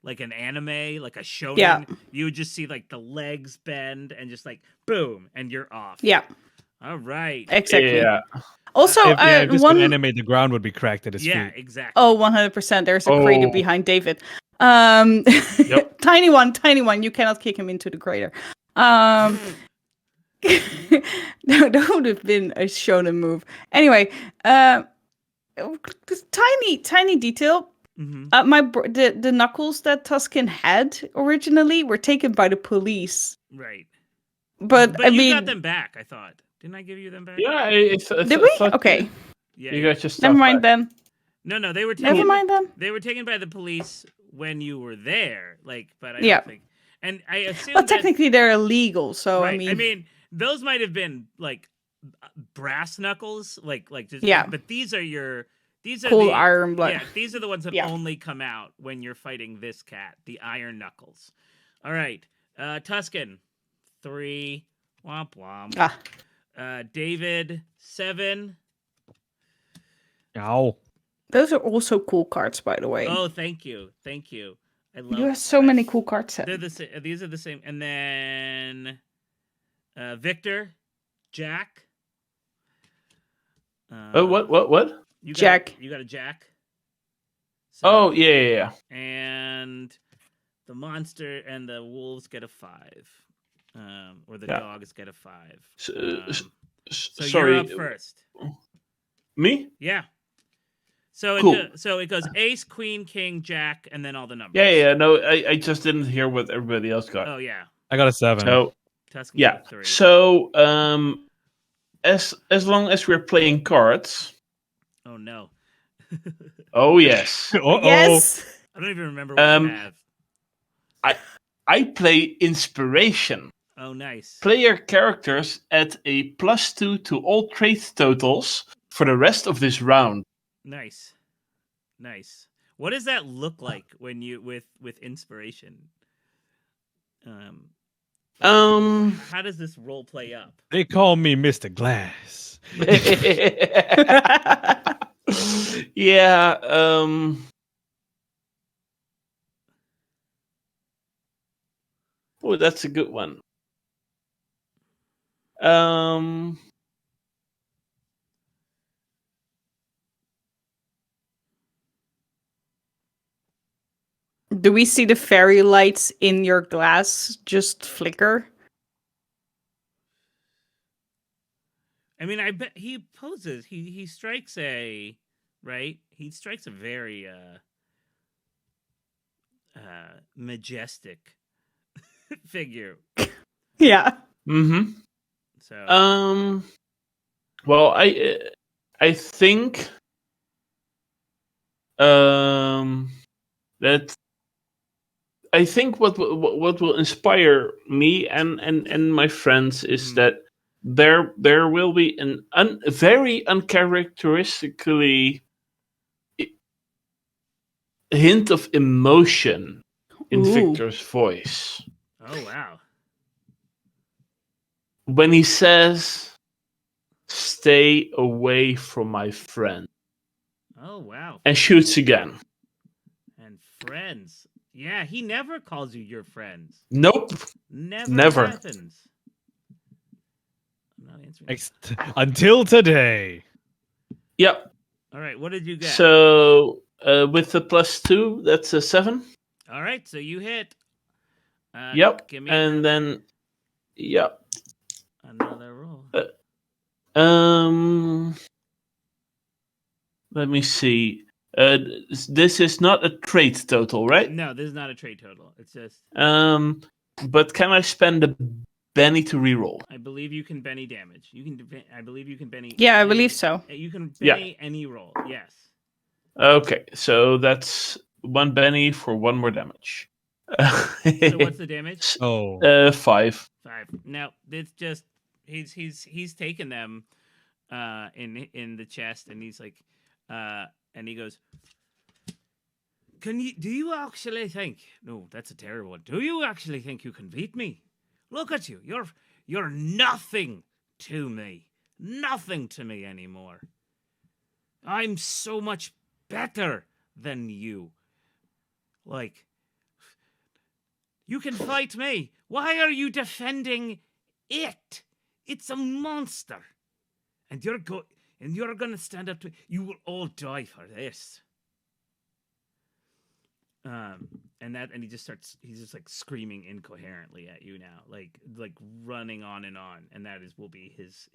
like an anime, like a shonen, you would just see like the legs bend and just like boom, and you're off. Yeah. All right. Exactly. Yeah. Also, if this one an anime, the ground would be cracked at his Yeah, feet. exactly. Oh, 100%. There's a crater behind David. Yep. Tiny one. You cannot kick him into the crater. That would have been a shonen move. Anyway, this tiny detail. Mm-hmm. The knuckles that Tuskin had originally were taken by the police. Right. But I you mean, got them back, I thought. Didn't I give you them back? Yeah. did we? Okay. Yeah. You got your stuff Never mind back. then. No, they were taken. Never mind then. They were taken by the police when you were there. Like, but I Yeah. don't think. And I assume. Well, technically they're illegal, so right, I mean, those might have been like brass knuckles, like just. Yeah. But these are cold the iron blood. Yeah, these are the ones that Yeah. only come out when you're fighting this cat, the iron knuckles. All right, Tuskin, 3, womp womp. David, 7. Ow. Those are also cool cards, by the way. Oh, thank you. I love. You have so many cool card sets. These are the same, and then Victor, Jack. What? Jack. You got a Jack. So, Oh yeah. And the monster and the wolves get a 5, or the dogs get a 5. So Sorry. you're up first. Me? Yeah. So Cool. So it goes ace, queen, king, jack, and then all the numbers. Yeah. No, I just didn't hear what everybody else got. Oh yeah. I got a 7. So Tuscan yeah. got 3. So as long as we're playing cards. Oh no. Oh yes. Yes. I don't even remember what you have. I play inspiration. Oh, nice. Player characters add a +2 to all trait totals for the rest of this round. Nice. What does that look like when you with inspiration? How does this role play up? They call me Mr. Glass. Yeah. Oh, that's a good one. Do we see the fairy lights in your glass just flicker? I mean, I bet he poses. He strikes a right. He strikes a very majestic figure. Yeah. Mm-hmm. So well, I think that I think what will inspire me and my friends is that there will be an very uncharacteristically hint of emotion in Ooh. Victor's voice oh wow. when he says, "Stay away from my friend," Oh wow. and shoots again. And friends. Yeah, he never calls you your friends. Nope. Never happens. I'm not answering. Until today. Yep. All right, what did you get? So with the +2, that's a 7. All right, so you hit. Yep. Give me And then, yep. another roll. Let me see. This is not a trait total, right? No, this is not a trade total. It's just. But can I spend a Benny to reroll? I believe you can Benny damage. You can. I believe you can Benny. Yeah, I believe so. You can Benny any roll. Yes. Okay, so that's 1 Benny for 1 more damage. So what's the damage? 5. 5. Now it's just he's taken them in the chest, and he's like and he goes, do you actually think, no, that's a terrible one. Do you actually think you can beat me? Look at you. You're nothing to me. Nothing to me anymore. I'm so much better than you. Like, you can fight me. Why are you defending it? It's a monster. And you're gonna stand up to. You will all die for this. And he just starts. He's just like screaming incoherently at you now, like running on, and that will be his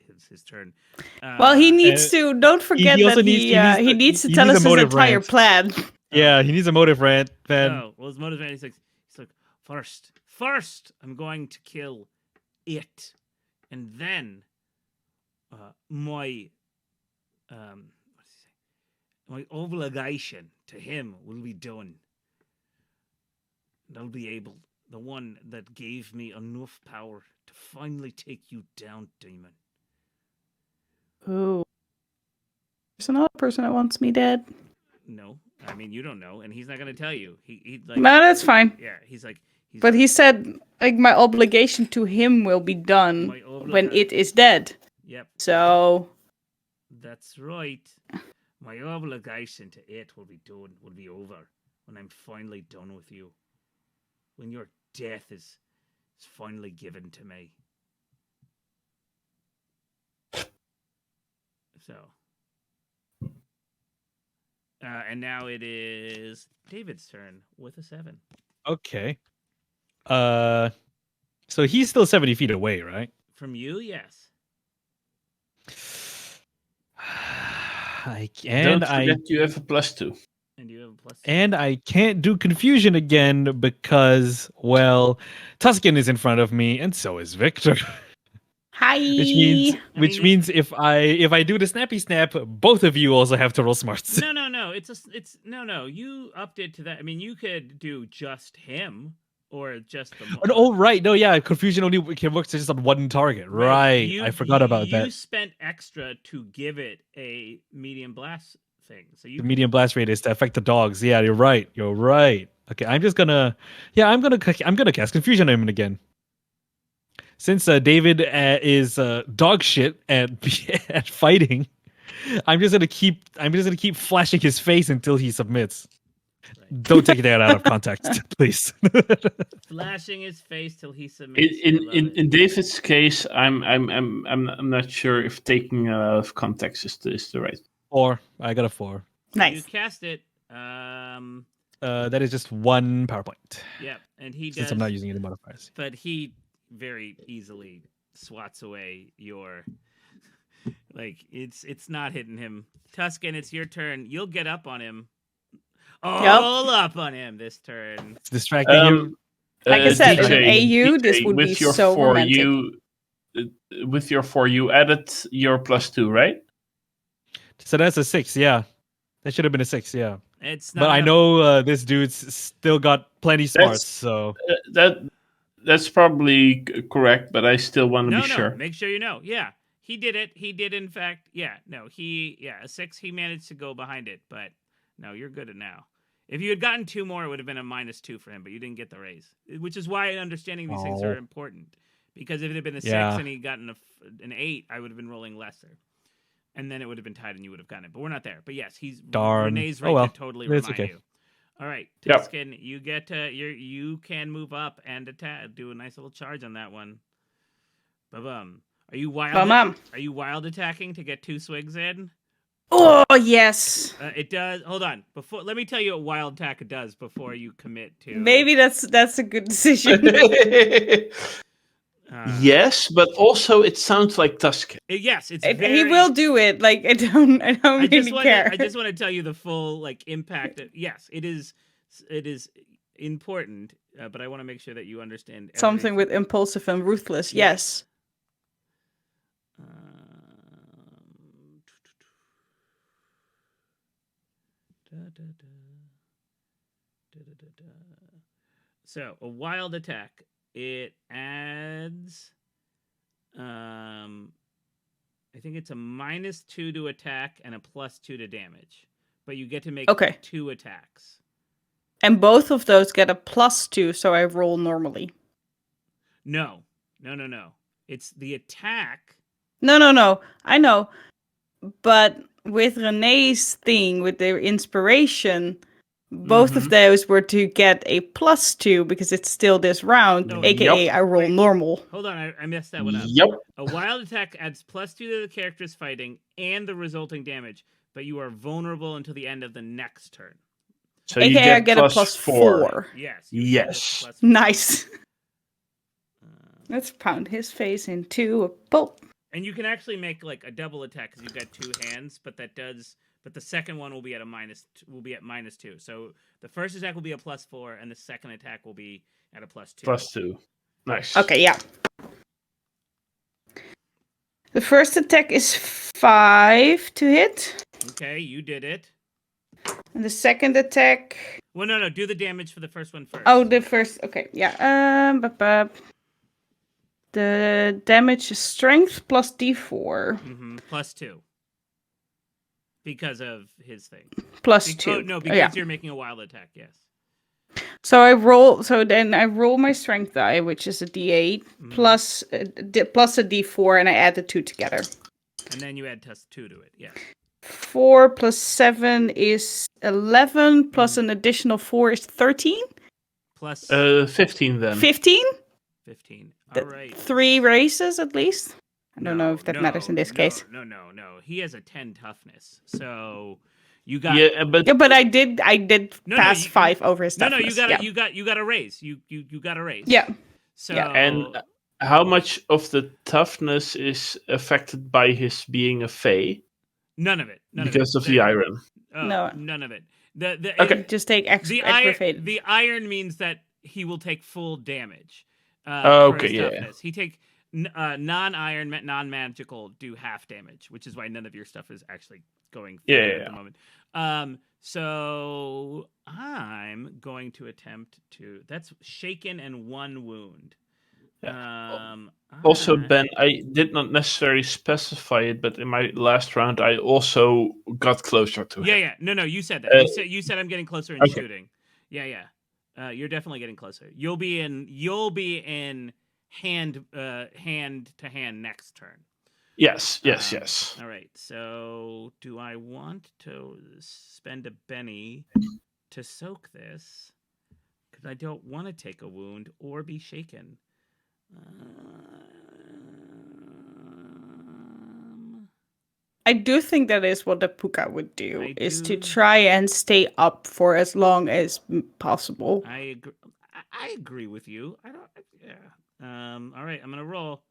turn. Well, he needs to. Don't forget that he needs to tell us his entire plan. Yeah, he needs a motive rant. Oh, well, his motive rant. He's like, first, I'm going to kill it, and then my obligation to him will be done. And I'll be able, the one that gave me enough power to finally take you down, demon. Ooh. There's another person that wants me dead. No, I mean, you don't know, and he's not going to tell you. He like. No, that's fine. Yeah, he's like. But he said, like, my obligation to him will be done when it is dead. Yep. So. That's right. My obligation to it will be over when I'm finally done with you. When your death is finally given to me. So. And now it is David's turn with a 7. Okay. So he's still 70 feet away, right? From you, yes. Don't forget you have a +2. And you have a +2. And I can't do confusion again because, well, Tuskin is in front of me, and so is Victor. Hi. Which means if I do the snappy snap, both of you also have to roll smarts. No. You upped it to that. I mean, you could do just him, or just the. Oh, right. No, yeah. Confusion only can work just on one target. Right. I forgot about that. You spent extra to give it a medium blast thing, so you The medium blast radius to affect the dogs. Yeah, you're right. You're right. Okay, I'm gonna cast confusion on him again. Since David is dog shit at at fighting, I'm just gonna keep flashing his face until he submits. Right. Don't take that out of context, please. flashing his face till he submits. In David's case, I'm not sure if taking it out of context is the right. 4. I got a 4. You Nice. cast it. That is just 1 power point. Yep, and he Since does. I'm not using any modifiers. But he very easily swats away your. Like it's not hitting him. Tuskin, it's your turn. You'll get up on him. All up on him this turn. It's distracting him. Like I said, in DJ, AU, this would be with your so 4, romantic. With your 4, you added your +2, right? So that's a 6. Yeah, that should have been a 6. Yeah. It's not. But I know this dude's still got plenty smarts, so That's probably correct, but I still want to No, be sure. make sure you know. Yeah, he did it. He did, in fact. Yeah, no, a 6. He managed to go behind it, but no, you're good at now. If you had gotten 2 more, it would have been a -2 for him, but you didn't get the raise, which is why understanding these things are important. Because if it had been a 6 and he'd gotten an 8, I would have been rolling lesser. And then it would have been tied and you would have gotten it. But we're not there. But yes, Renee's right to totally remind you. All right, Tuskin, you get you can move up and attack, do a nice little charge on that one. Ba-bum. Are you wild? Are you wild attacking to get 2 swigs in? Oh yes. It does. Hold on. Let me tell you what wild attack does before you commit to. Maybe that's a good decision. Yes, but also it sounds like Tuskin. Yes, he will do it. Like I don't really care. I just want to tell you the full impact. Yes, it is important, but I want to make sure that you understand something with impulsive and ruthless. Yes. So a wild attack. It adds, I think it's a -2 to attack and a +2 to damage, but you get to make 2 attacks. And both of those get a +2, so I roll normally. No. It's the attack. No. I know, but with Renee's thing with the inspiration. Both of those were to get a +2 because it's still this round, aka I roll normal. Hold on, I messed that one up. Yep. A wild attack adds +2 to the character's fighting and the resulting damage, but you are vulnerable until the end of the next turn. So aka you get I get a +4. Yes. Yes. Nice. Let's pound his face into a pulp. And you can actually make a double attack because you've got 2 hands, but the second one will be at -2. So the first attack will be a +4, and the second attack will be at a +2. +2. Nice. Okay, yeah. The first attack is 5 to hit. Okay, you did it. And the second attack. Well, no. Do the damage for the first one first. Oh, the first. Okay, yeah. The damage is strength plus D4. +2. Because of his thing. +2. No, because you're making a wild attack, yes. So then I roll my strength die, which is a D8, plus a D4, and I add the 2 together. And then you add +2 to it, yeah. 4 plus 7 is 11, plus an additional 4 is 13? Plus 15 then. 15? 15. All right. 3 races at least? I don't know if that matters in this case. No. He has a 10 toughness, so you got. Yeah, but I did pass 5 over his toughness. No, you got a raise. You got a raise. Yeah. So and how much of the toughness is affected by his being a fae? None of it. Because of the iron. No, none of it. Okay, just take extra fate. The iron means that he will take full damage. Okay, yeah. He take non-iron, non-magical do half damage, which is why none of your stuff is actually going through at the moment. So I'm going to attempt to. That's shaken and 1 wound. Also, Ben, I did not necessarily specify it, but in my last round, I also got closer to him. Yeah. No. You said that. You said I'm getting closer and Okay. shooting. Yeah. You're definitely getting closer. You'll be in hand to hand next turn. Yes. All right. So, do I want to spend a Benny to soak this? Because I don't want to take a wound or be shaken. I do think that is what the puka would do, I is to do. try and stay up for as long as possible. I agree. I agree with you. I don't. Yeah. All right. I'm gonna roll.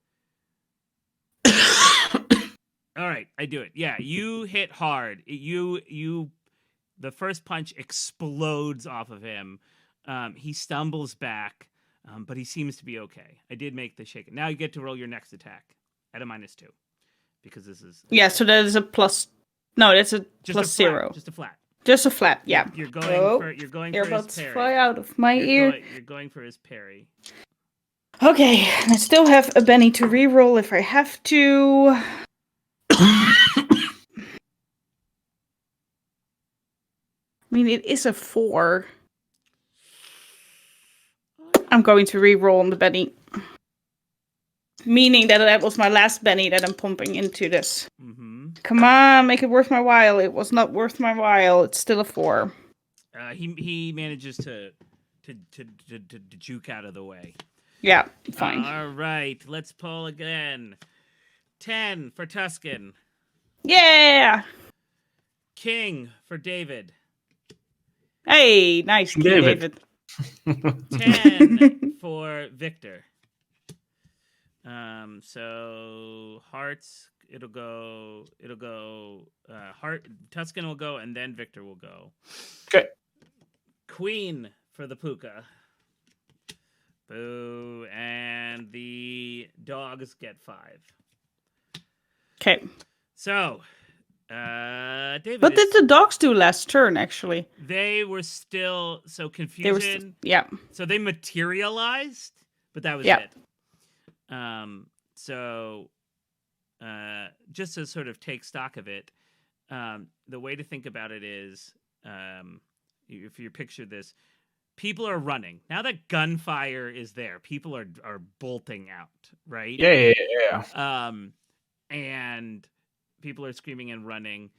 All right. I do it. Yeah. You hit hard. The first punch explodes off of him. He stumbles back, but he seems to be okay. I did make the shaken. Now you get to roll your next attack at a -2, because this is Yeah, so that is a plus. No, that's a just plus a flat, 0. Just a flat. Just a flat, yeah. You're going for You're his about to parry. fly out of my ear. You're going for his parry. Okay, and I still have a Benny to reroll if I have to. I mean, it is a 4. I'm going to reroll on the Benny. Meaning that was my last Benny that I'm pumping into this. Mm-hmm. Come on, make it worth my while. It was not worth my while. It's still a 4. He manages to juke out of the way. Yeah, fine. All right, let's pull again. 10 for Tuskin. Yeah! King for David. Hey, nice, King David. 10 for Victor. So hearts, it'll go heart, Tuscan will go, and then Victor will go. Okay. Queen for the puka. Boo, and the dogs get 5. Okay. So, David. What did the dogs do last turn, actually? They were still confusion. Yeah. So they materialized, but that was Yeah. it. So, just to sort of take stock of it, the way to think about it is, if you picture this, people are running. Now that gunfire is there, people are bolting out, right? Yeah. And people are screaming and running,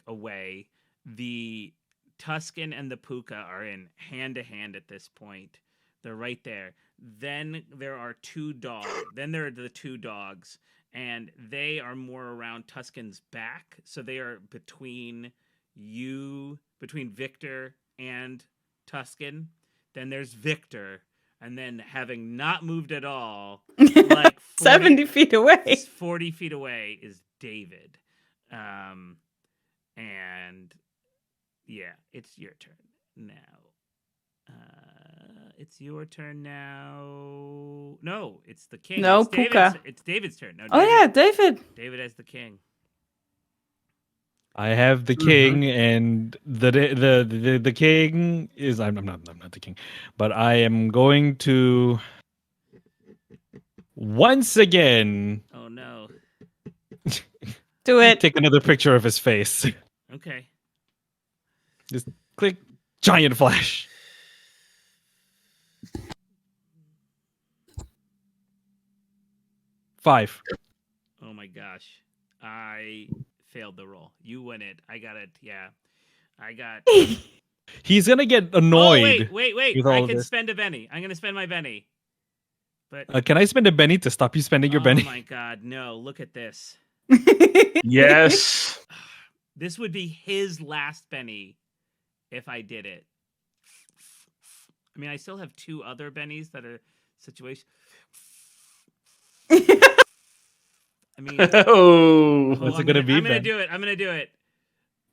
away. The Tuscan and the puka are in hand to hand at this point. They're right there. Then there are 2 dogs. Then there are the 2 dogs, and they are more around Tuscan's back. So they are between Victor and Tuscan. Then there's Victor, and then having not moved at all, like 70 feet away. 40 feet away is David. And yeah, it's your turn now. It's your turn now. No, it's the king. No, it's puka. It's David's turn. No, Oh yeah, David. David as the king. I have the king, and the king is I'm not the king, but I am going to once again. Oh no! Do it. Take another picture of his face. Okay. Just click giant flash. Five. Oh my gosh! I failed the roll. You win it. I got it. Yeah, I got. He's gonna get annoyed. Oh, wait! with all I of can this. spend a Benny. I'm gonna spend my Benny. But Can I spend a Benny to stop you spending your Benny? Oh my god, no! Look at this. Yes. This would be his last Benny if I did it. I mean, I still have 2 other Bennies that are situation. I mean, Oh. What's it gonna be, I'm gonna Ben? do it. I'm gonna do it.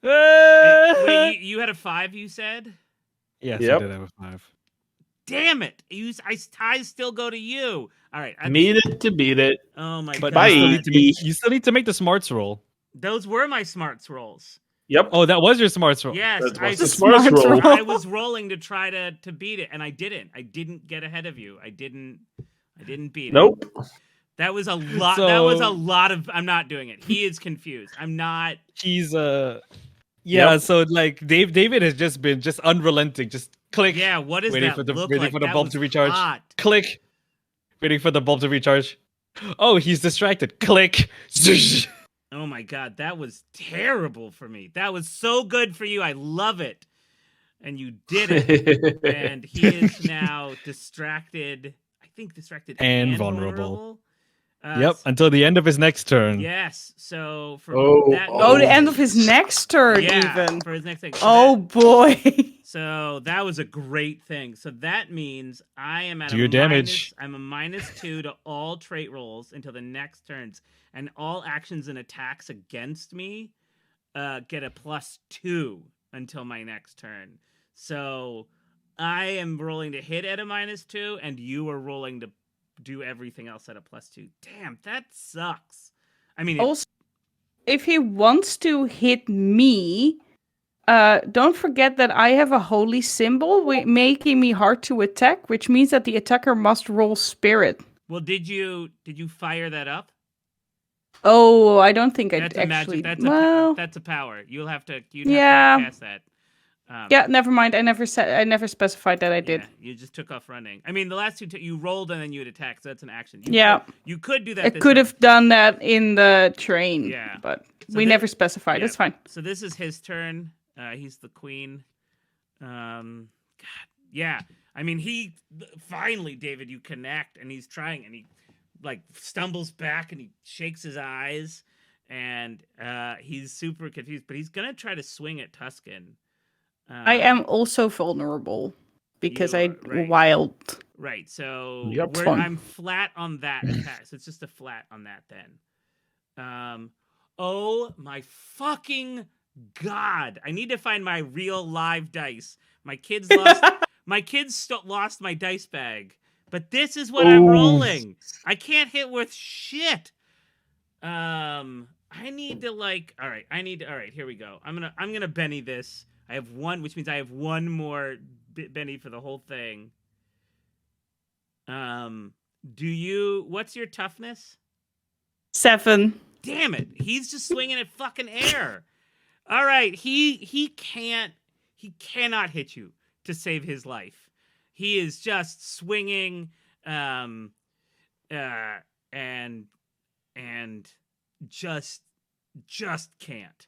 Wait, you had a 5, you said? Yes, Yep. I did have a 5. Damn it! Ties still go to you. All right. Need it to beat it. Oh my But god! you still need to make the smarts roll. Those were my smarts rolls. Yep. Oh, that was your smarts roll. Yes, That I, was the Smart smarts roll. roll. I was rolling to try to beat it, and I didn't. I didn't get ahead of you. I didn't beat it. Nope. That was a lot. So- that was a lot of. I'm not doing it. He is confused. I'm not. He's yeah. Yep. So like David has just been just unrelenting, just click. Yeah. What does waiting that for the look waiting like? for the That bulb was to recharge. hot. Click. Waiting for the bulb to recharge. Oh, he's distracted. Click. Zhoosh. Oh my god, that was terrible for me. That was so good for you. I love it. And you did it. And he is now distracted. I think distracted And vulnerable. Yep. Until the end of his next turn. Yes. So for Oh, that. Oh, the end of his next turn, yeah, even. for his next thing. So Oh boy. So that was a great thing. So that means I am at Do your damage. I'm a -2 to all trait rolls until the next turns, and all actions and attacks against me get a +2 until my next turn. So I am rolling to hit at a -2, and you are rolling to do everything else at a +2. Damn, that sucks. I mean, Also, if he wants to hit me, don't forget that I have a holy symbol making me hard to attack, which means that the attacker must roll spirit. well, did you fire that up? Oh, I don't think I That's a actually. magic. That's a power. You'd have to cast that. Yeah, never mind. I never specified that I did. Yeah, you just took off running. I mean, the last two you rolled and then you would attack, so that's an action. You could do that. I could have done that in the train. Yeah. But So we thi- never specified. yeah. It's fine. So this is his turn. He's the queen. God, yeah. I mean, finally, David, you connect, and he's trying, and he like stumbles back, and he shakes his eyes, and he's super confused, but he's gonna try to swing at Tuskin. I am also vulnerable because you I are, right. wild. Right, so Yep. I'm flat on that attack. So it's just a flat on that then. Oh my fucking god! I need to find my real live dice. My kids lost my dice bag, but this is what I'm rolling. I can't hit with shit. I need to all right. Here we go. I'm gonna Benny this. I have one, which means I have one more Benny for the whole thing. What's your toughness? 7. Damn it. He's just swinging at fucking air. All right. He cannot hit you to save his life. He is just swinging, and just can't.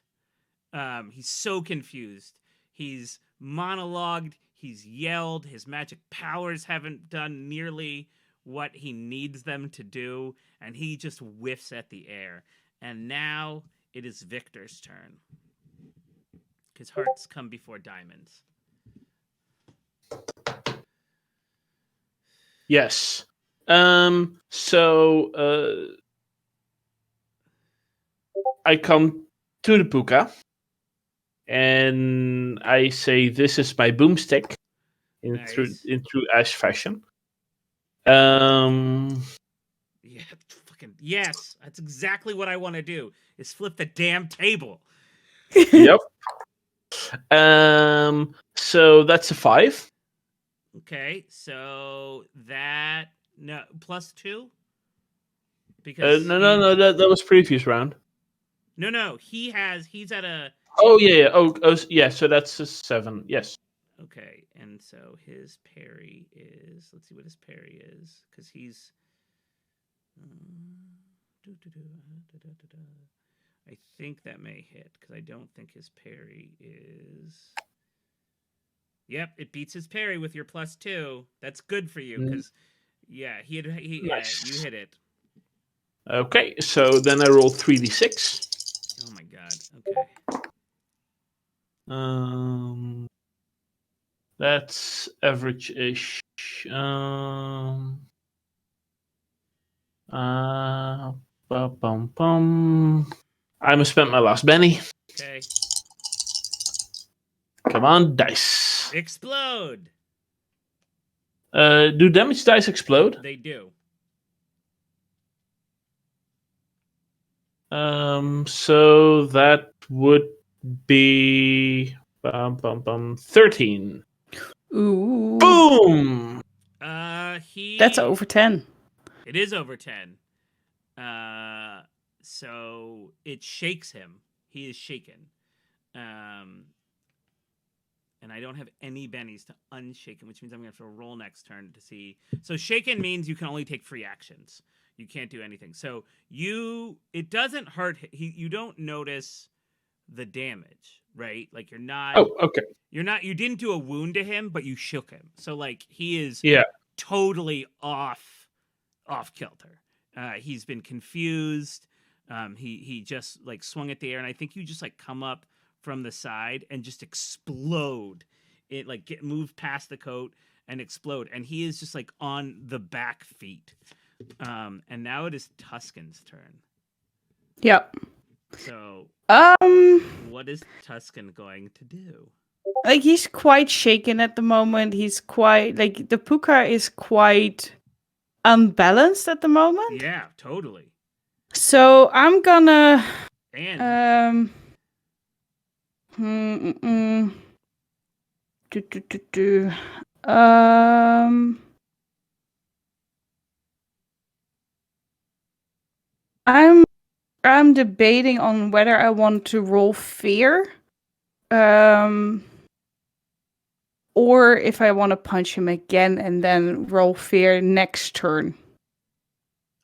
He's so confused. He's monologued. He's yelled. His magic powers haven't done nearly what he needs them to do, and he just whiffs at the air. And now it is Victor's turn. Because hearts come before diamonds. Yes. So I come to the puka and I say, "This is my boomstick," in true Ash fashion. Yeah, fucking yes. That's exactly what I want to do. Is flip the damn table. Yep. So that's a 5. Okay, so that +2. Because No. That was previous round. No. He's at a. Oh yeah. Oh yeah. So that's a 7. Yes. Okay, and so his parry is. Let's see what his parry is, because he's. I think that may hit, because I don't think his parry is. Yep, it beats his parry with your +2. That's good for you, because nice. You hit it. Okay, so then I roll 3d6. Oh my god. Okay. That's average-ish. I must spend my last Benny. Okay. Come on, dice. Explode. Do damage dice explode? They do. So that would be 13. Ooh. Boom! That's over 10. It is over 10. So it shakes him. He is shaken. And I don't have any bennies to unshake him, which means I'm going to have to roll next turn to see. So shaken means you can only take free actions. You can't do anything. So it doesn't hurt. You don't notice the damage, right? Like you're not. Oh, okay. You didn't do a wound to him, but you shook him. So like he is totally off kilter. He's been confused. He just like swung at the air, and I think you just like come up from the side and just explode. It like move past the coat and explode, and he is just like on the back feet. And now it is Tuskin's turn. Yep. So what is Tuskin going to do? Like he's quite shaken at the moment. He's quite like the puka is quite unbalanced at the moment. Yeah, totally. So I'm gonna And I'm debating on whether I want to roll fear, or if I want to punch him again and then roll fear next turn.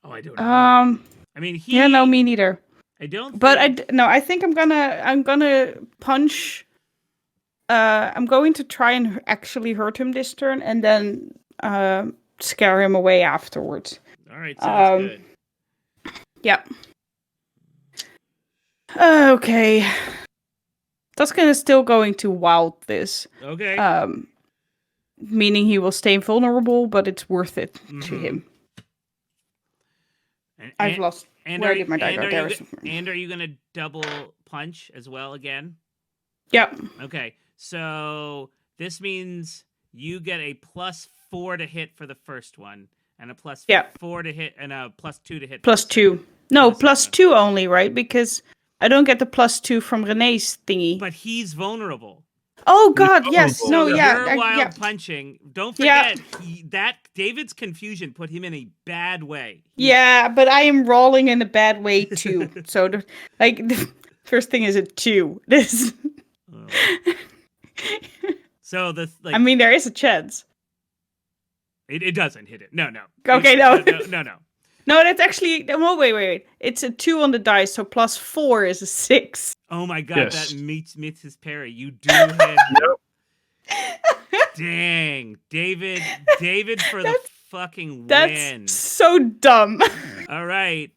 Oh, I don't know. I mean, yeah, no, me neither. I don't. But I think I'm gonna punch. I'm going to try and actually hurt him this turn, and then scare him away afterwards. All right, sounds good. Yep. Okay. Tuskin is still going to wild this. Okay. Meaning he will stay vulnerable, but it's worth it to him. I've lost. Where I did my die go? And are you gonna double punch as well again? Yep. Okay. So this means you get a +4 to hit for the first one, and a +4 to hit, and a +2 to hit. +2. No, +2 only, right? Because I don't get the +2 from Renee's thingy. But he's vulnerable. Oh God, yes. No, yeah. You're wild punching. Don't forget that David's confusion put him in a bad way. Yeah, but I am rolling in a bad way too. So, the first thing is a 2. This. So I mean, there is a chance. It doesn't hit it. No. Okay, no. No. No, that's actually. Oh, wait. It's a 2 on the dice, so +4 is a 6. Oh my God, that meets his parry. You do hit. Dang, David for the fucking win. That's so dumb. All right,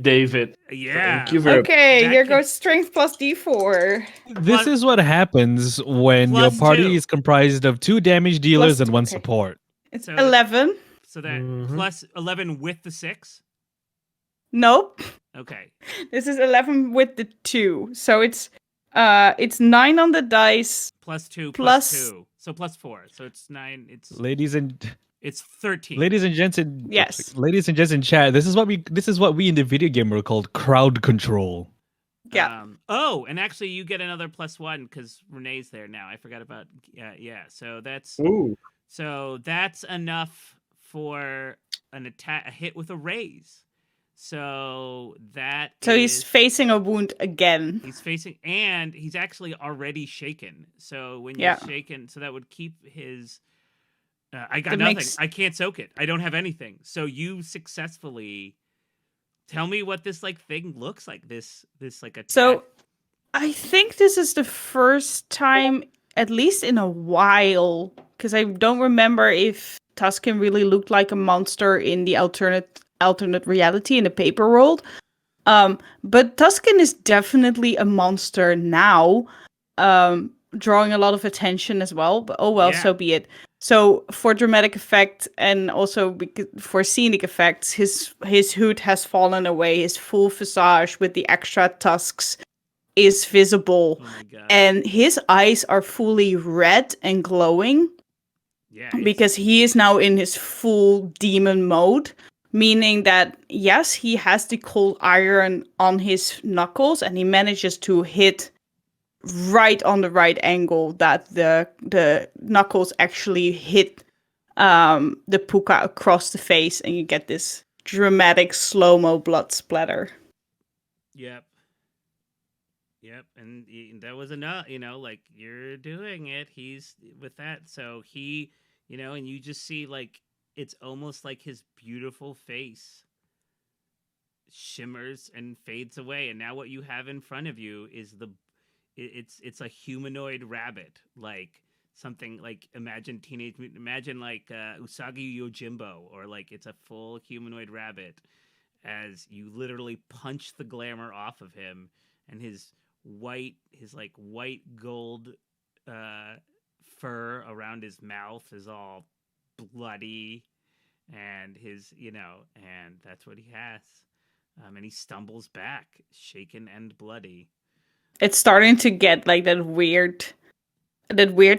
David. Yeah. Thank you very much. Okay, here goes strength +D4. This is what happens when your party 2. is comprised of 2 damage dealers and 1 support. It's 11. So that +11 with the 6? Nope. Okay. This is 11 with the 2. So it's 9 on the dice. +2 +2. So +4. So it's 9. It's 13. Ladies and gents in chat, this is what we in the video game were called crowd control. Yeah. And actually you get another +1 because Renee's there now. I forgot about So that's enough for a hit with a raise. So he's facing a wound again. And he's actually already shaken. So when you're shaken, so that would keep his. I got nothing. I can't soak it. I don't have anything. So you successfully. Tell me what this thing looks like. This attack. So, I think this is the first time, at least in a while, because I don't remember if Tuskin really looked like a monster in the alternate reality in the paper world. But Tuskin is definitely a monster now, drawing a lot of attention as well. But so be it. So for dramatic effect and also for scenic effects, his hood has fallen away. His full visage with the extra tusks is visible, and his eyes are fully red and glowing. Yeah, because he is now in his full demon mode, meaning that yes, he has the cold iron on his knuckles, and he manages to hit right on the right angle that the knuckles actually hit the puka across the face, and you get this dramatic slow-mo blood splatter. Yep. And that was enough, like, you're doing it. He's with that. So he, and you just see, like, it's almost like his beautiful face shimmers and fades away. And now what you have in front of you is it's a humanoid rabbit, like something like imagine like Usagi Yojimbo, or like it's a full humanoid rabbit, as you literally punch the glamour off of him, and his white gold fur around his mouth is all bloody, and and that's what he has. And he stumbles back, shaken and bloody. It's starting to get like that weird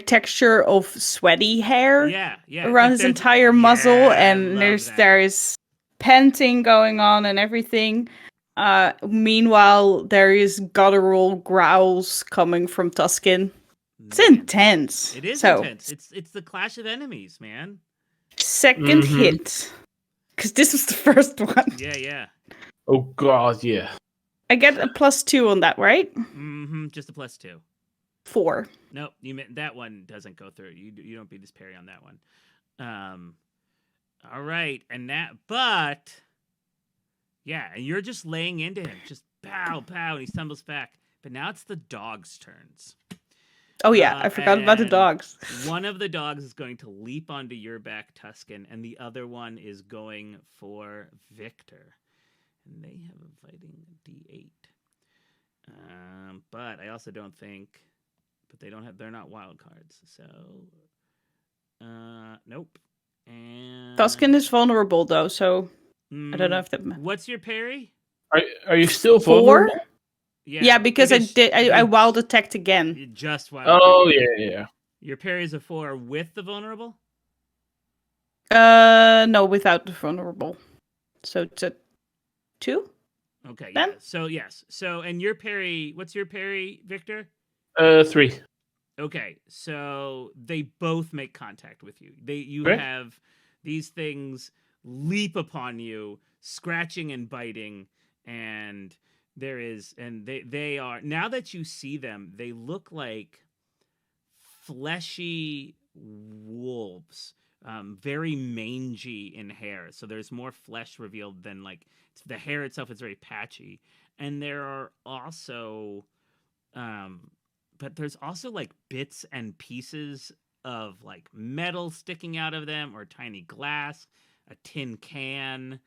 texture of sweaty hair Yeah, around his entire muzzle, and there's there's panting going on and everything. Meanwhile, there is guttural growls coming from Tuskin. It's intense. It is intense. It's the clash of enemies, man. Second hit, because this was the first one. Yeah. Oh god, yeah. I get a +2 on that, right? Just a +2. 4. Nope, that one doesn't go through. You don't beat his parry on that one. All right, but yeah, and you're just laying into him, just pow, and he stumbles back. But now it's the dog's turns. Oh yeah, I forgot about the dogs. One of the dogs is going to leap onto your back, Tuskin, and the other one is going for Victor. And they have a fighting D8. But I also don't think, but they're not wild cards. So, nope. And Tuskin is vulnerable though, so I don't know if that. What's your parry? Are you still 4? vulnerable? Yeah, because I wild attacked again. You just wild. Oh yeah. Your parry is a 4 with the vulnerable? No, without the vulnerable. So it's a 2? Okay, then? yeah. So yes. So and your parry, what's your parry, Victor? 3. Okay, so they both make contact with you. You Right. have these things leap upon you, scratching and biting, and they are, now that you see them, they look like fleshy wolves, very mangy in hair. So there's more flesh revealed than like the hair itself is very patchy, and there are also but there's also like bits and pieces of like metal sticking out of them, or tiny glass, a tin can.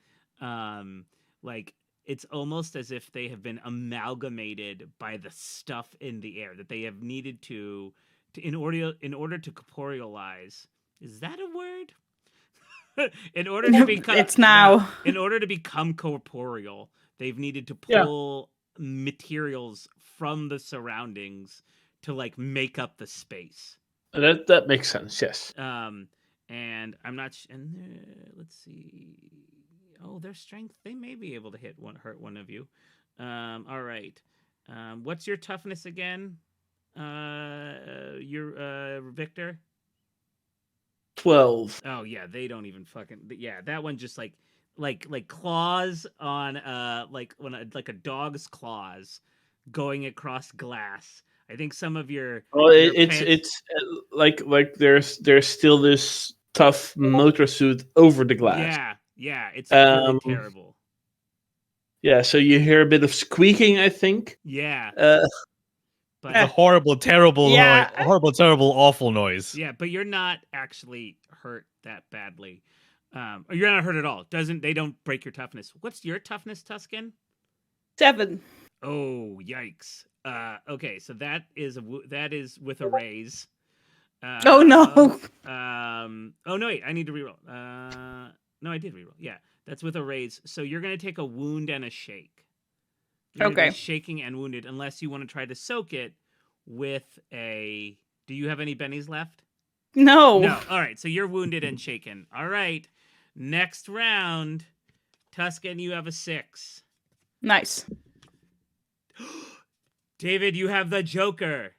Like it's almost as if they have been amalgamated by the stuff in the air, that they have needed to in order to corporealize. Is that a word? In order to become, it's now. In order to become corporeal, they've needed to pull materials from the surroundings to like make up the space. That makes sense. Yes. And I'm not. And let's see. Oh, their strength. They may be able to hurt one of you. All right. What's your toughness again? Your Victor. 12. Oh yeah, they don't even fucking. Yeah, that one just like claws on like a dog's claws going across glass. I think some of your It's like there's still this tough motor suit over the glass. Yeah, it's really terrible. Yeah, so you hear a bit of squeaking, I think. Yeah. But it's a horrible, terrible Yeah. noise. Horrible, terrible, awful noise. Yeah, but you're not actually hurt that badly. Or you're not hurt at all. They don't break your toughness. What's your toughness, Tuskin? 7. Oh, yikes. Okay, so that is with a raise. Oh no. Oh no, wait, I need to reroll. No, I did reroll. Yeah, that's with a raise. So you're gonna take a wound and a shake. You're gonna be shaking and wounded, unless you want to try to soak it with a. Do you have any bennies left? No. No. All right, so you're wounded and shaken. All right, next round, Tuscan, you have a 6. Nice. David, you have the Joker.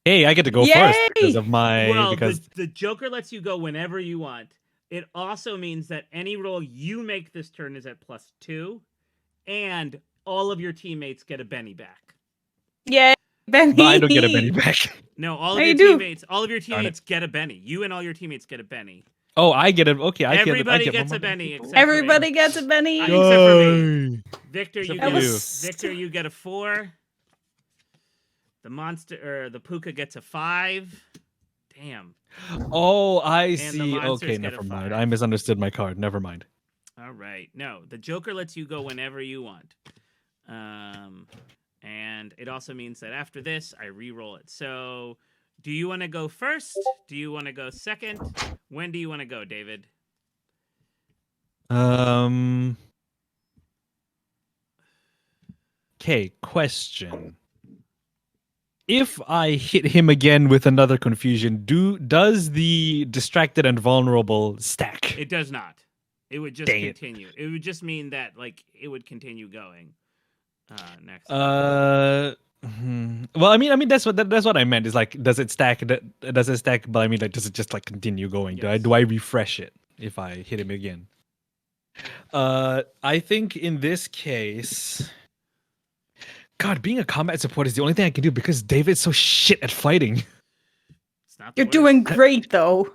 Hey, I get to go Yay! first because of my Well, because the Joker lets you go whenever you want. It also means that any roll you make this turn is at +2, and all of your teammates get a Benny back. Yay, Benny. but I don't get a Benny back. No, all No, of your you do. teammates, get a Benny. You and all your teammates get a Benny. Oh, I get it. Okay, Everybody I get gets one a more Benny people. except for me. Everybody gets a Benny. Except for me. Yay. Victor, Except you for get you. Victor, you get a 4. The monster or the Puka gets a 5. Damn. Oh, I the see. monsters Okay, get a never mind. 5. I misunderstood my card. Never mind. All right. No, the Joker lets you go whenever you want. And it also means that after this, I re-roll it. So, do you want to go first? Do you want to go second? When do you want to go, David? Okay, question. If I hit him again with another confusion, does the distracted and vulnerable stack? It does not. It would just Dang it. continue. It would just mean that it would continue going. Next. Well, I mean, that's what I meant. Is like, does it stack? Does it stack? But I mean, like, does it just like continue going? Yes. Do I refresh it if I hit him again? I think in this case, God, being a combat support is the only thing I can do because David's so shit at fighting. It's not the You're worst. doing great, though.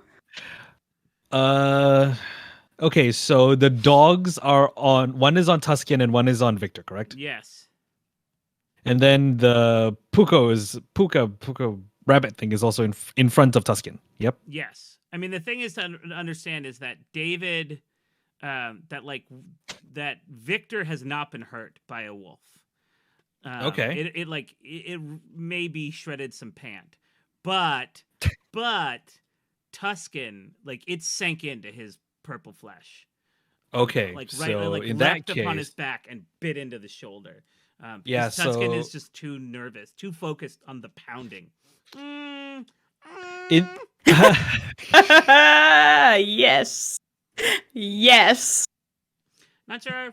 Okay, so the dogs are on. One is on Tuskin and one is on Victor, correct? Yes. And then the Puka rabbit thing is also in front of Tuskin. Yep. Yes. I mean, the thing is to understand is that David, that Victor has not been hurt by a wolf. Okay. It maybe shredded some pant, but Tuskin, it sank into his purple flesh. Okay. So in that leapt upon his case, back and bit into the shoulder. Yeah, Tuskin so- is just too nervous, too focused on the pounding. Yes. Yes. Not sure.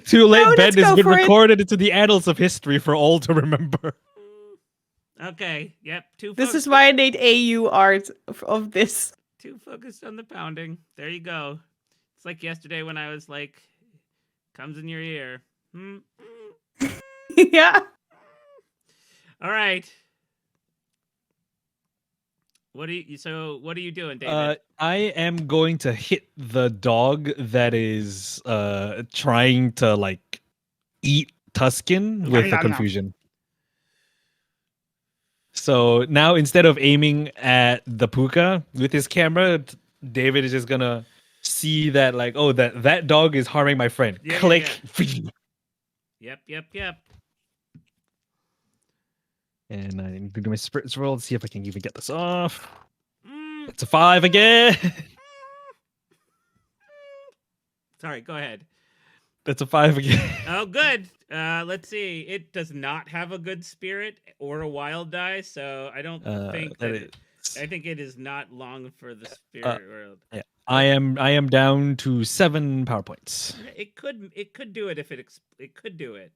Too late. No, Ben let's has go been for it. recorded into the annals of history for all to remember. Okay. Yep. This is why I need AU art of this. Too focused on the pounding. There you go. It's like yesterday when I was like, comes in your ear. Yeah. All right. What are you doing, David? I am going to hit the dog that is trying to eat Tuskin with Nom, the nom, nom. confusion. So now instead of aiming at the Puka with his camera, David is just gonna see that that dog is harming my friend. Yeah, Click. Yep. And I need to do my spirits roll to see if I can even get this off. It's a 5 again. Sorry, go ahead. That's a 5 again. Oh, good. Let's see. It does not have a good spirit or a wild die, so I don't think I think it is not long for the spirit world. Yeah. I am down to 7 power points. It could do it if it could do it.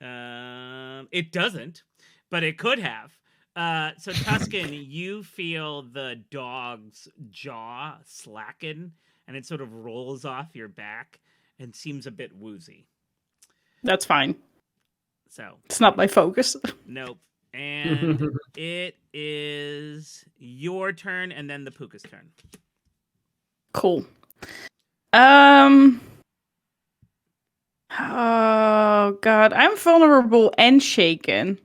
It doesn't, but it could have. So Tuskin, you feel the dog's jaw slacken, and it sort of rolls off your back and seems a bit woozy. That's fine. So It's not my focus. nope. And it is your turn, and then the Puka's turn. Cool. Oh god, I'm vulnerable and shaken.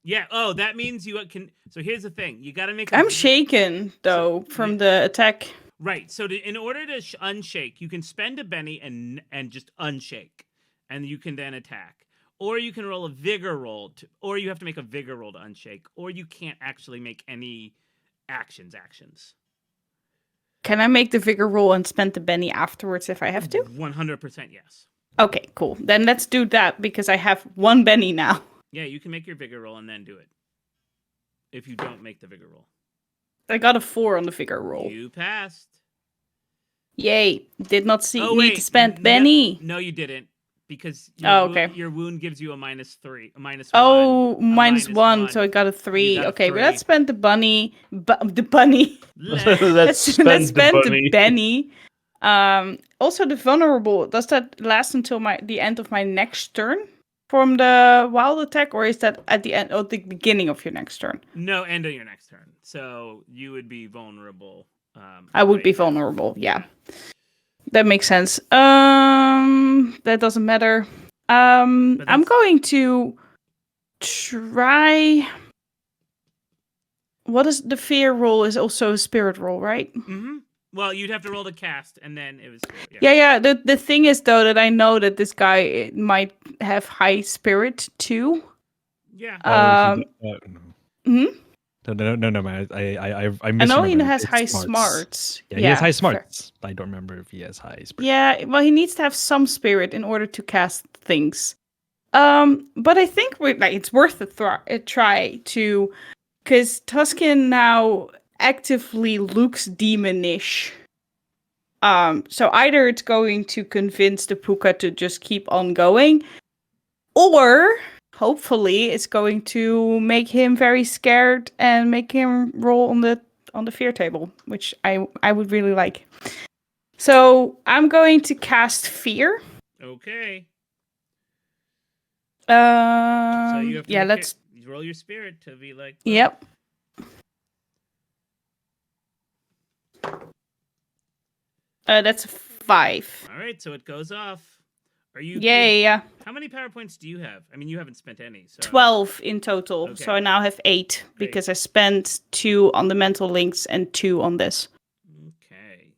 Yeah. Oh, that means you can. So here's the thing: you got to make. I'm shaken though from the attack. Right. So in order to unshake, you can spend a Benny and just unshake, and you can then attack. Or you can roll a vigor roll, or you have to make a vigor roll to unshake, or you can't actually make any actions. Can I make the vigor roll and spend the Benny afterwards if I have to? 100% yes. Okay, cool. Then let's do that because I have 1 Benny now. Yeah, you can make your vigor roll and then do it. If you don't make the vigor roll. I got a 4 on the vigor roll. You passed. Yay. Did not see Oh, need wait. to spend Benny. No, you didn't. because Okay. your wound gives you a -3, a -1. Oh, a -1, so I got a 3. got a Okay, 3. but let's spend the bunny. The bunny. Let's spend let's spend the the bunny. Benny. Also, the vulnerable. Does that last until the end of my next turn from the wild attack, or is that at the end or the beginning of your next turn? No, end of your next turn. So you would be vulnerable. I would right be now. vulnerable. Yeah, that makes sense. That doesn't matter. I'm going to try. What is the fear roll? Is also a spirit roll, right? Mm-hmm. Well, you'd have to roll to cast, and then it was. Yeah. The thing is, though, that I know that this guy might have high spirit too. Yeah. No. No, man. I I know he misremembered. has It's high smarts. Yeah, he has high fair. smarts. I don't remember if he has high spirit. Yeah, well, he needs to have some spirit in order to cast things. But I think it's worth a try to, because Tuskin now actively looks demonish. So either it's going to convince the Puka to just keep on going, or hopefully it's going to make him very scared and make him roll on the fear table, which I would really like. So I'm going to cast fear. Okay. So you have to let's roll your spirit to be like. Yep. That's a 5. All right, so it goes off. Are you? Yeah. How many power points do you have? I mean, you haven't spent any. So. 12 in total. Okay. So I now have 8 because I spent 2 on the mental links and 2 on this. Okay.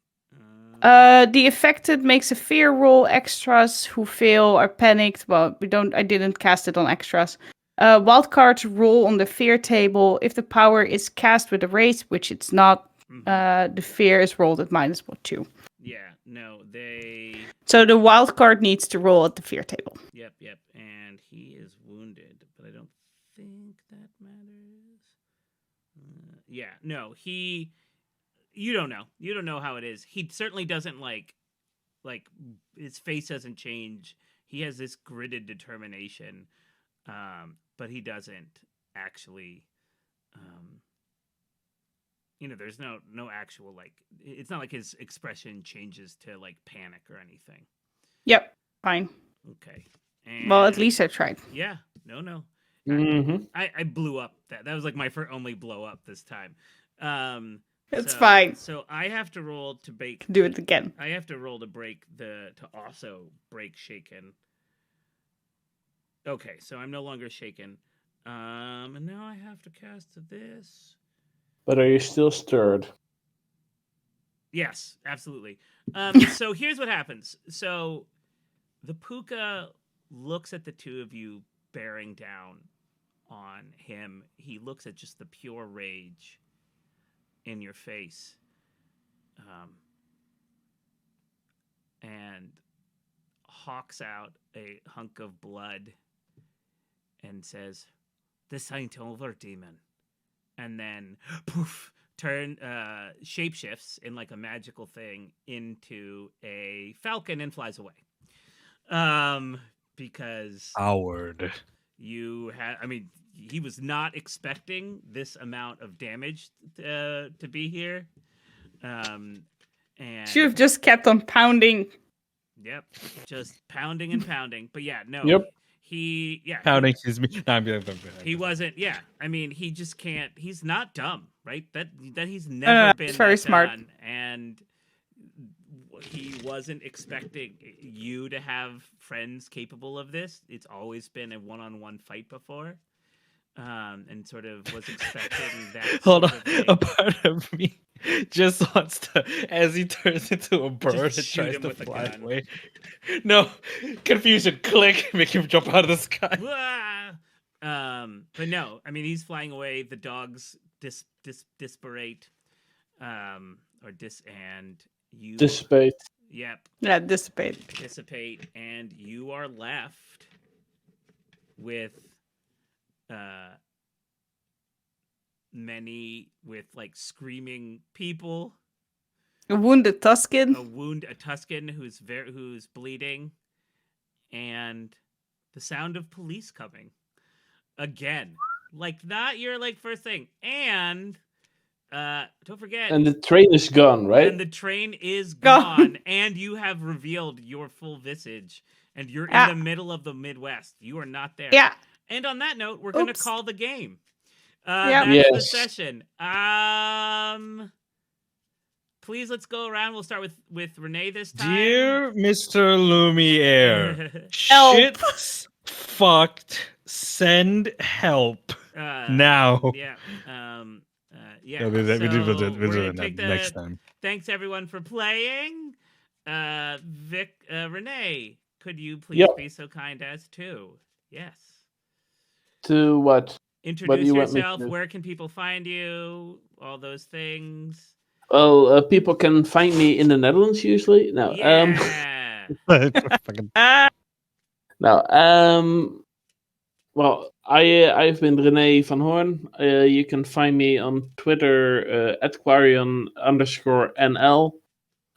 The affected makes a fear roll. Extras who fail are panicked. Well, I didn't cast it on extras. Wildcards roll on the fear table. If the power is cast with a raise, which it's not, the fear is rolled at -2. Yeah, no, they. So the wild card needs to roll at the fear table. Yep, and he is wounded, but I don't think that matters. Yeah, no, he. You don't know. You don't know how it is. He certainly doesn't like his face doesn't change. He has this gritted determination, but he doesn't actually. There's no actual it's not like his expression changes to like panic or anything. Yep, fine. Okay. Well, at least I tried. Yeah. No. Mm-hmm. I blew up that. That was like my only blow up this time. It's fine. So I have to roll to break. Do it again. I have to roll to break to also break shaken. Okay, so I'm no longer shaken. And now I have to cast this. But are you still stirred? Yes, absolutely. So here's what happens. So the Puka looks at the two of you bearing down on him. He looks at just the pure rage in your face. And hawks out a hunk of blood and says, "This ain't over, demon." And then poof, shapeshifts in like a magical thing into a falcon and flies away. Because Howard, he was not expecting this amount of damage to be here. And should have just kept on pounding. Yep, just pounding and pounding. But yeah, no. Yep. Pounding his me. No, he wasn't. Yeah, I mean, he just can't. He's not dumb, right? That he's never been very that smart. done, and he wasn't expecting you to have friends capable of this. It's always been a one-on-one fight before, and sort of was expecting that. Hold on, sort of a part of me just wants to, as he turns into a bird and shoot tries him to with a fly gun. away. No, confusion, click, make him jump out of the sky. But no, I mean, he's flying away. The dogs disparate, and you Dissipate. Yep. Yeah, dissipate, and you are left with like screaming people. A wounded Tuskin. A Tuskin who's bleeding, and the sound of police coming again. Like not your like first thing. And don't forget. And the train is gone, right? And the train is Gone. gone, and you have revealed your full visage, and you're in the middle of the Midwest. You are not there. Yeah. And on that note, we're gonna Oops. call the game. Yeah. That's the Yes. session. Please let's go around. We'll start with Renee this time. Dear Mr. Lumiere, Help. shit's fucked. Send help now. Yeah. Yeah. No, we'll do we're gonna it take next time. Thanks everyone for playing. Renee, could you please Yep. be so kind as to? Yes. To what? Introduce you want me to yourself. do? Where can people find you? All those things. Well, people can find me in the Netherlands usually. No. Yeah. Fucking- No. Well, I've been René van Hoorn. You can find me on Twitter at Quarion_NL.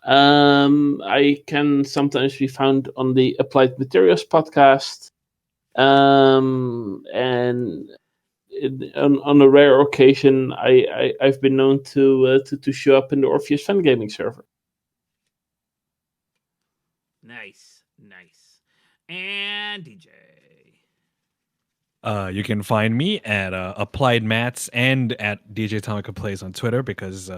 I can sometimes be found on the Applied Materials podcast. And on a rare occasion, I've been known to show up in the Orpheus fan gaming server. Nice. And DJ. You can find me at Applied Mats and at DJ Atomica Plays on Twitter, because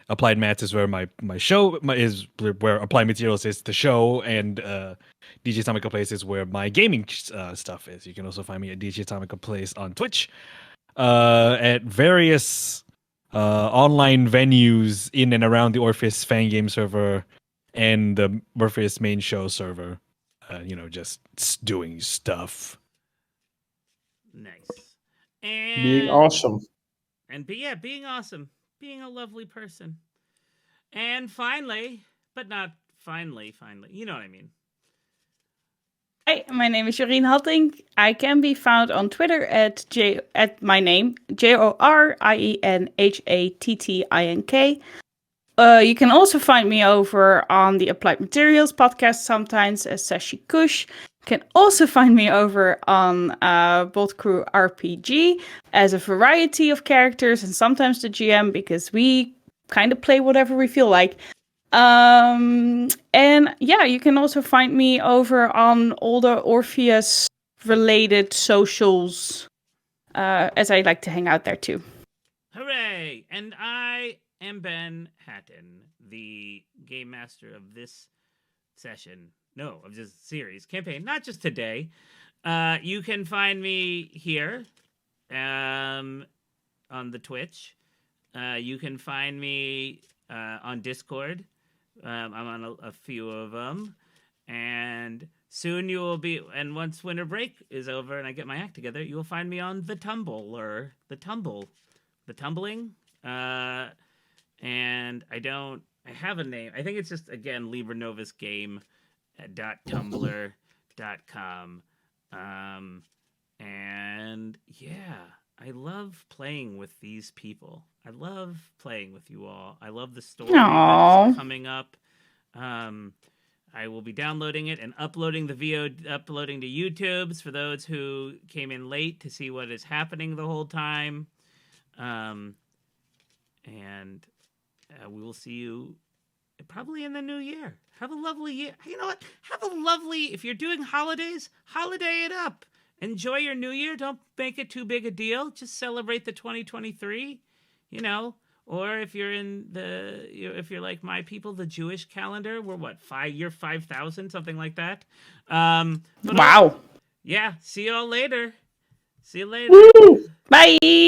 Applied Mats is where my show is, where Applied Materials is the show, and DJ Atomica Plays is where my gaming stuff is. You can also find me at DJ Atomica Plays on Twitch, at various online venues in and around the Orpheus fan game server and the Orpheus main show server. Just doing stuff. Nice. And Being awesome. And being awesome. Being a lovely person. And finally, but not finally, you know what I mean. Hi, my name is Jorien Hatting. I can be found on Twitter at my name, JORIENHATTINK. You can also find me over on the Applied Materials podcast sometimes as Sashi Kush. You can also find me over on Bolt Crew RPG as a variety of characters and sometimes the GM, because we kind of play whatever we feel like. And yeah, you can also find me over on all the Orpheus related socials, as I like to hang out there too. Hooray! And I am Ben Hatton, the game master of this session. No, of this series campaign, not just today. You can find me here on the Twitch. You can find me on Discord. I'm on a few of them. And soon you will be, and once winter break is over and I get my act together, you will find me on the Tumbling. And I have a name. I think it's just, again, Liber Novus game .tumblr.com. And yeah, I love playing with these people. I love playing with you all. I love the story that's coming up. I will be downloading it and uploading the VOD, uploading to YouTube's for those who came in late to see what is happening the whole time. And we will see you probably in the new year. Have a lovely year. You know what? If you're doing holidays, holiday it up. Enjoy your new year. Don't make it too big a deal. Just celebrate the 2023, Or if you're if you're like my people, the Jewish calendar, we're year 5,000, something like that. Wow. Yeah. See y'all later. Woo! Bye.